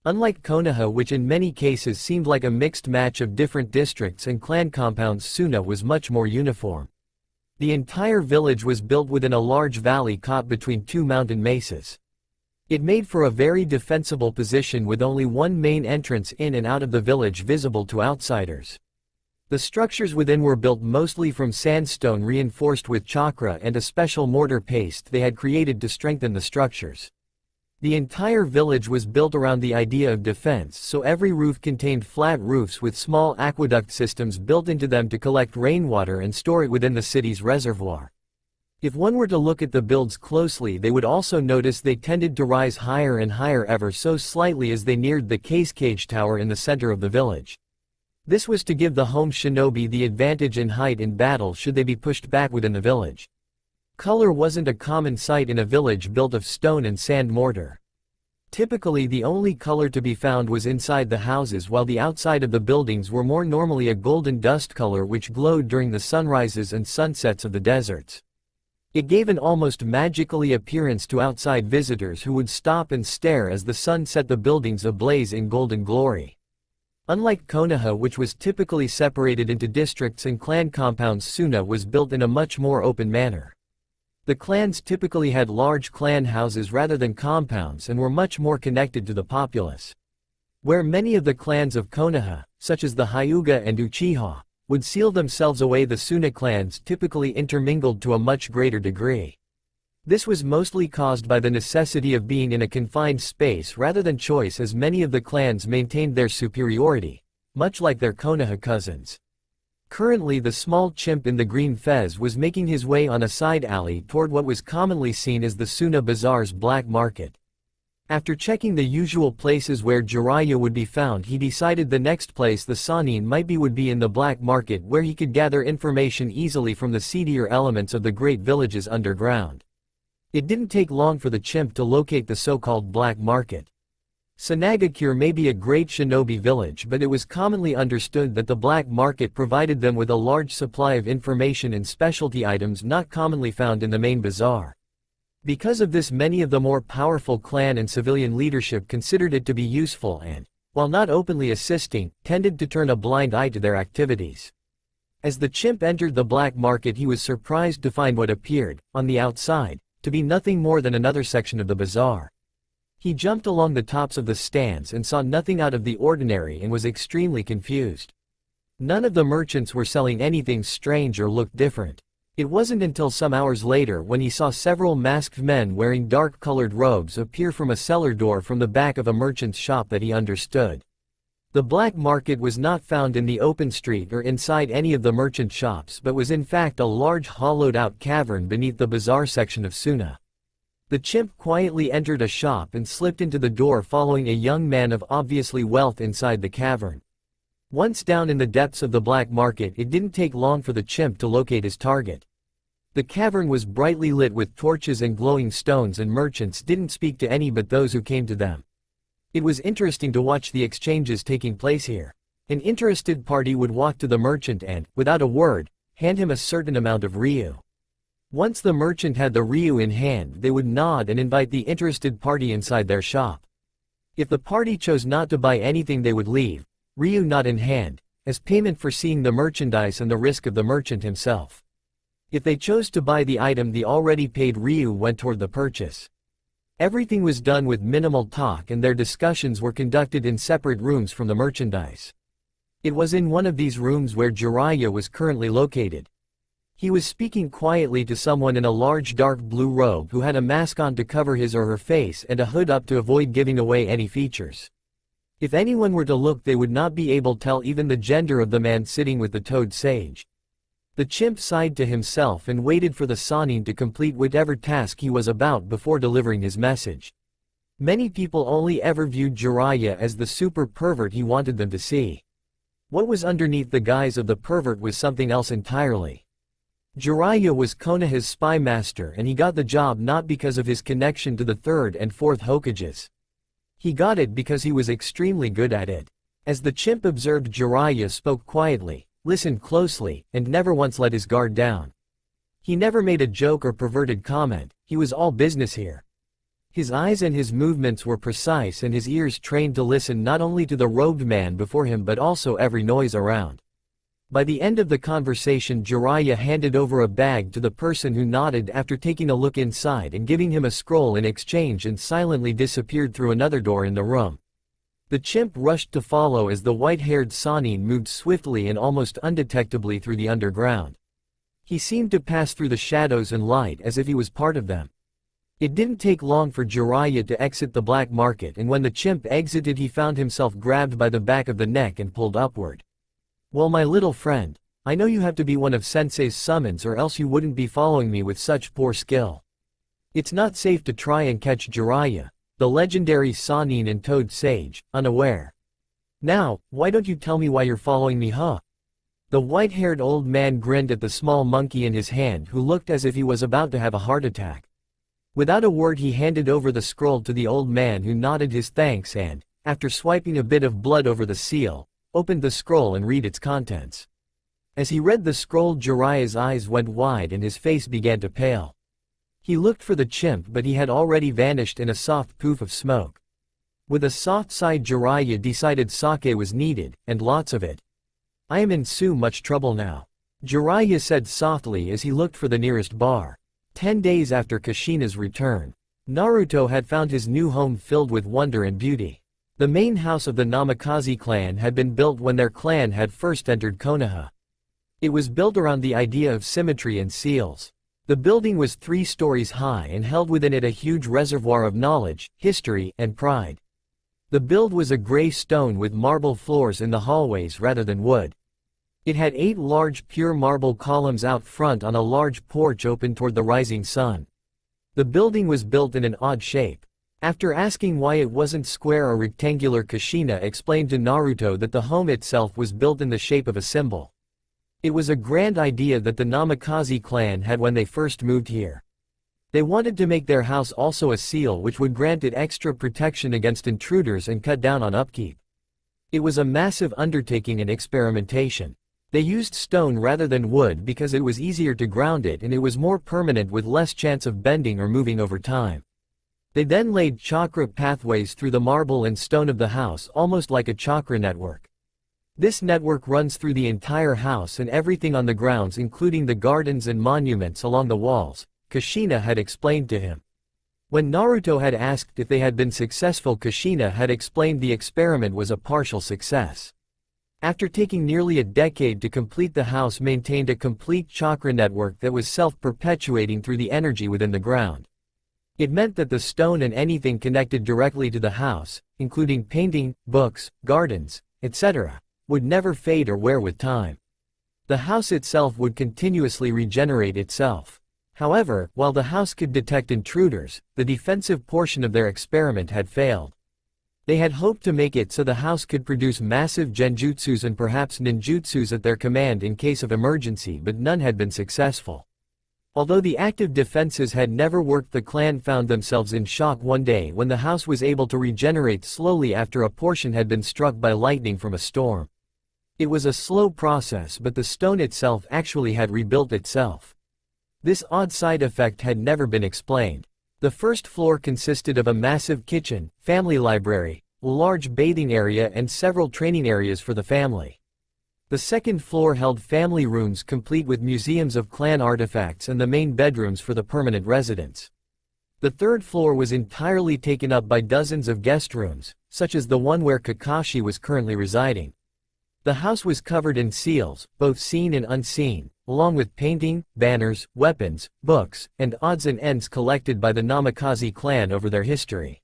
Unlike Konoha, which in many cases seemed like a mixed match of different districts and clan compounds, Suna was much more uniform. The entire village was built within a large valley caught between two mountain mesas. It made for a very defensible position with only one main entrance in and out of the village visible to outsiders. The structures within were built mostly from sandstone reinforced with chakra and a special mortar paste they had created to strengthen the structures. The entire village was built around the idea of defense, so every roof contained flat roofs with small aqueduct systems built into them to collect rainwater and store it within the city's reservoir. If one were to look at the builds closely, they would also notice they tended to rise higher and higher ever so slightly as they neared the cage tower in the center of the village. This was to give the home shinobi the advantage in height in battle should they be pushed back within the village. Color wasn't a common sight in a village built of stone and sand mortar. Typically the only color to be found was inside the houses, while the outside of the buildings were more normally a golden dust color which glowed during the sunrises and sunsets of the deserts. It gave an almost magically appearance to outside visitors who would stop and stare as the sun set the buildings ablaze in golden glory. Unlike Konoha, which was typically separated into districts and clan compounds, Suna was built in a much more open manner. The clans typically had large clan houses rather than compounds and were much more connected to the populace. Where many of the clans of Konoha, such as the Hyuga and Uchiha, would seal themselves away, the Suna clans typically intermingled to a much greater degree. This was mostly caused by the necessity of being in a confined space rather than choice, as many of the clans maintained their superiority, much like their Konoha cousins. Currently the small chimp in the green fez was making his way on a side alley toward what was commonly seen as the Suna Bazaar's black market. After checking the usual places where Jiraiya would be found, he decided the next place the Sannin might be would be in the black market, where he could gather information easily from the seedier elements of the great villages underground. It didn't take long for the chimp to locate the so-called black market. Sanagakure may be a great shinobi village, but it was commonly understood that the black market provided them with a large supply of information and specialty items not commonly found in the main bazaar. Because of this, many of the more powerful clan and civilian leadership considered it to be useful and, while not openly assisting, tended to turn a blind eye to their activities. As the chimp entered the black market, he was surprised to find what appeared, on the outside, to be nothing more than another section of the bazaar. He jumped along the tops of the stands and saw nothing out of the ordinary and was extremely confused. None of the merchants were selling anything strange or looked different. It wasn't until some hours later, when he saw several masked men wearing dark-colored robes appear from a cellar door from the back of a merchant's shop, that he understood. The black market was not found in the open street or inside any of the merchant shops, but was in fact a large hollowed-out cavern beneath the bazaar section of Suna. The chimp quietly entered a shop and slipped into the door, following a young man of obviously wealth inside the cavern. Once down in the depths of the black market, it didn't take long for the chimp to locate his target. The cavern was brightly lit with torches and glowing stones, and merchants didn't speak to any but those who came to them. It was interesting to watch the exchanges taking place here. An interested party would walk to the merchant and, without a word, hand him a certain amount of ryu. Once the merchant had the ryu in hand, they would nod and invite the interested party inside their shop. If the party chose not to buy anything, they would leave, ryu not in hand, as payment for seeing the merchandise and the risk of the merchant himself. If they chose to buy the item, the already paid ryu went toward the purchase. Everything was done with minimal talk, and their discussions were conducted in separate rooms from the merchandise. It was in one of these rooms where Jiraiya was currently located. He was speaking quietly to someone in a large dark blue robe who had a mask on to cover his or her face and a hood up to avoid giving away any features. If anyone were to look, they would not be able to tell even the gender of the man sitting with the toad sage. The chimp sighed to himself and waited for the Sannin to complete whatever task he was about before delivering his message. Many people only ever viewed Jiraiya as the super pervert he wanted them to see. What was underneath the guise of the pervert was something else entirely. Jiraiya was Konoha's spy master, and he got the job not because of his connection to the third and fourth Hokages. He got it because he was extremely good at it. As the chimp observed, Jiraiya spoke quietly, listened closely, and never once let his guard down. He never made a joke or perverted comment, he was all business here. His eyes and his movements were precise, and his ears trained to listen not only to the robed man before him but also every noise around. By the end of the conversation, Jiraiya handed over a bag to the person who nodded after taking a look inside and giving him a scroll in exchange, and silently disappeared through another door in the room. The chimp rushed to follow as the white-haired Sannin moved swiftly and almost undetectably through the underground. He seemed to pass through the shadows and light as if he was part of them. It didn't take long for Jiraiya to exit the black market, and when the chimp exited he found himself grabbed by the back of the neck and pulled upward. "Well, my little friend, I know you have to be one of Sensei's summons, or else you wouldn't be following me with such poor skill. It's not safe to try and catch Jiraiya, the legendary Sannin and Toad Sage, unaware. Now, why don't you tell me why you're following me, huh?" The white-haired old man grinned at the small monkey in his hand, who looked as if he was about to have a heart attack. Without a word he handed over the scroll to the old man, who nodded his thanks and, after swiping a bit of blood over the seal, opened the scroll and read its contents. As he read the scroll, Jiraiya's eyes went wide and his face began to pale. He looked for the chimp, but he had already vanished in a soft poof of smoke. With a soft sigh, Jiraiya decided sake was needed, and lots of it. "I am in so much trouble now," Jiraiya said softly as he looked for the nearest bar. 10 days after Kushina's return, Naruto had found his new home filled with wonder and beauty. The main house of the Namikaze clan had been built when their clan had first entered Konoha. It was built around the idea of symmetry and seals. The building was 3 stories high and held within it a huge reservoir of knowledge, history, and pride. The build was a gray stone with marble floors in the hallways rather than wood. It had 8 large pure marble columns out front on a large porch open toward the rising sun. The building was built in an odd shape. After asking why it wasn't square or rectangular, Kushina explained to Naruto that the home itself was built in the shape of a symbol. It was a grand idea that the Namikaze clan had when they first moved here. They wanted to make their house also a seal, which would grant it extra protection against intruders and cut down on upkeep. It was a massive undertaking and experimentation. They used stone rather than wood because it was easier to ground it and it was more permanent with less chance of bending or moving over time. They then laid chakra pathways through the marble and stone of the house, almost like a chakra network. This network runs through the entire house and everything on the grounds, including the gardens and monuments along the walls, Kushina had explained to him. When Naruto had asked if they had been successful, Kushina had explained the experiment was a partial success. After taking nearly a decade to complete, the house maintained a complete chakra network that was self-perpetuating through the energy within the ground. It meant that the stone and anything connected directly to the house, including painting, books, gardens, etc., would never fade or wear with time. The house itself would continuously regenerate itself. However, while the house could detect intruders, the defensive portion of their experiment had failed. They had hoped to make it so the house could produce massive genjutsus and perhaps ninjutsus at their command in case of emergency, but none had been successful. Although the active defenses had never worked, the clan found themselves in shock one day when the house was able to regenerate slowly after a portion had been struck by lightning from a storm. It was a slow process, but the stone itself actually had rebuilt itself. This odd side effect had never been explained. The first floor consisted of a massive kitchen, family library, a large bathing area and several training areas for the family. The second floor held family rooms complete with museums of clan artifacts and the main bedrooms for the permanent residents. The third floor was entirely taken up by dozens of guest rooms, such as the one where Kakashi was currently residing. The house was covered in seals, both seen and unseen, along with painting, banners, weapons, books, and odds and ends collected by the Namikaze clan over their history.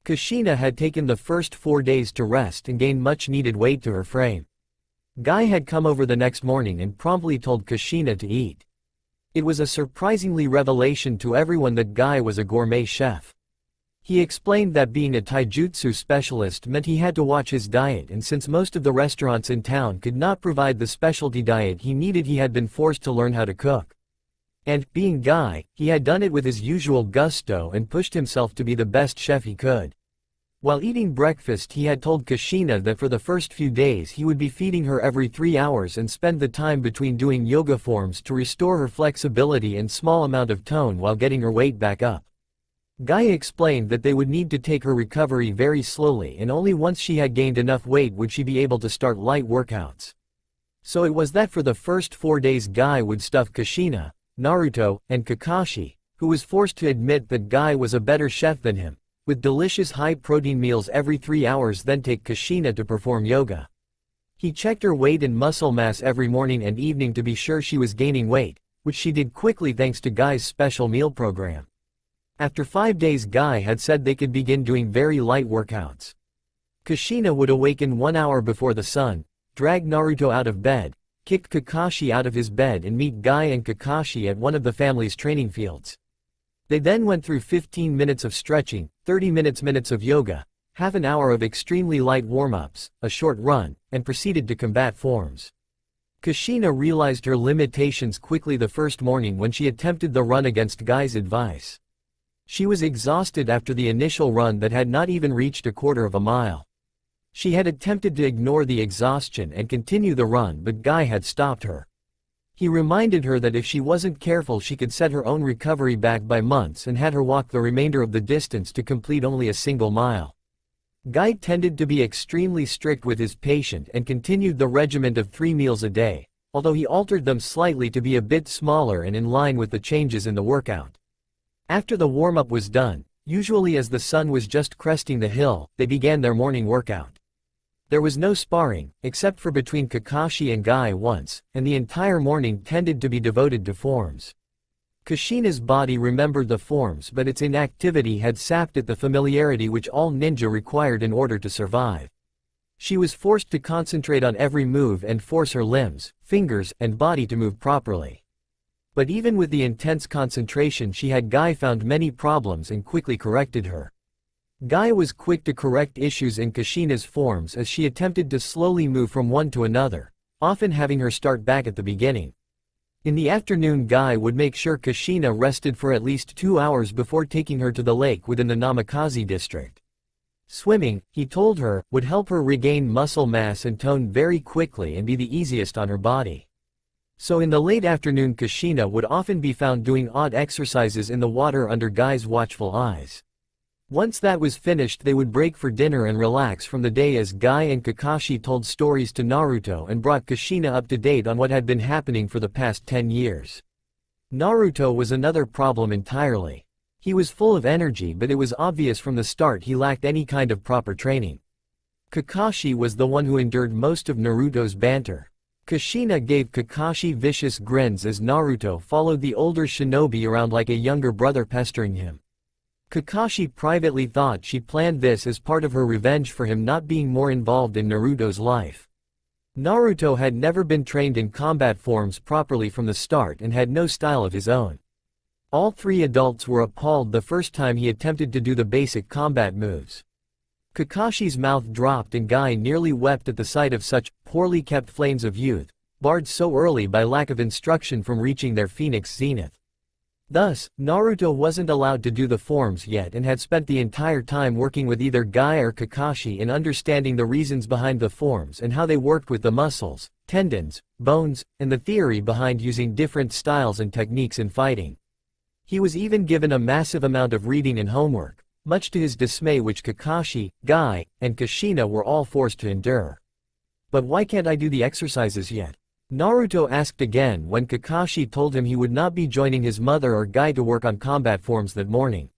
Kushina had taken the first 4 days to rest and gain much needed weight to her frame. Guy had come over the next morning and promptly told Kushina to eat. It was a surprisingly revelation to everyone that Guy was a gourmet chef. He explained that being a taijutsu specialist meant he had to watch his diet, and since most of the restaurants in town could not provide the specialty diet he needed, he had been forced to learn how to cook. And, being Guy, he had done it with his usual gusto and pushed himself to be the best chef he could. While eating breakfast, he had told Kushina that for the first few days he would be feeding her every 3 hours and spend the time between doing yoga forms to restore her flexibility and small amount of tone while getting her weight back up. Guy explained that they would need to take her recovery very slowly, and only once she had gained enough weight would she be able to start light workouts. So it was that for the first 4 days Guy would stuff Kushina, Naruto, and Kakashi, who was forced to admit that Guy was a better chef than him, with delicious high-protein meals every 3 hours, then take Kushina to perform yoga. He checked her weight and muscle mass every morning and evening to be sure she was gaining weight, which she did quickly thanks to Guy's special meal program. After 5 days, Guy had said they could begin doing very light workouts. Kushina would awaken 1 hour before the sun, drag Naruto out of bed, kick Kakashi out of his bed, and meet Guy and Kakashi at one of the family's training fields. They then went through 15 minutes of stretching, 30 minutes of yoga, half an hour of extremely light warm-ups, a short run, and proceeded to combat forms. Kushina realized her limitations quickly the first morning when she attempted the run against Guy's advice. She was exhausted after the initial run that had not even reached a quarter of a mile. She had attempted to ignore the exhaustion and continue the run, but Guy had stopped her. He reminded her that if she wasn't careful she could set her own recovery back by months, and had her walk the remainder of the distance to complete only a single mile. Guy tended to be extremely strict with his patient and continued the regimen of 3 meals a day, although he altered them slightly to be a bit smaller and in line with the changes in the workout. After the warm-up was done, usually as the sun was just cresting the hill, they began their morning workout. There was no sparring, except for between Kakashi and Guy once, and the entire morning tended to be devoted to forms. Kushina's body remembered the forms, but its inactivity had sapped it the familiarity which all ninja required in order to survive. She was forced to concentrate on every move and force her limbs, fingers, and body to move properly. But even with the intense concentration she had, Guy found many problems and quickly corrected her. Guy was quick to correct issues in Kushina's forms as she attempted to slowly move from one to another, often having her start back at the beginning. In the afternoon, Guy would make sure Kushina rested for at least 2 hours before taking her to the lake within the Namikaze district. Swimming, he told her, would help her regain muscle mass and tone very quickly and be the easiest on her body. So in the late afternoon Kushina would often be found doing odd exercises in the water under Guy's watchful eyes. Once that was finished they would break for dinner and relax from the day as Guy and Kakashi told stories to Naruto and brought Kushina up to date on what had been happening for the past 10 years. Naruto was another problem entirely. He was full of energy, but it was obvious from the start he lacked any kind of proper training. Kakashi was the one who endured most of Naruto's banter. Kushina gave Kakashi vicious grins as Naruto followed the older shinobi around like a younger brother, pestering him. Kakashi privately thought she planned this as part of her revenge for him not being more involved in Naruto's life. Naruto had never been trained in combat forms properly from the start and had no style of his own. All 3 adults were appalled the first time he attempted to do the basic combat moves. Kakashi's mouth dropped and Guy nearly wept at the sight of such poorly kept flames of youth, barred so early by lack of instruction from reaching their phoenix zenith. Thus, Naruto wasn't allowed to do the forms yet and had spent the entire time working with either Guy or Kakashi in understanding the reasons behind the forms and how they worked with the muscles, tendons, bones, and the theory behind using different styles and techniques in fighting. He was even given a massive amount of reading and homework, much to his dismay, which Kakashi, Guy, and Kushina were all forced to endure. "But why can't I do the exercises yet?" Naruto asked again when Kakashi told him he would not be joining his mother or Guy to work on combat forms that morning.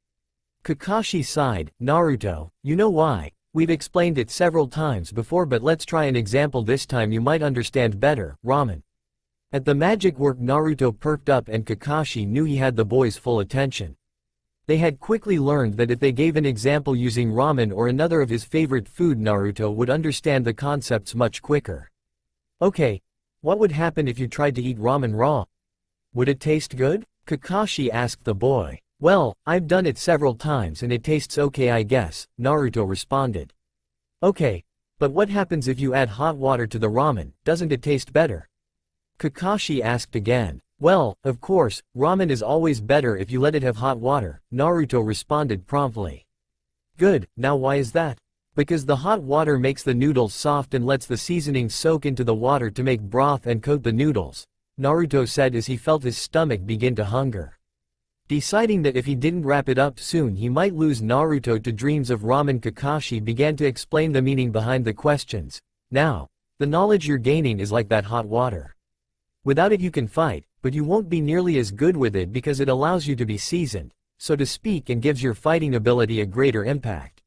Kakashi sighed. "Naruto, you know why. We've explained it several times before, but let's try an example this time, you might understand better. Ramen." At the magic work Naruto perked up and Kakashi knew he had the boy's full attention. They had quickly learned that if they gave an example using ramen or another of his favorite food, Naruto would understand the concepts much quicker. "Okay, what would happen if you tried to eat ramen raw? Would it taste good?" Kakashi asked the boy. Well, I've done it several times and it tastes okay I guess, Naruto responded. Okay, but what happens if you add hot water to the ramen, doesn't it taste better? Kakashi asked again. Well, of course, ramen is always better if you let it have hot water, Naruto responded promptly. Good, now why is that? Because the hot water makes the noodles soft and lets the seasoning soak into the water to make broth and coat the noodles, Naruto said as he felt his stomach begin to hunger. Deciding that if he didn't wrap it up soon he might lose Naruto to dreams of ramen, Kakashi began to explain the meaning behind the questions. Now, the knowledge you're gaining is like that hot water. Without it you can fight, but you won't be nearly as good with it because it allows you to be seasoned, so to speak, and gives your fighting ability a greater impact.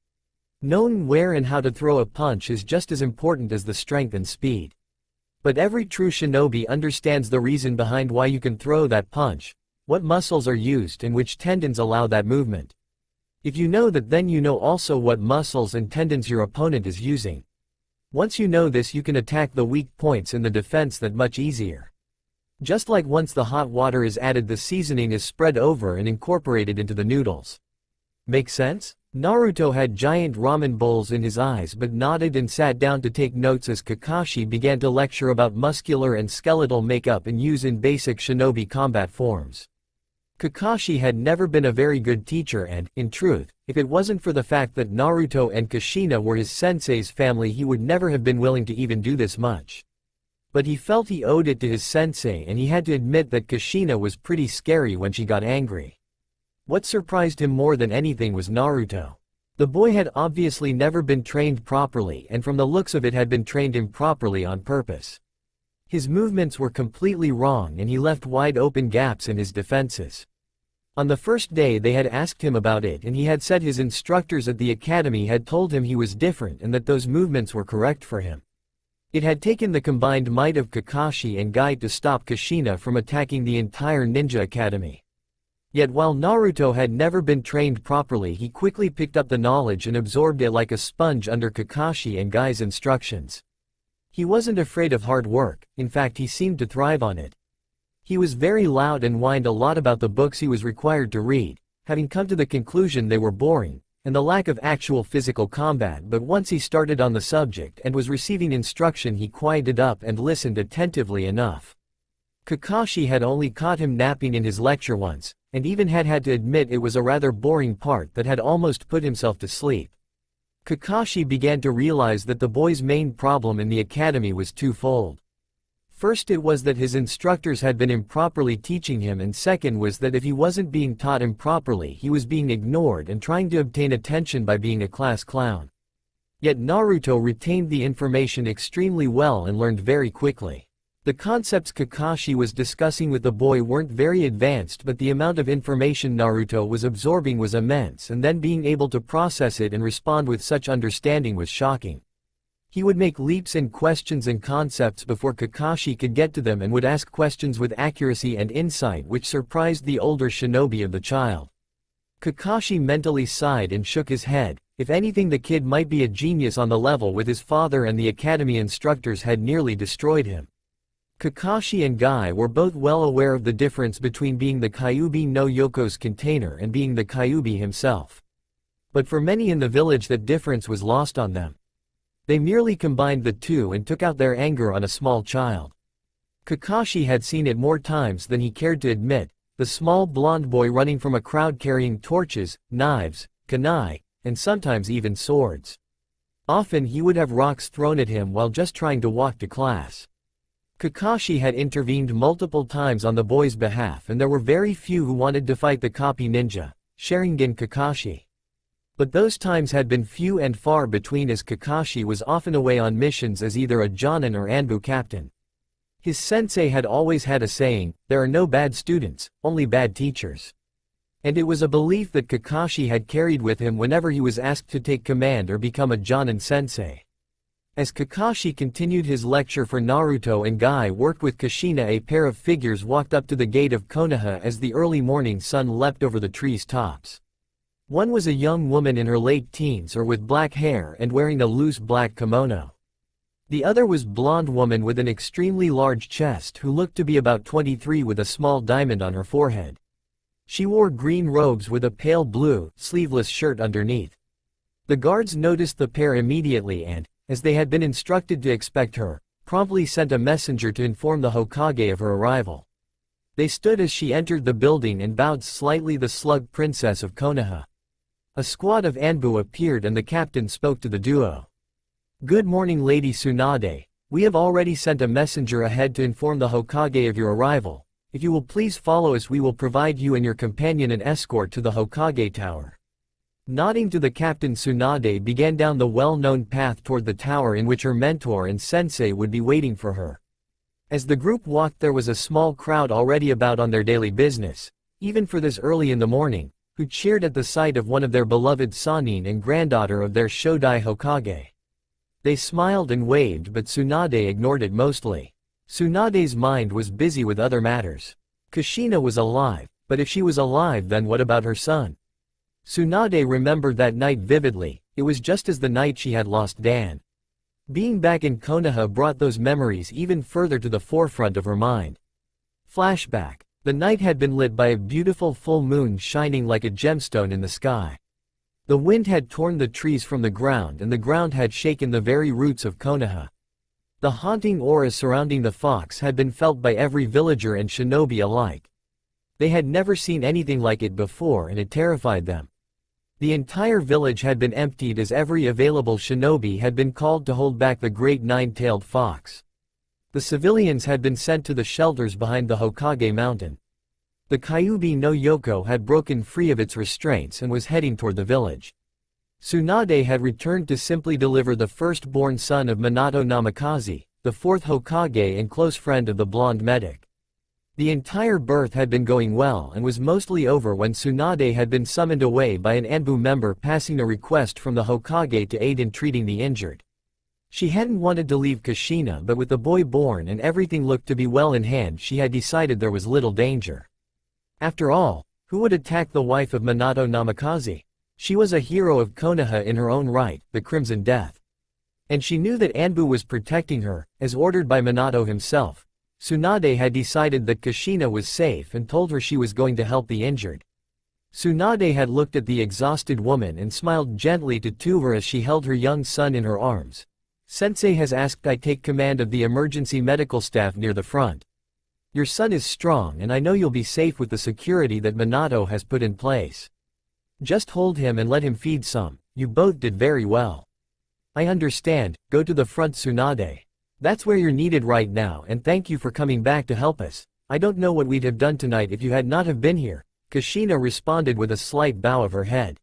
Knowing where and how to throw a punch is just as important as the strength and speed. But every true shinobi understands the reason behind why you can throw that punch, what muscles are used and which tendons allow that movement. If you know that, then you know also what muscles and tendons your opponent is using. Once you know this you can attack the weak points in the defense that much easier. Just like once the hot water is added the seasoning is spread over and incorporated into the noodles. Make sense? Naruto had giant ramen bowls in his eyes but nodded and sat down to take notes as Kakashi began to lecture about muscular and skeletal makeup and use in basic shinobi combat forms. Kakashi had never been a very good teacher and, in truth, if it wasn't for the fact that Naruto and Kushina were his sensei's family he would never have been willing to even do this much. But he felt he owed it to his sensei and he had to admit that Kushina was pretty scary when she got angry. What surprised him more than anything was Naruto. The boy had obviously never been trained properly and from the looks of it had been trained improperly on purpose. His movements were completely wrong and he left wide open gaps in his defenses. On the first day they had asked him about it and he had said his instructors at the academy had told him he was different and that those movements were correct for him. It had taken the combined might of Kakashi and Guy to stop Kushina from attacking the entire ninja academy. Yet while Naruto had never been trained properly he quickly picked up the knowledge and absorbed it like a sponge under Kakashi and Guy's instructions. He wasn't afraid of hard work, in fact he seemed to thrive on it. He was very loud and whined a lot about the books he was required to read, having come to the conclusion they were boring, and the lack of actual physical combat, but once he started on the subject and was receiving instruction he quieted up and listened attentively enough. Kakashi had only caught him napping in his lecture once, and even had to admit it was a rather boring part that had almost put himself to sleep. Kakashi began to realize that the boy's main problem in the academy was twofold. First it was that his instructors had been improperly teaching him and second was that if he wasn't being taught improperly he was being ignored and trying to obtain attention by being a class clown. Yet Naruto retained the information extremely well and learned very quickly. The concepts Kakashi was discussing with the boy weren't very advanced but the amount of information Naruto was absorbing was immense and then being able to process it and respond with such understanding was shocking. He would make leaps in questions and concepts before Kakashi could get to them and would ask questions with accuracy and insight which surprised the older shinobi of the child. Kakashi mentally sighed and shook his head. If anything the kid might be a genius on the level with his father and the academy instructors had nearly destroyed him. Kakashi and Guy were both well aware of the difference between being the Kyuubi no Yoko's container and being the Kyuubi himself. But for many in the village that difference was lost on them. They merely combined the two and took out their anger on a small child. Kakashi had seen it more times than he cared to admit, the small blonde boy running from a crowd carrying torches, knives, kunai, and sometimes even swords. Often he would have rocks thrown at him while just trying to walk to class. Kakashi had intervened multiple times on the boy's behalf and there were very few who wanted to fight the copy ninja, Sharingan Kakashi. But those times had been few and far between as Kakashi was often away on missions as either a Jonin or Anbu captain. His sensei had always had a saying, there are no bad students, only bad teachers. And it was a belief that Kakashi had carried with him whenever he was asked to take command or become a Jonin sensei. As Kakashi continued his lecture for Naruto and Guy worked with Kushina, a pair of figures walked up to the gate of Konoha as the early morning sun leapt over the trees' tops. One was a young woman in her late teens or with black hair and wearing a loose black kimono. The other was blonde woman with an extremely large chest who looked to be about 23 with a small diamond on her forehead. She wore green robes with a pale blue, sleeveless shirt underneath. The guards noticed the pair immediately and, as they had been instructed to expect her, promptly sent a messenger to inform the Hokage of her arrival. They stood as she entered the building and bowed slightly. The Slug Princess of Konoha. A squad of Anbu appeared and the captain spoke to the duo. "Good morning, Lady Tsunade. We have already sent a messenger ahead to inform the Hokage of your arrival. If you will please follow us, we will provide you and your companion an escort to the Hokage Tower." Nodding to the captain, Tsunade began down the well-known path toward the tower in which her mentor and sensei would be waiting for her. As the group walked, there was a small crowd already about on their daily business, even for this early in the morning, who cheered at the sight of one of their beloved Sannin and granddaughter of their Shodai Hokage. They smiled and waved, but Tsunade ignored it mostly. Tsunade's mind was busy with other matters. Kushina was alive, but if she was alive, then what about her son? Tsunade remembered that night vividly. It was just as the night she had lost Dan. Being back in Konoha brought those memories even further to the forefront of her mind. Flashback. The night had been lit by a beautiful full moon shining like a gemstone in the sky. The wind had torn the trees from the ground and the ground had shaken the very roots of Konoha. The haunting aura surrounding the fox had been felt by every villager and shinobi alike. They had never seen anything like it before and it terrified them. The entire village had been emptied as every available shinobi had been called to hold back the great nine-tailed fox. The civilians had been sent to the shelters behind the Hokage mountain. The Kyuubi no Yoko had broken free of its restraints and was heading toward the village. Tsunade had returned to simply deliver the firstborn son of Minato Namikaze, the fourth Hokage and close friend of the blonde medic. The entire birth had been going well and was mostly over when Tsunade had been summoned away by an Anbu member passing a request from the Hokage to aid in treating the injured. She hadn't wanted to leave Kushina, but with the boy born and everything looked to be well in hand, she had decided there was little danger. After all, who would attack the wife of Minato Namikaze? She was a hero of Konoha in her own right, the Crimson Death. And she knew that Anbu was protecting her, as ordered by Minato himself. Tsunade had decided that Kushina was safe and told her she was going to help the injured. Tsunade had looked at the exhausted woman and smiled gently to her as she held her young son in her arms. "Sensei has asked I take command of the emergency medical staff near the front. Your son is strong and I know you'll be safe with the security that Minato has put in place. Just hold him and let him feed some. You both did very well." "I understand, go to the front, Tsunade. That's where you're needed right now, and thank you for coming back to help us. I don't know what we'd have done tonight if you had not have been here," Kushina responded with a slight bow of her head.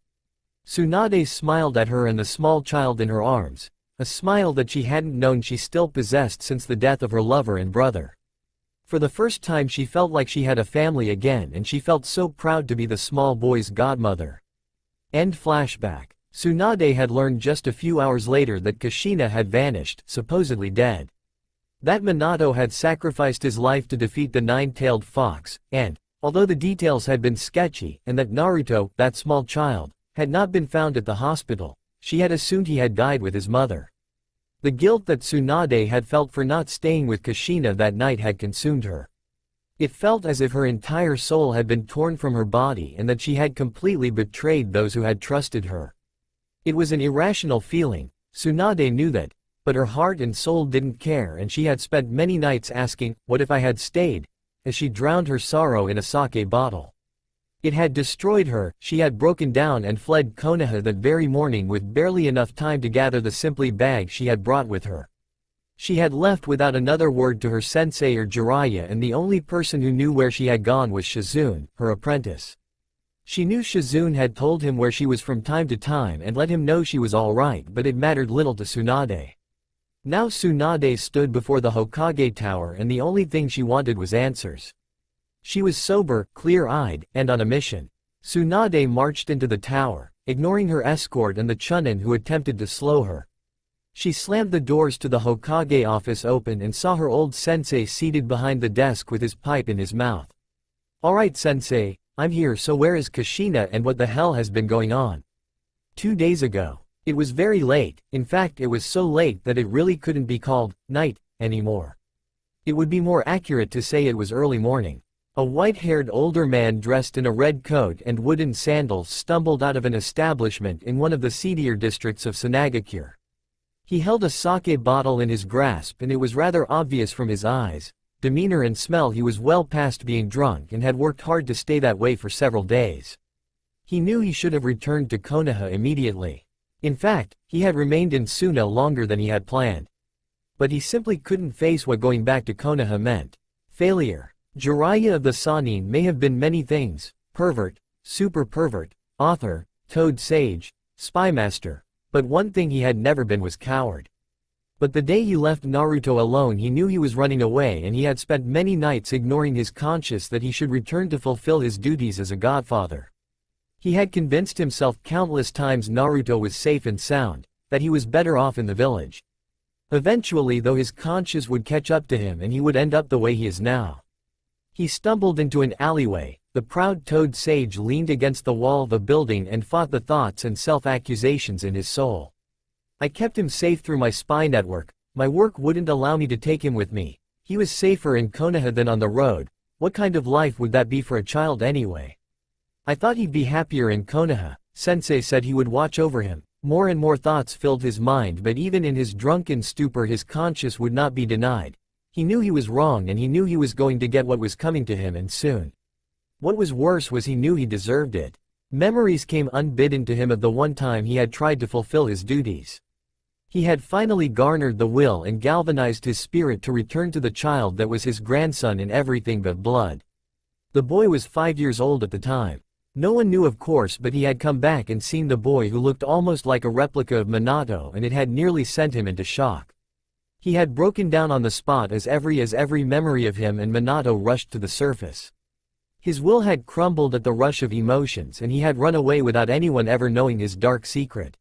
Tsunade smiled at her and the small child in her arms, a smile that she hadn't known she still possessed since the death of her lover and brother. For the first time she felt like she had a family again, and she felt so proud to be the small boy's godmother. End flashback. Tsunade had learned just a few hours later that Kushina had vanished, supposedly dead. That Minato had sacrificed his life to defeat the nine-tailed fox, and, although the details had been sketchy, and that Naruto, that small child, had not been found at the hospital, she had assumed he had died with his mother. The guilt that Tsunade had felt for not staying with Kushina that night had consumed her. It felt as if her entire soul had been torn from her body and that she had completely betrayed those who had trusted her. It was an irrational feeling, Tsunade knew that, but her heart and soul didn't care, and she had spent many nights asking, "What if I had stayed?" as she drowned her sorrow in a sake bottle. It had destroyed her. She had broken down and fled Konoha that very morning with barely enough time to gather the simply bag she had brought with her. She had left without another word to her sensei or Jiraiya, and the only person who knew where she had gone was Shizune, her apprentice. She knew Shizune had told him where she was from time to time and let him know she was alright, but it mattered little to Tsunade. Now Tsunade stood before the Hokage Tower and the only thing she wanted was answers. She was sober, clear-eyed, and on a mission. Tsunade marched into the tower, ignoring her escort and the Chunin who attempted to slow her. She slammed the doors to the Hokage office open and saw her old sensei seated behind the desk with his pipe in his mouth. "Alright, sensei. I'm here, so where is Kushina and what the hell has been going on?" 2 days ago. It was very late. In fact, it was so late that it really couldn't be called night anymore. It would be more accurate to say it was early morning. A white-haired older man dressed in a red coat and wooden sandals stumbled out of an establishment in one of the seedier districts of Sanagakure. He held a sake bottle in his grasp, and it was rather obvious from his eyes, demeanor and smell he was well past being drunk and had worked hard to stay that way for several days. He knew he should have returned to Konoha immediately. In fact, he had remained in Suna longer than he had planned. But he simply couldn't face what going back to Konoha meant. Failure. Jiraiya of the Sannin may have been many things: pervert, super pervert, author, toad sage, spymaster, but one thing he had never been was coward. But the day he left Naruto alone, he knew he was running away, and he had spent many nights ignoring his conscience that he should return to fulfill his duties as a godfather. He had convinced himself countless times Naruto was safe and sound, that he was better off in the village. Eventually, though, his conscience would catch up to him and he would end up the way he is now. He stumbled into an alleyway. The proud toad sage leaned against the wall of a building and fought the thoughts and self-accusations in his soul. I kept him safe through my spy network. My work wouldn't allow me to take him with me. He was safer in Konoha than on the road. What kind of life would that be for a child anyway? I thought he'd be happier in Konoha. Sensei said he would watch over him. More and more thoughts filled his mind, but even in his drunken stupor his conscience would not be denied. He knew he was wrong, and he knew he was going to get what was coming to him, and soon. What was worse was he knew he deserved it. Memories came unbidden to him of the one time he had tried to fulfill his duties. He had finally garnered the will and galvanized his spirit to return to the child that was his grandson in everything but blood. The boy was 5 years old at the time. No one knew, of course, but he had come back and seen the boy who looked almost like a replica of Minato, and it had nearly sent him into shock. He had broken down on the spot as every memory of him and Minato rushed to the surface. His will had crumbled at the rush of emotions, and he had run away without anyone ever knowing his dark secret.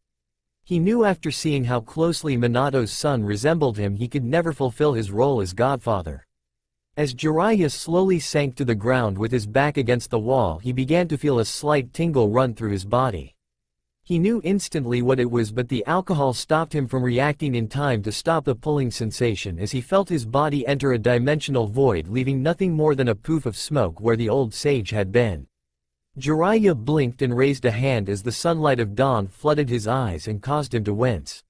He knew after seeing how closely Minato's son resembled him he could never fulfill his role as godfather. As Jiraiya slowly sank to the ground with his back against the wall, he began to feel a slight tingle run through his body. He knew instantly what it was, but the alcohol stopped him from reacting in time to stop the pulling sensation as he felt his body enter a dimensional void, leaving nothing more than a poof of smoke where the old sage had been. Jiraiya blinked and raised a hand as the sunlight of dawn flooded his eyes and caused him to wince.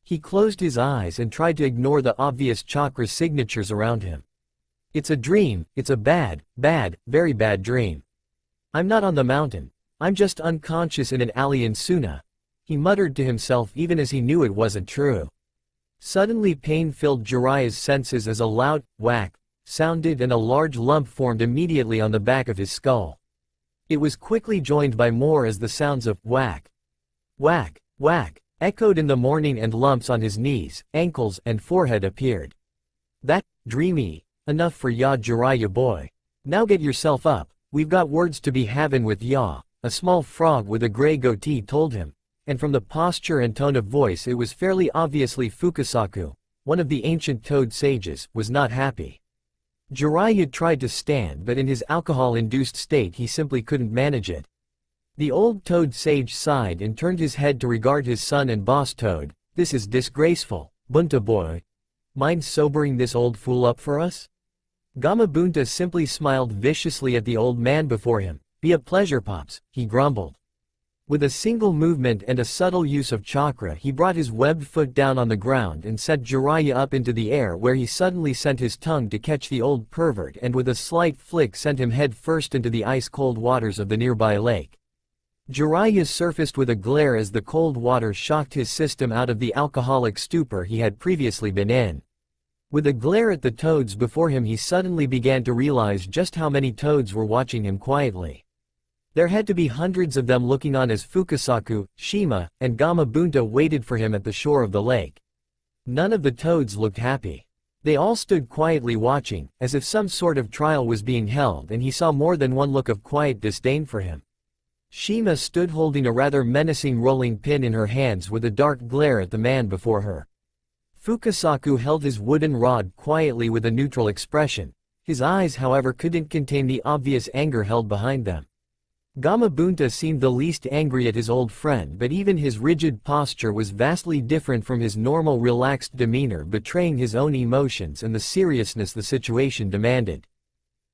He closed his eyes and tried to ignore the obvious chakra signatures around him. It's a dream. It's a bad, very bad dream. I'm not on the mountain. I'm just unconscious in an alley in Suna, he muttered to himself even as he knew it wasn't true. Suddenly pain filled Jiraiya's senses as a loud whack sounded and a large lump formed immediately on the back of his skull. It was quickly joined by more as the sounds of whack, whack, whack echoed in the morning, and lumps on his knees, ankles, and forehead appeared. That, dreamy, enough for ya, Jiraiya boy. Now get yourself up, we've got words to be havin' with ya. A small frog with a gray goatee told him, and from the posture and tone of voice it was fairly obviously Fukasaku, one of the ancient toad sages, was not happy. Jiraiya tried to stand, but in his alcohol-induced state he simply couldn't manage it. The old toad sage sighed and turned his head to regard his son and boss toad. This is disgraceful, Bunta boy. Mind sobering this old fool up for us? Gamabunta simply smiled viciously at the old man before him. Be a pleasure, Pops, he grumbled. With a single movement and a subtle use of chakra, he brought his webbed foot down on the ground and set Jiraiya up into the air, where he suddenly sent his tongue to catch the old pervert and with a slight flick sent him head first into the ice-cold waters of the nearby lake. Jiraiya surfaced with a glare as the cold water shocked his system out of the alcoholic stupor he had previously been in. With a glare at the toads before him, he suddenly began to realize just how many toads were watching him quietly. There had to be hundreds of them looking on as Fukasaku, Shima, and Gamabunta waited for him at the shore of the lake. None of the toads looked happy. They all stood quietly watching, as if some sort of trial was being held, and he saw more than one look of quiet disdain for him. Shima stood holding a rather menacing rolling pin in her hands with a dark glare at the man before her. Fukasaku held his wooden rod quietly with a neutral expression. His eyes, however, couldn't contain the obvious anger held behind them. Gamabunta seemed the least angry at his old friend, but even his rigid posture was vastly different from his normal relaxed demeanor, betraying his own emotions and the seriousness the situation demanded.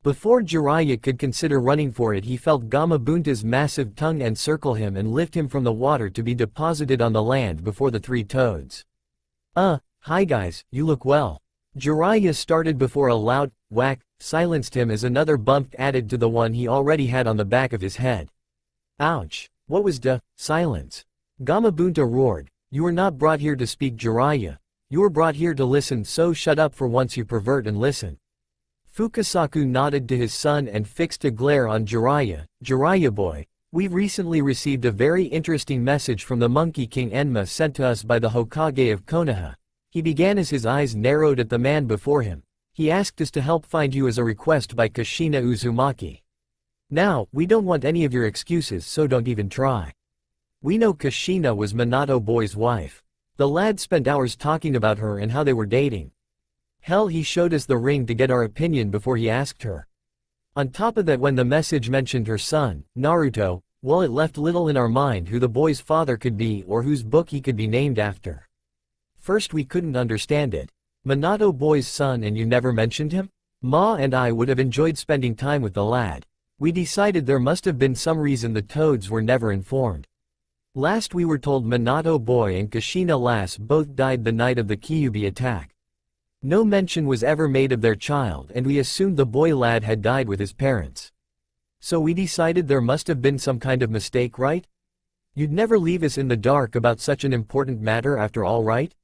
Before Jiraiya could consider running for it, he felt Gamabunta's massive tongue encircle him and lift him from the water to be deposited on the land before the three toads. Hi guys, you look well. Jiraiya started before a loud whack silenced him as another bump added to the one he already had on the back of his head. Ouch! What was silence? Gamabunta roared. You were not brought here to speak, Jiraiya. You were brought here to listen, so shut up for once, you pervert, and listen. Fukasaku nodded to his son and fixed a glare on Jiraiya. Jiraiya boy, we've recently received a very interesting message from the Monkey King Enma sent to us by the Hokage of Konoha. He began as his eyes narrowed at the man before him. He asked us to help find you as a request by Kushina Uzumaki. Now, we don't want any of your excuses, so don't even try. We know Kushina was Minato boy's wife. The lad spent hours talking about her and how they were dating. Hell, he showed us the ring to get our opinion before he asked her. On top of that, when the message mentioned her son, Naruto, well, it left little in our mind who the boy's father could be or whose book he could be named after. First, we couldn't understand it. Minato boy's son, and you never mentioned him? Ma and I would have enjoyed spending time with the lad. We decided there must have been some reason the toads were never informed. Last we were told Minato boy and Kushina lass both died the night of the Kyuubi attack. No mention was ever made of their child, and we assumed the boy lad had died with his parents. So we decided there must have been some kind of mistake, right? You'd never leave us in the dark about such an important matter after all, right?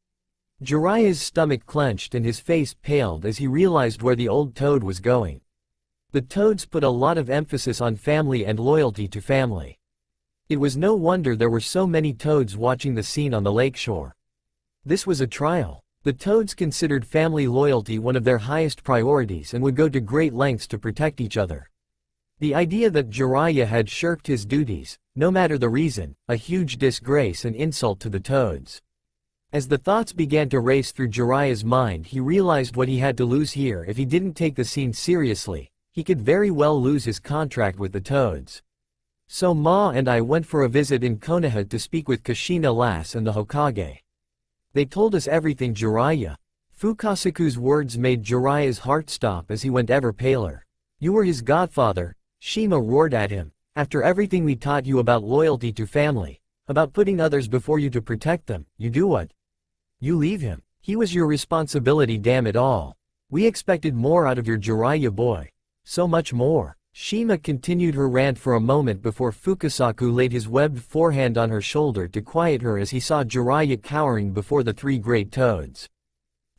Jiraiya's stomach clenched and his face paled as he realized where the old toad was going. The toads put a lot of emphasis on family and loyalty to family. It was no wonder there were so many toads watching the scene on the lakeshore. This was a trial. The toads considered family loyalty one of their highest priorities and would go to great lengths to protect each other. The idea that Jiraiya had shirked his duties, no matter the reason, a huge disgrace and insult to the toads. As the thoughts began to race through Jiraiya's mind, he realized what he had to lose here. If he didn't take the scene seriously, he could very well lose his contract with the toads. So Ma and I went for a visit in Konoha to speak with Kushina lass and the Hokage. They told us everything, Jiraiya. Fukasaku's words made Jiraiya's heart stop as he went ever paler. You were his godfather, Shima roared at him. After everything we taught you about loyalty to family, about putting others before you to protect them, you do what? You leave him. He was your responsibility, damn it all. We expected more out of your Jiraiya boy. So much more. Shima continued her rant for a moment before Fukasaku laid his webbed forehand on her shoulder to quiet her as he saw Jiraiya cowering before the three great toads.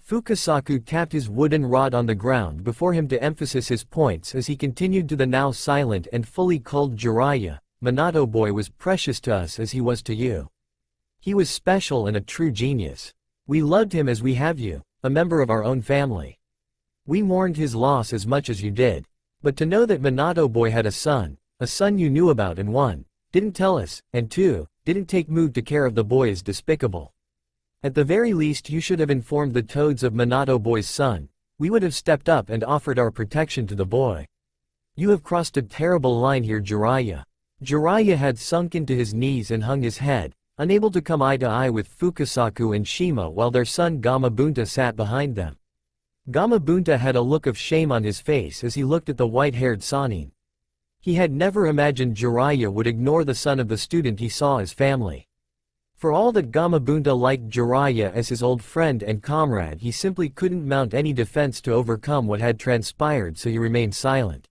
Fukasaku tapped his wooden rod on the ground before him to emphasize his points as he continued to the now silent and fully cold Jiraiya. Minato boy was precious to us as he was to you. He was special and a true genius. We loved him as we have you, a member of our own family. We mourned his loss as much as you did. But to know that Minato boy had a son you knew about and one, didn't tell us, and two, didn't take move to care of the boy is despicable. At the very least you should have informed the toads of Minato boy's son. We would have stepped up and offered our protection to the boy. You have crossed a terrible line here, Jiraiya. Jiraiya had sunk into his knees and hung his head, unable to come eye to eye with Fukasaku and Shima while their son Gamabunta sat behind them. Gamabunta had a look of shame on his face as he looked at the white-haired Sannin. He had never imagined Jiraiya would ignore the son of the student he saw as family. For all that Gamabunta liked Jiraiya as his old friend and comrade, he simply couldn't mount any defense to overcome what had transpired, so he remained silent.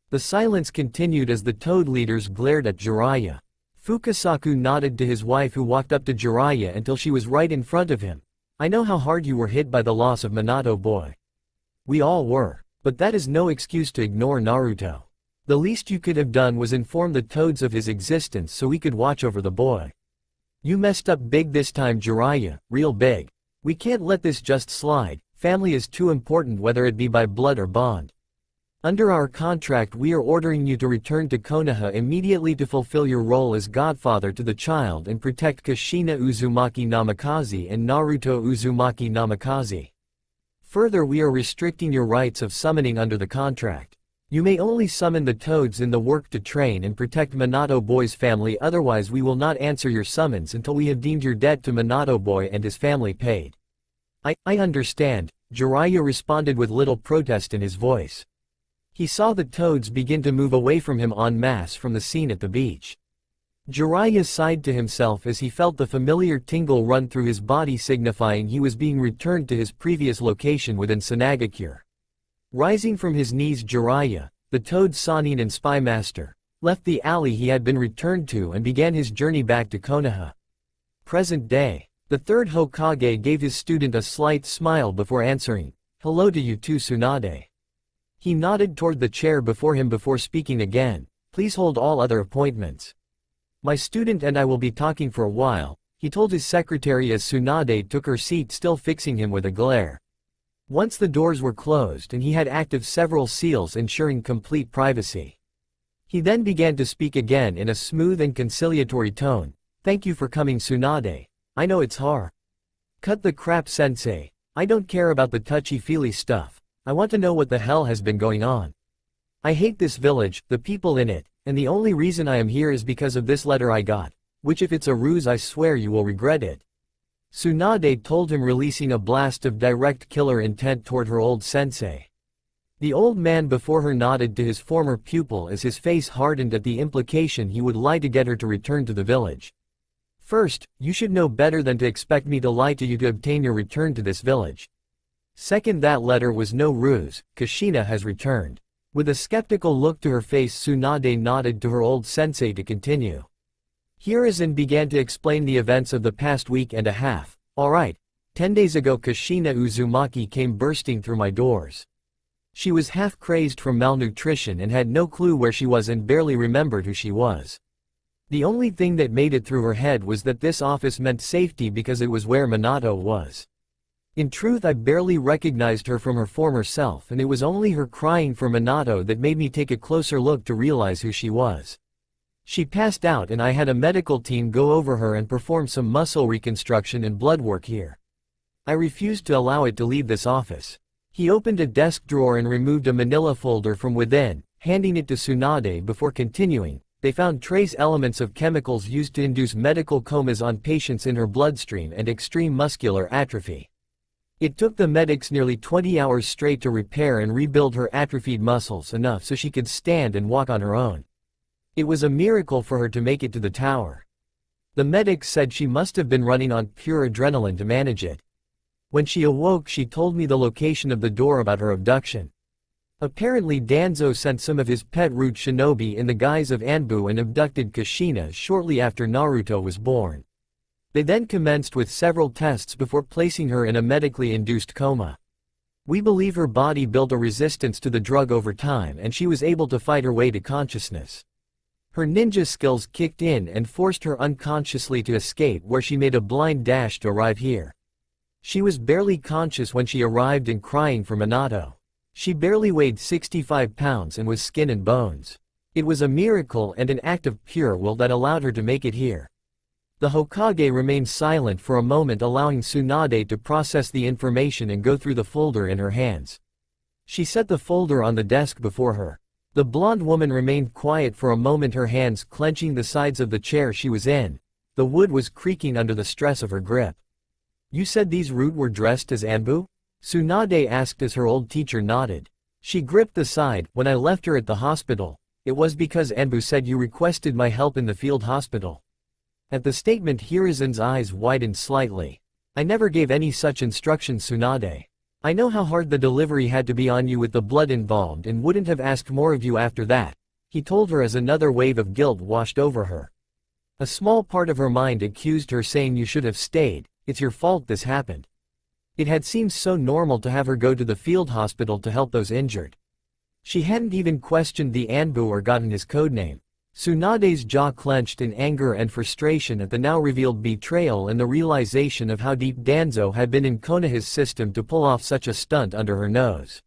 The silence continued as the toad leaders glared at Jiraiya. Fukasaku nodded to his wife, who walked up to Jiraiya until she was right in front of him. I know how hard you were hit by the loss of Minato boy. We all were. But that is no excuse to ignore Naruto. The least you could have done was inform the toads of his existence so we could watch over the boy. You messed up big this time, Jiraiya, real big. We can't let this just slide. Family is too important, whether it be by blood or bond. Under our contract we are ordering you to return to Konoha immediately to fulfill your role as godfather to the child and protect Kushina Uzumaki Namikaze and Naruto Uzumaki Namikaze. Further, we are restricting your rights of summoning under the contract. You may only summon the toads in the work to train and protect Minato boy's family, otherwise we will not answer your summons until we have deemed your debt to Minato boy and his family paid. I understand, Jiraiya responded with little protest in his voice. He saw the toads begin to move away from him en masse from the scene at the beach. Jiraiya sighed to himself as he felt the familiar tingle run through his body, signifying he was being returned to his previous location within Sanagakure. Rising from his knees, Jiraiya, the Toad Sannin and Spy Master, left the alley he had been returned to and began his journey back to Konoha. Present day. The third Hokage gave his student a slight smile before answering, "Hello to you too, Tsunade." He nodded toward the chair before him before speaking again, "Please hold all other appointments. My student and I will be talking for a while," he told his secretary as Tsunade took her seat, still fixing him with a glare. Once the doors were closed and he had active several seals ensuring complete privacy. He then began to speak again in a smooth and conciliatory tone, "Thank you for coming, Tsunade. I know it's hard. Cut the crap, sensei. I don't care about the touchy-feely stuff. I want to know what the hell has been going on. I hate this village, the people in it, and the only reason I am here is because of this letter I got, which if it's a ruse I swear you will regret it." Tsunade told him, releasing a blast of direct killer intent toward her old sensei. The old man before her nodded to his former pupil as his face hardened at the implication he would lie to get her to return to the village. "First, you should know better than to expect me to lie to you to obtain your return to this village. Second, that letter was no ruse, Kushina has returned." With a skeptical look to her face, Tsunade nodded to her old sensei to continue. Hiruzen began to explain the events of the past week and a half. "Alright. 10 days ago Kushina Uzumaki came bursting through my doors. She was half crazed from malnutrition and had no clue where she was and barely remembered who she was. The only thing that made it through her head was that this office meant safety because it was where Minato was. In truth, I barely recognized her from her former self, and it was only her crying for Minato that made me take a closer look to realize who she was. She passed out and I had a medical team go over her and perform some muscle reconstruction and blood work here. I refused to allow it to leave this office." He opened a desk drawer and removed a manila folder from within, handing it to Tsunade before continuing, "They found trace elements of chemicals used to induce medical comas on patients in her bloodstream and extreme muscular atrophy. It took the medics nearly 20 hours straight to repair and rebuild her atrophied muscles enough so she could stand and walk on her own. It was a miracle for her to make it to the tower. The medics said she must have been running on pure adrenaline to manage it. When she awoke, she told me the location of the door about her abduction. Apparently Danzo sent some of his pet root shinobi in the guise of Anbu and abducted Kushina shortly after Naruto was born. They then commenced with several tests before placing her in a medically induced coma. We believe her body built a resistance to the drug over time and she was able to fight her way to consciousness. Her ninja skills kicked in and forced her unconsciously to escape, where she made a blind dash to arrive here. She was barely conscious when she arrived and crying for Minato. She barely weighed 65 pounds and was skin and bones. It was a miracle and an act of pure will that allowed her to make it here." The Hokage remained silent for a moment, allowing Tsunade to process the information and go through the folder in her hands. She set the folder on the desk before her. The blonde woman remained quiet for a moment, her hands clenching the sides of the chair she was in. The wood was creaking under the stress of her grip. "You said these root were dressed as Anbu?" Tsunade asked as her old teacher nodded. She gripped the side. "When I left her at the hospital, it was because Anbu said you requested my help in the field hospital." At the statement, Hiruzen's eyes widened slightly. "I never gave any such instructions, Tsunade. I know how hard the delivery had to be on you with the blood involved and wouldn't have asked more of you after that," he told her as another wave of guilt washed over her. A small part of her mind accused her, saying, "You should have stayed, it's your fault this happened." It had seemed so normal to have her go to the field hospital to help those injured. She hadn't even questioned the Anbu or gotten his codename. Tsunade's jaw clenched in anger and frustration at the now revealed betrayal and the realization of how deep Danzo had been in Konoha's system to pull off such a stunt under her nose.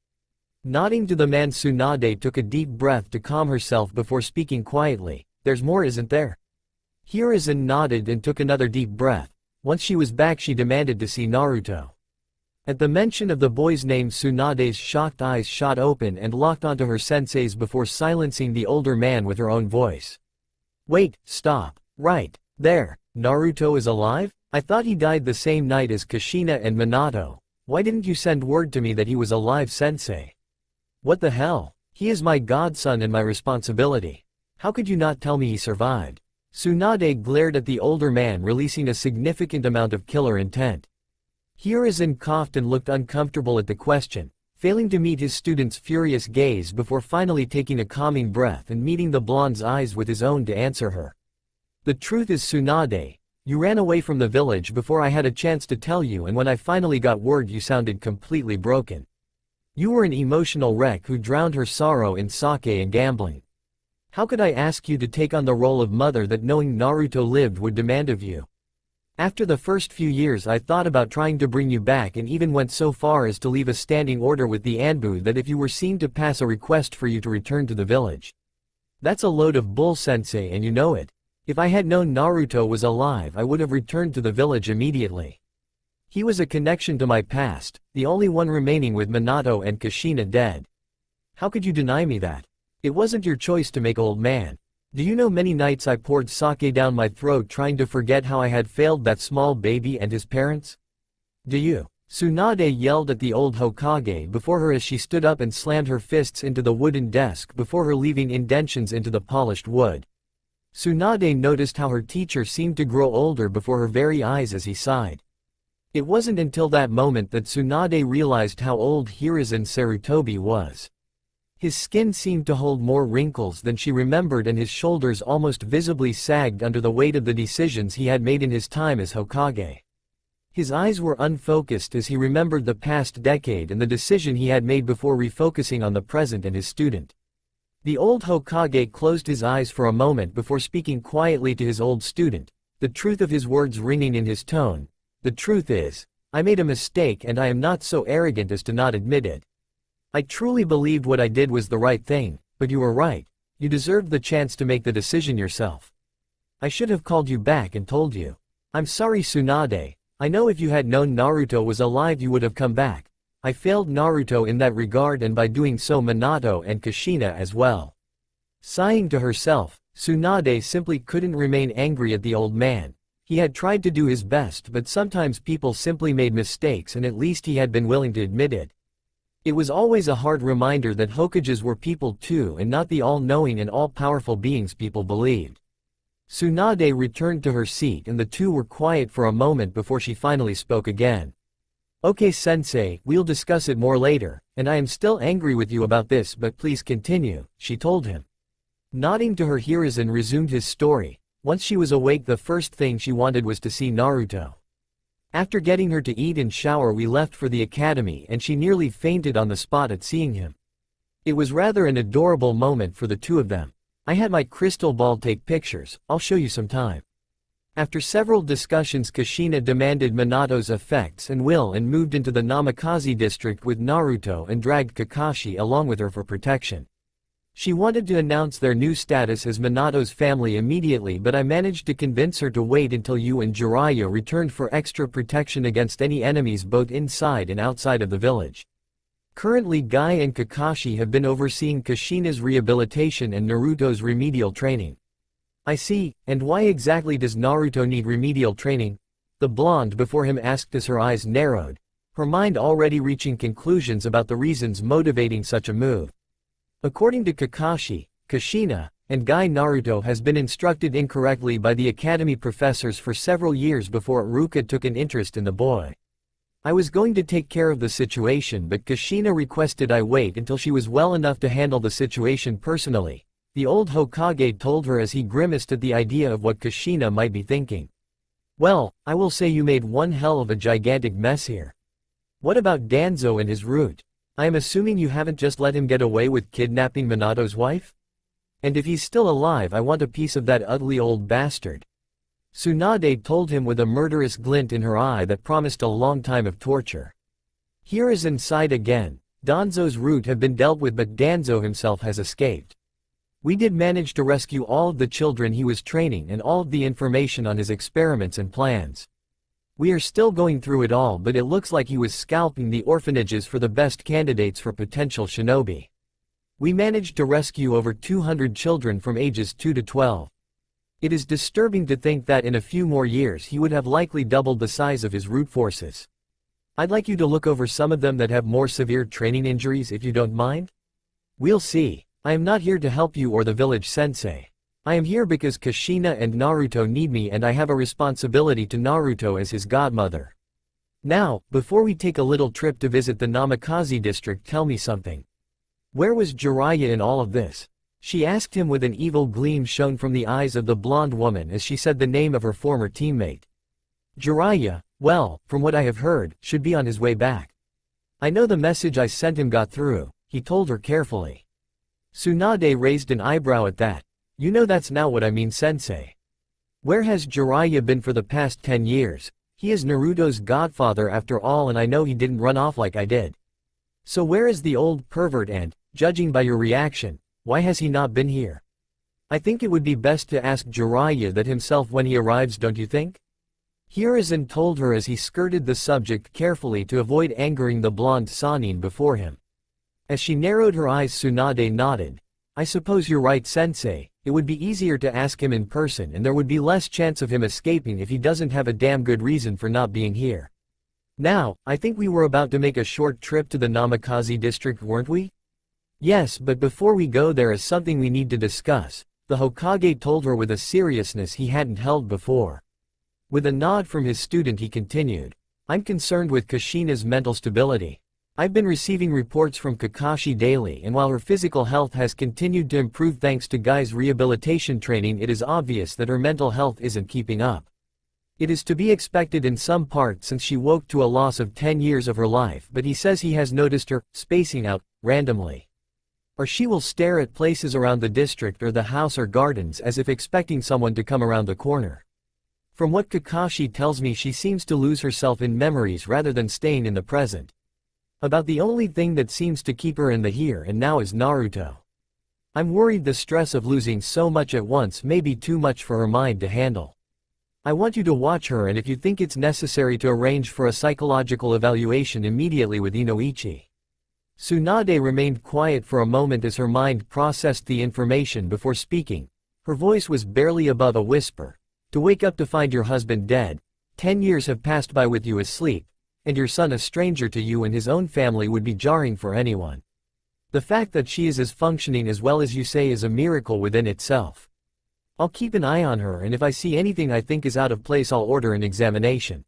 Nodding to the man, Tsunade took a deep breath to calm herself before speaking quietly, "There's more, isn't there?" Hiruzen nodded and took another deep breath. Once she was back, she demanded to see Naruto. At the mention of the boy's name, Tsunade's shocked eyes shot open and locked onto her sensei's before silencing the older man with her own voice. "Wait, stop. Right there. Naruto is alive? I thought he died the same night as Kushina and Minato. Why didn't you send word to me that he was alive, sensei?" "What the hell? He is my godson and my responsibility. How could you not tell me he survived? Tsunade glared at the older man, releasing a significant amount of killer intent. Hiruzen coughed and looked uncomfortable at the question, failing to meet his student's furious gaze before finally taking a calming breath and meeting the blonde's eyes with his own to answer her. The truth is, Tsunade, you ran away from the village before I had a chance to tell you, and when I finally got word you sounded completely broken. You were an emotional wreck who drowned her sorrow in sake and gambling. How could I ask you to take on the role of mother that knowing Naruto lived would demand of you? After the first few years I thought about trying to bring you back and even went so far as to leave a standing order with the Anbu that if you were seen to pass a request for you to return to the village. That's a load of bull, sensei, and you know it. If I had known Naruto was alive I would have returned to the village immediately. He was a connection to my past, the only one remaining with Minato and Kushina dead. How could you deny me that? It wasn't your choice to make old man. Do you know many nights I poured sake down my throat trying to forget how I had failed that small baby and his parents? Do you? Tsunade yelled at the old Hokage before her as she stood up and slammed her fists into the wooden desk before her, leaving indentions into the polished wood. Tsunade noticed how her teacher seemed to grow older before her very eyes as he sighed. It wasn't until that moment that Tsunade realized how old Hiruzen Sarutobi was. His skin seemed to hold more wrinkles than she remembered, and his shoulders almost visibly sagged under the weight of the decisions he had made in his time as Hokage. His eyes were unfocused as he remembered the past decade and the decision he had made before refocusing on the present and his student. The old Hokage closed his eyes for a moment before speaking quietly to his old student, the truth of his words ringing in his tone. The truth is, I made a mistake and I am not so arrogant as to not admit it. I truly believed what I did was the right thing, but you were right. You deserved the chance to make the decision yourself. I should have called you back and told you. I'm sorry, Tsunade. I know if you had known Naruto was alive you would have come back. I failed Naruto in that regard, and by doing so Minato and Kushina as well. Sighing to herself, Tsunade simply couldn't remain angry at the old man. He had tried to do his best, but sometimes people simply made mistakes, and at least he had been willing to admit it. It was always a hard reminder that Hokages were people too, and not the all-knowing and all-powerful beings people believed. Tsunade returned to her seat and the two were quiet for a moment before she finally spoke again. Okay, sensei, we'll discuss it more later, and I am still angry with you about this, but please continue, she told him. Nodding to her, Hiruzen resumed his story. Once she was awake, the first thing she wanted was to see Naruto. After getting her to eat and shower, we left for the academy and she nearly fainted on the spot at seeing him. It was rather an adorable moment for the two of them. I had my crystal ball take pictures, I'll show you some time. After several discussions, Kushina demanded Minato's effects and will and moved into the Namikaze district with Naruto and dragged Kakashi along with her for protection. She wanted to announce their new status as Minato's family immediately, but I managed to convince her to wait until you and Jiraiya returned for extra protection against any enemies both inside and outside of the village. Currently, Guy and Kakashi have been overseeing Kushina's rehabilitation and Naruto's remedial training. I see, and why exactly does Naruto need remedial training? The blonde before him asked as her eyes narrowed, her mind already reaching conclusions about the reasons motivating such a move. According to Kakashi, Kushina, and Guy, Naruto has been instructed incorrectly by the academy professors for several years before Iruka took an interest in the boy. I was going to take care of the situation, but Kushina requested I wait until she was well enough to handle the situation personally, the old Hokage told her as he grimaced at the idea of what Kushina might be thinking. Well, I will say you made one hell of a gigantic mess here. What about Danzo and his route? I am assuming you haven't just let him get away with kidnapping Minato's wife? And if he's still alive, I want a piece of that ugly old bastard. Tsunade told him with a murderous glint in her eye that promised a long time of torture. Hiruzen sighed again. Danzo's route have been dealt with, but Danzo himself has escaped. We did manage to rescue all of the children he was training and all of the information on his experiments and plans. We are still going through it all, but it looks like he was scalping the orphanages for the best candidates for potential shinobi. We managed to rescue over 200 children from ages 2 to 12. It is disturbing to think that in a few more years he would have likely doubled the size of his root forces. I'd like you to look over some of them that have more severe training injuries if you don't mind. We'll see. I am not here to help you or the village sensei. I am here because Kushina and Naruto need me and I have a responsibility to Naruto as his godmother. Now, before we take a little trip to visit the Namikaze district, tell me something. Where was Jiraiya in all of this? She asked him with an evil gleam shone from the eyes of the blonde woman as she said the name of her former teammate. Jiraiya, well, from what I have heard, should be on his way back. I know the message I sent him got through, he told her carefully. Tsunade raised an eyebrow at that. You know that's now what I mean, sensei. Where has Jiraiya been for the past 10 years? He is Naruto's godfather after all, and I know he didn't run off like I did. So where is the old pervert and, judging by your reaction, why has he not been here? I think it would be best to ask Jiraiya that himself when he arrives, don't you think? Hiruzen told her as he skirted the subject carefully to avoid angering the blonde Sannin before him. As she narrowed her eyes, Tsunade nodded. I suppose you're right, sensei. It would be easier to ask him in person and there would be less chance of him escaping if he doesn't have a damn good reason for not being here. Now, I think we were about to make a short trip to the Namikaze district, weren't we? Yes, but before we go there is something we need to discuss, the Hokage told her with a seriousness he hadn't held before. With a nod from his student he continued. I'm concerned with Kushina's mental stability. I've been receiving reports from Kakashi daily, and while her physical health has continued to improve thanks to Guy's rehabilitation training, it is obvious that her mental health isn't keeping up. It is to be expected in some part since she woke to a loss of 10 years of her life, but he says he has noticed her spacing out randomly. Or she will stare at places around the district or the house or gardens as if expecting someone to come around the corner. From what Kakashi tells me, she seems to lose herself in memories rather than staying in the present. About the only thing that seems to keep her in the here and now is Naruto. I'm worried the stress of losing so much at once may be too much for her mind to handle. I want you to watch her, and if you think it's necessary to arrange for a psychological evaluation immediately with Inoichi. Tsunade remained quiet for a moment as her mind processed the information before speaking. Her voice was barely above a whisper. To wake up to find your husband dead, 10 years have passed by with you asleep, and your son a stranger to you and his own family would be jarring for anyone. The fact that she is as functioning as well as you say is a miracle within itself. I'll keep an eye on her, and if I see anything I think is out of place I'll order an examination.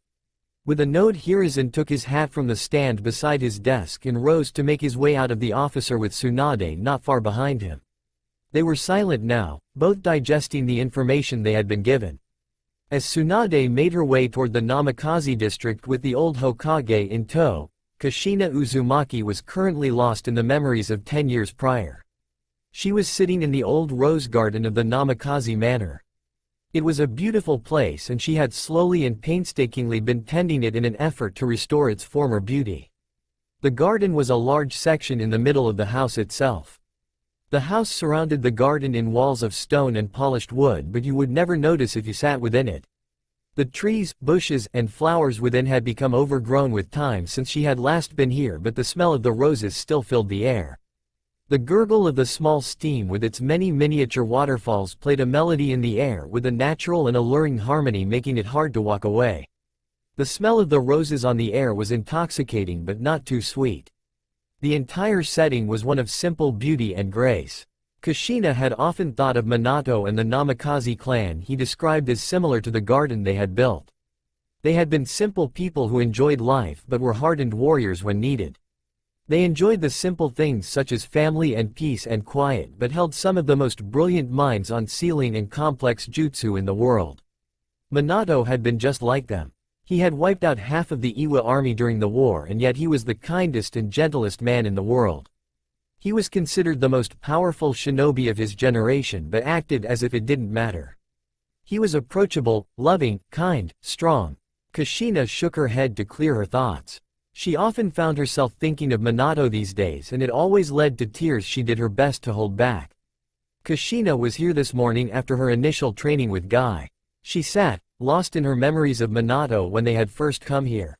With a nod, Hiruzen took his hat from the stand beside his desk and rose to make his way out of the officer with Tsunade not far behind him. They were silent now, both digesting the information they had been given. As Tsunade made her way toward the Namikaze district with the old Hokage in tow, Kushina Uzumaki was currently lost in the memories of 10 years prior. She was sitting in the old rose garden of the Namikaze manor. It was a beautiful place and she had slowly and painstakingly been tending it in an effort to restore its former beauty. The garden was a large section in the middle of the house itself. The house surrounded the garden in walls of stone and polished wood, but you would never notice if you sat within it. The trees, bushes, and flowers within had become overgrown with time since she had last been here, but the smell of the roses still filled the air. The gurgle of the small stream with its many miniature waterfalls played a melody in the air with a natural and alluring harmony, making it hard to walk away. The smell of the roses on the air was intoxicating but not too sweet. The entire setting was one of simple beauty and grace. Kushina had often thought of Minato and the Namikaze clan he described as similar to the garden they had built. They had been simple people who enjoyed life but were hardened warriors when needed. They enjoyed the simple things such as family and peace and quiet, but held some of the most brilliant minds on sealing and complex jutsu in the world. Minato had been just like them. He had wiped out half of the Iwa army during the war, and yet he was the kindest and gentlest man in the world. He was considered the most powerful shinobi of his generation but acted as if it didn't matter. He was approachable, loving, kind, strong. Kushina shook her head to clear her thoughts. She often found herself thinking of Minato these days, and it always led to tears she did her best to hold back. Kushina was here this morning after her initial training with Guy. She sat, lost in her memories of Minato when they had first come here.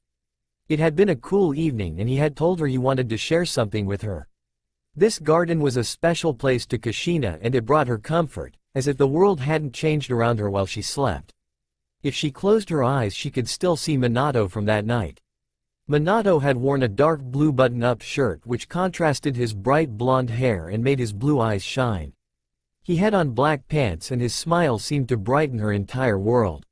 It had been a cool evening and he had told her he wanted to share something with her. This garden was a special place to Kushina and it brought her comfort, as if the world hadn't changed around her while she slept. If she closed her eyes she could still see Minato from that night. Minato had worn a dark blue button-up shirt which contrasted his bright blonde hair and made his blue eyes shine. He had on black pants and his smile seemed to brighten her entire world.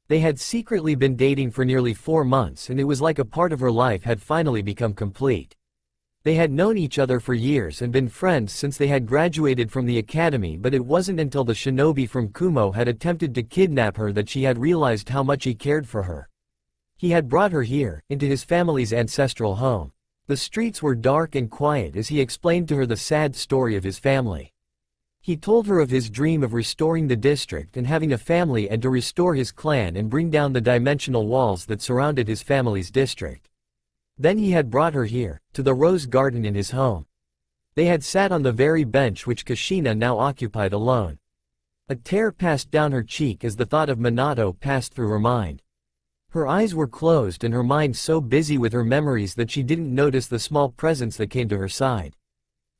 They had secretly been dating for nearly 4 months and it was like a part of her life had finally become complete. They had known each other for years and been friends since they had graduated from the academy, but it wasn't until the shinobi from Kumo had attempted to kidnap her that she had realized how much he cared for her. He had brought her here, into his family's ancestral home. The streets were dark and quiet as he explained to her the sad story of his family. He told her of his dream of restoring the district and having a family and to restore his clan and bring down the dimensional walls that surrounded his family's district. Then he had brought her here, to the rose garden in his home. They had sat on the very bench which Kushina now occupied alone. A tear passed down her cheek as the thought of Minato passed through her mind. Her eyes were closed and her mind so busy with her memories that she didn't notice the small presence that came to her side.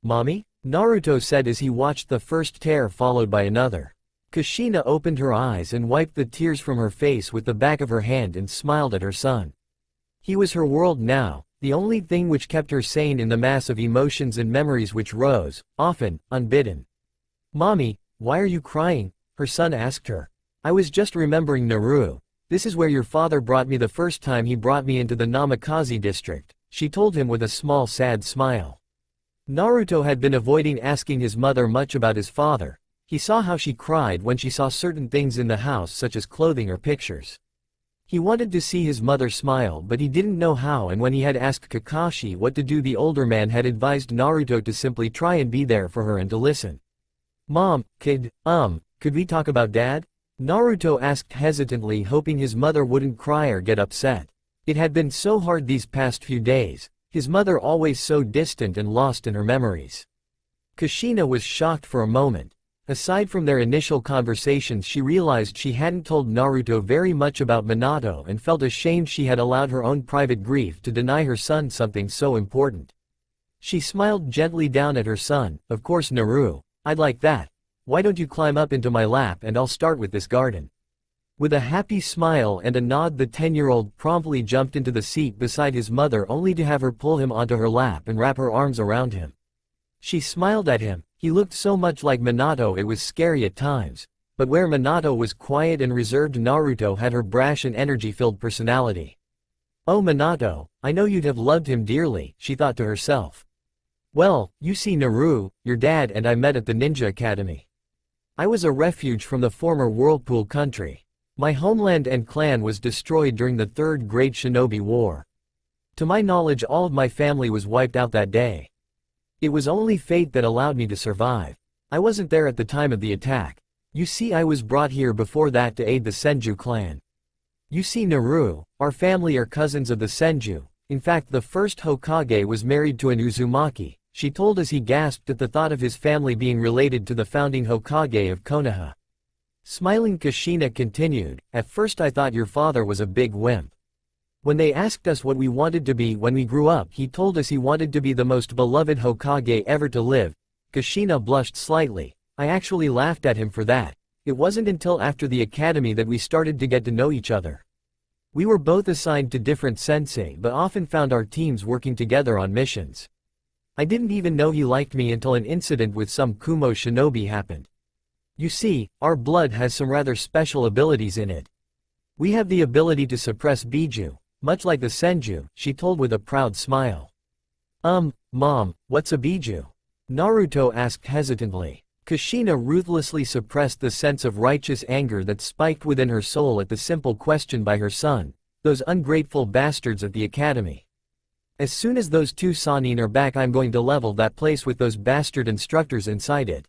"Mommy?" Naruto said as he watched the first tear followed by another. Kushina opened her eyes and wiped the tears from her face with the back of her hand and smiled at her son. He was her world now, the only thing which kept her sane in the mass of emotions and memories which rose, often, unbidden. "Mommy, why are you crying?" her son asked her. "I was just remembering Naruto. This is where your father brought me the first time he brought me into the Namikaze district," she told him with a small sad smile. Naruto had been avoiding asking his mother much about his father. He saw how she cried when she saw certain things in the house such as clothing or pictures. He wanted to see his mother smile but he didn't know how, and when he had asked Kakashi what to do, the older man had advised Naruto to simply try and be there for her and to listen. "Mom, could we talk about Dad?" Naruto asked hesitantly, hoping his mother wouldn't cry or get upset. It had been so hard these past few days, his mother always so distant and lost in her memories. Kushina was shocked for a moment. Aside from their initial conversations, she realized she hadn't told Naruto very much about Minato and felt ashamed she had allowed her own private grief to deny her son something so important. She smiled gently down at her son. "Of course Naru, I'd like that. Why don't you climb up into my lap and I'll start with this garden." With a happy smile and a nod, the 10-year-old promptly jumped into the seat beside his mother only to have her pull him onto her lap and wrap her arms around him. She smiled at him. He looked so much like Minato it was scary at times, but where Minato was quiet and reserved, Naruto had her brash and energy-filled personality. "Oh Minato, I know you'd have loved him dearly," she thought to herself. "Well, you see Naru, your dad and I met at the Ninja Academy. I was a refuge from the former Whirlpool country. My homeland and clan was destroyed during the Third Great Shinobi War. To my knowledge, all of my family was wiped out that day. It was only fate that allowed me to survive. I wasn't there at the time of the attack. You see, I was brought here before that to aid the Senju clan. You see Naru, our family are cousins of the Senju. In fact, the first Hokage was married to an Uzumaki," she told as he gasped at the thought of his family being related to the founding Hokage of Konoha. Smiling, Kushina continued, "At first I thought your father was a big wimp. When they asked us what we wanted to be when we grew up, he told us he wanted to be the most beloved Hokage ever to live." Kushina blushed slightly. "I actually laughed at him for that. It wasn't until after the academy that we started to get to know each other. We were both assigned to different sensei but often found our teams working together on missions. I didn't even know he liked me until an incident with some Kumo shinobi happened. You see, our blood has some rather special abilities in it. We have the ability to suppress Biju, much like the Senju," she told with a proud smile. Mom, what's a Biju?" Naruto asked hesitantly. Kushina ruthlessly suppressed the sense of righteous anger that spiked within her soul at the simple question by her son, "Those ungrateful bastards at the academy. As soon as those two Sannin are back, I'm going to level that place with those bastard instructors inside it."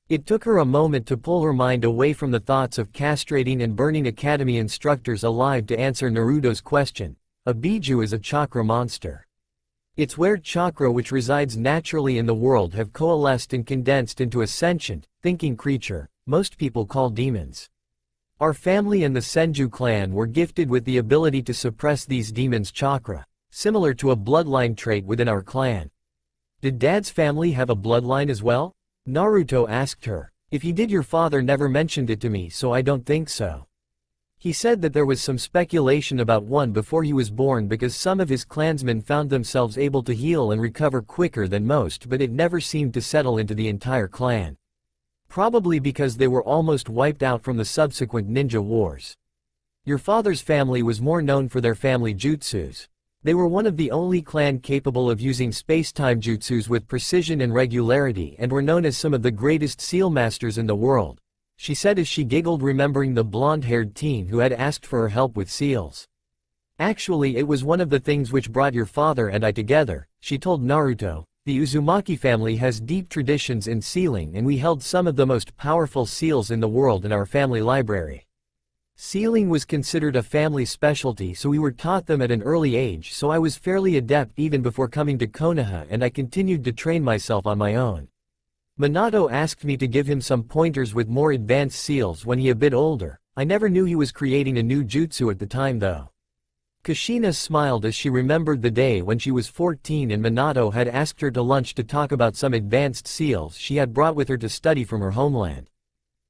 It took her a moment to pull her mind away from the thoughts of castrating and burning academy instructors alive to answer Naruto's question. A Biju is a chakra monster. It's where chakra which resides naturally in the world have coalesced and condensed into a sentient, thinking creature, most people call demons. Our family and the Senju clan were gifted with the ability to suppress these demons' chakra, similar to a bloodline trait within our clan. "Did Dad's family have a bloodline as well?" Naruto asked her. "If he did, your father never mentioned it to me, so I don't think so." He said that there was some speculation about one before he was born because some of his clansmen found themselves able to heal and recover quicker than most, but it never seemed to settle into the entire clan. Probably because they were almost wiped out from the subsequent ninja wars. Your father's family was more known for their family jutsus. They were one of the only clan capable of using space-time jutsus with precision and regularity and were known as some of the greatest seal masters in the world, she said as she giggled, remembering the blonde-haired teen who had asked for her help with seals. Actually, it was one of the things which brought your father and I together, she told Naruto. The Uzumaki family has deep traditions in sealing and we held some of the most powerful seals in the world in our family library. Sealing was considered a family specialty, so we were taught them at an early age, so I was fairly adept even before coming to Konoha, and I continued to train myself on my own. Minato asked me to give him some pointers with more advanced seals when he a bit older. I never knew he was creating a new jutsu at the time though. Kushina smiled as she remembered the day when she was 14 and Minato had asked her to lunch to talk about some advanced seals she had brought with her to study from her homeland.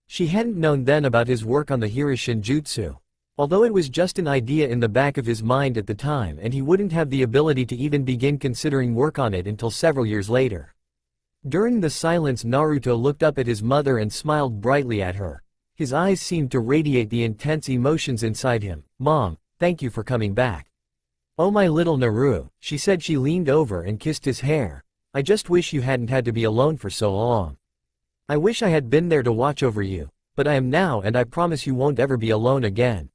She hadn't known then about his work on the Hirishin jutsu. Although it was just an idea in the back of his mind at the time and he wouldn't have the ability to even begin considering work on it until several years later. During the silence, Naruto looked up at his mother and smiled brightly at her. His eyes seemed to radiate the intense emotions inside him. "Mom, thank you for coming back." "Oh my little Naru," she said. She leaned over and kissed his hair. "I just wish you hadn't had to be alone for so long. I wish I had been there to watch over you, but I am now and I promise you won't ever be alone again.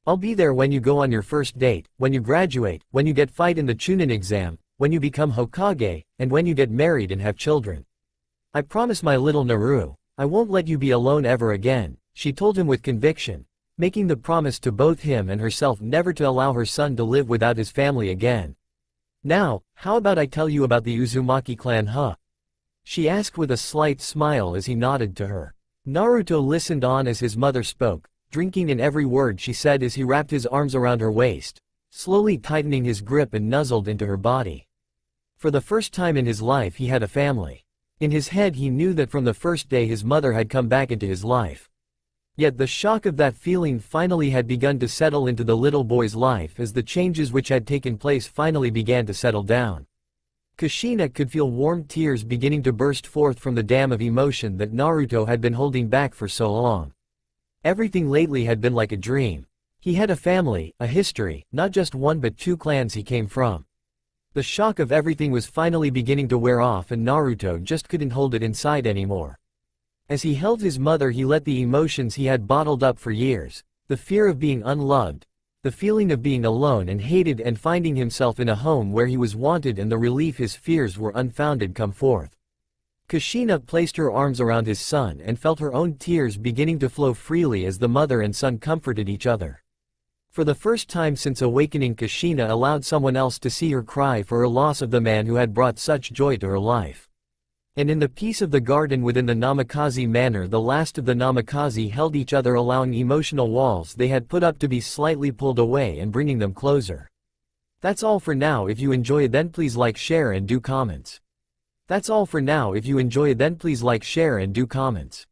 I'll be there when you go on your first date, when you graduate, when you get fight in the Chunin exam, when you become Hokage, and when you get married and have children. I promise my little Naru, I won't let you be alone ever again," she told him with conviction, making the promise to both him and herself never to allow her son to live without his family again. "Now, how about I tell you about the Uzumaki clan, huh?" she asked with a slight smile as he nodded to her. Naruto listened on as his mother spoke, drinking in every word she said as he wrapped his arms around her waist, slowly tightening his grip and nuzzled into her body. For the first time in his life he had a family. In his head he knew that from the first day his mother had come back into his life. Yet the shock of that feeling finally had begun to settle into the little boy's life as the changes which had taken place finally began to settle down. Kushina could feel warm tears beginning to burst forth from the dam of emotion that Naruto had been holding back for so long. Everything lately had been like a dream. He had a family, a history, not just one but two clans he came from. The shock of everything was finally beginning to wear off and Naruto just couldn't hold it inside anymore. As he held his mother he let the emotions he had bottled up for years, the fear of being unloved, the feeling of being alone and hated and finding himself in a home where he was wanted and the relief his fears were unfounded come forth. Kushina placed her arms around his son and felt her own tears beginning to flow freely as the mother and son comforted each other. For the first time since awakening, Kushina allowed someone else to see her cry for her loss of the man who had brought such joy to her life. And in the peace of the garden within the Namikaze manor, the last of the Namikaze held each other, allowing emotional walls they had put up to be slightly pulled away and bringing them closer. That's all for now. If you enjoy, then please like, share and do comments. That's all for now. If you enjoy, then please like, share and do comments.